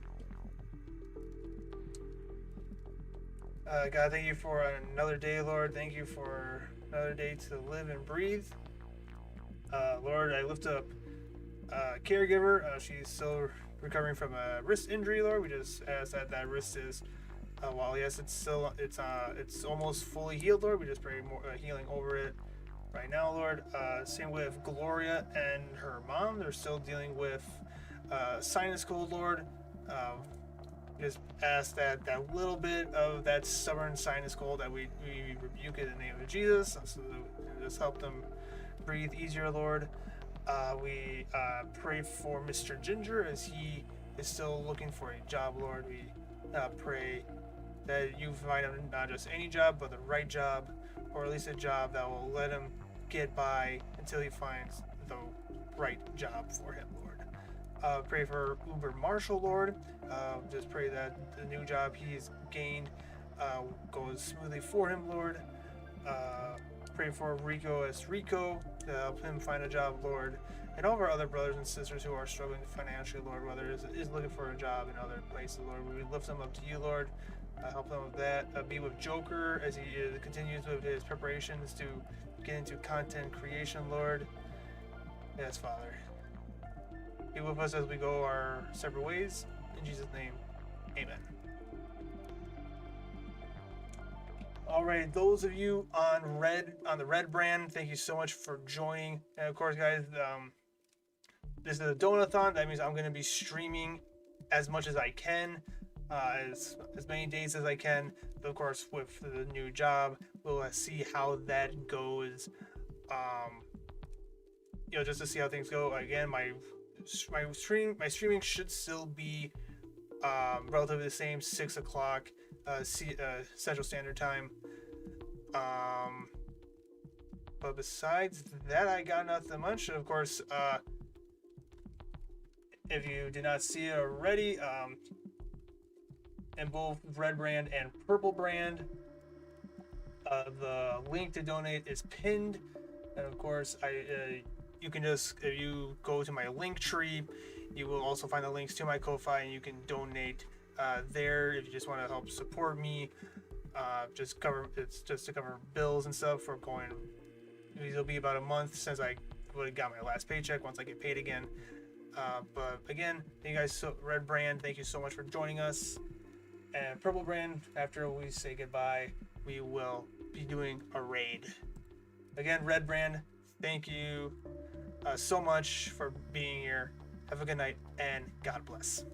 God, thank you for another day, Lord. Thank you for another day to live and breathe. Lord, I lift up caregiver. She's still recovering from a wrist injury, Lord. We just ask that wrist is, while yes, it's almost fully healed, Lord. We just pray more healing over it right now, Lord. Same with Gloria and her mom. They're still dealing with sinus cold, Lord. Just ask that little bit of that stubborn sinus cold that we rebuke it in the name of Jesus. So just help them breathe easier, Lord. We pray for Mr. Ginger as he is still looking for a job, Lord. We pray that you find him not just any job, but the right job, or at least a job that will let him get by until he finds the right job for him, Lord. Pray for Uber Marshall, Lord. Just pray that the new job he's gained goes smoothly for him, Lord. Pray for Rico as Rico to help him find a job, Lord. And all of our other brothers and sisters who are struggling financially, Lord, whether it is looking for a job in other places, Lord. We lift them up to you, Lord. Help them with that. Be with Joker as he continues with his preparations to get into content creation, Lord. Yes, Father. Be with us as we go our separate ways. In Jesus' name, amen. All right, those of you on the Red brand, thank you so much for joining. And of course, guys, this is a donathon. That means I'm going to be streaming as much as I can, as many days as I can. But of course, with the new job, we'll see how that goes. Just to see how things go. Again, my streaming should still be relatively the same, 6 o'clock Central Standard Time. But besides that, I got nothing much. Of course, if you did not see it already, in both Red Brand and Purple Brand, the link to donate is pinned. And of course, you can just, if you go to my link tree, you will also find the links to my Ko-Fi, and you can donate there if you just want to help support me. It's just to cover bills and stuff for going. It'll be about a month since I would have got my last paycheck once I get paid again. But again, thank you guys. Red Brand, thank you so much for joining us. And Purple Brand, after we say goodbye, we will be doing a raid. Again, Red Brand, thank you so much for being here. Have a good night, and God bless.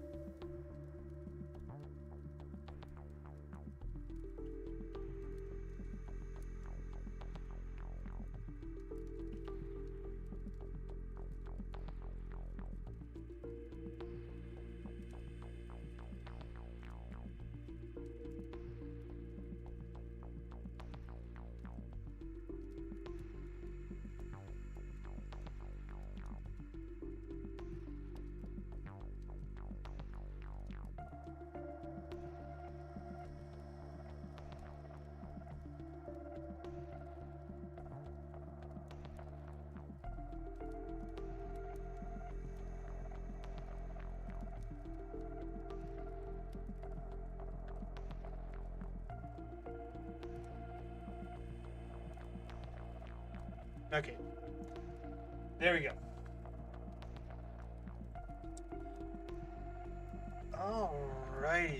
Okay, there we go. Alrighty.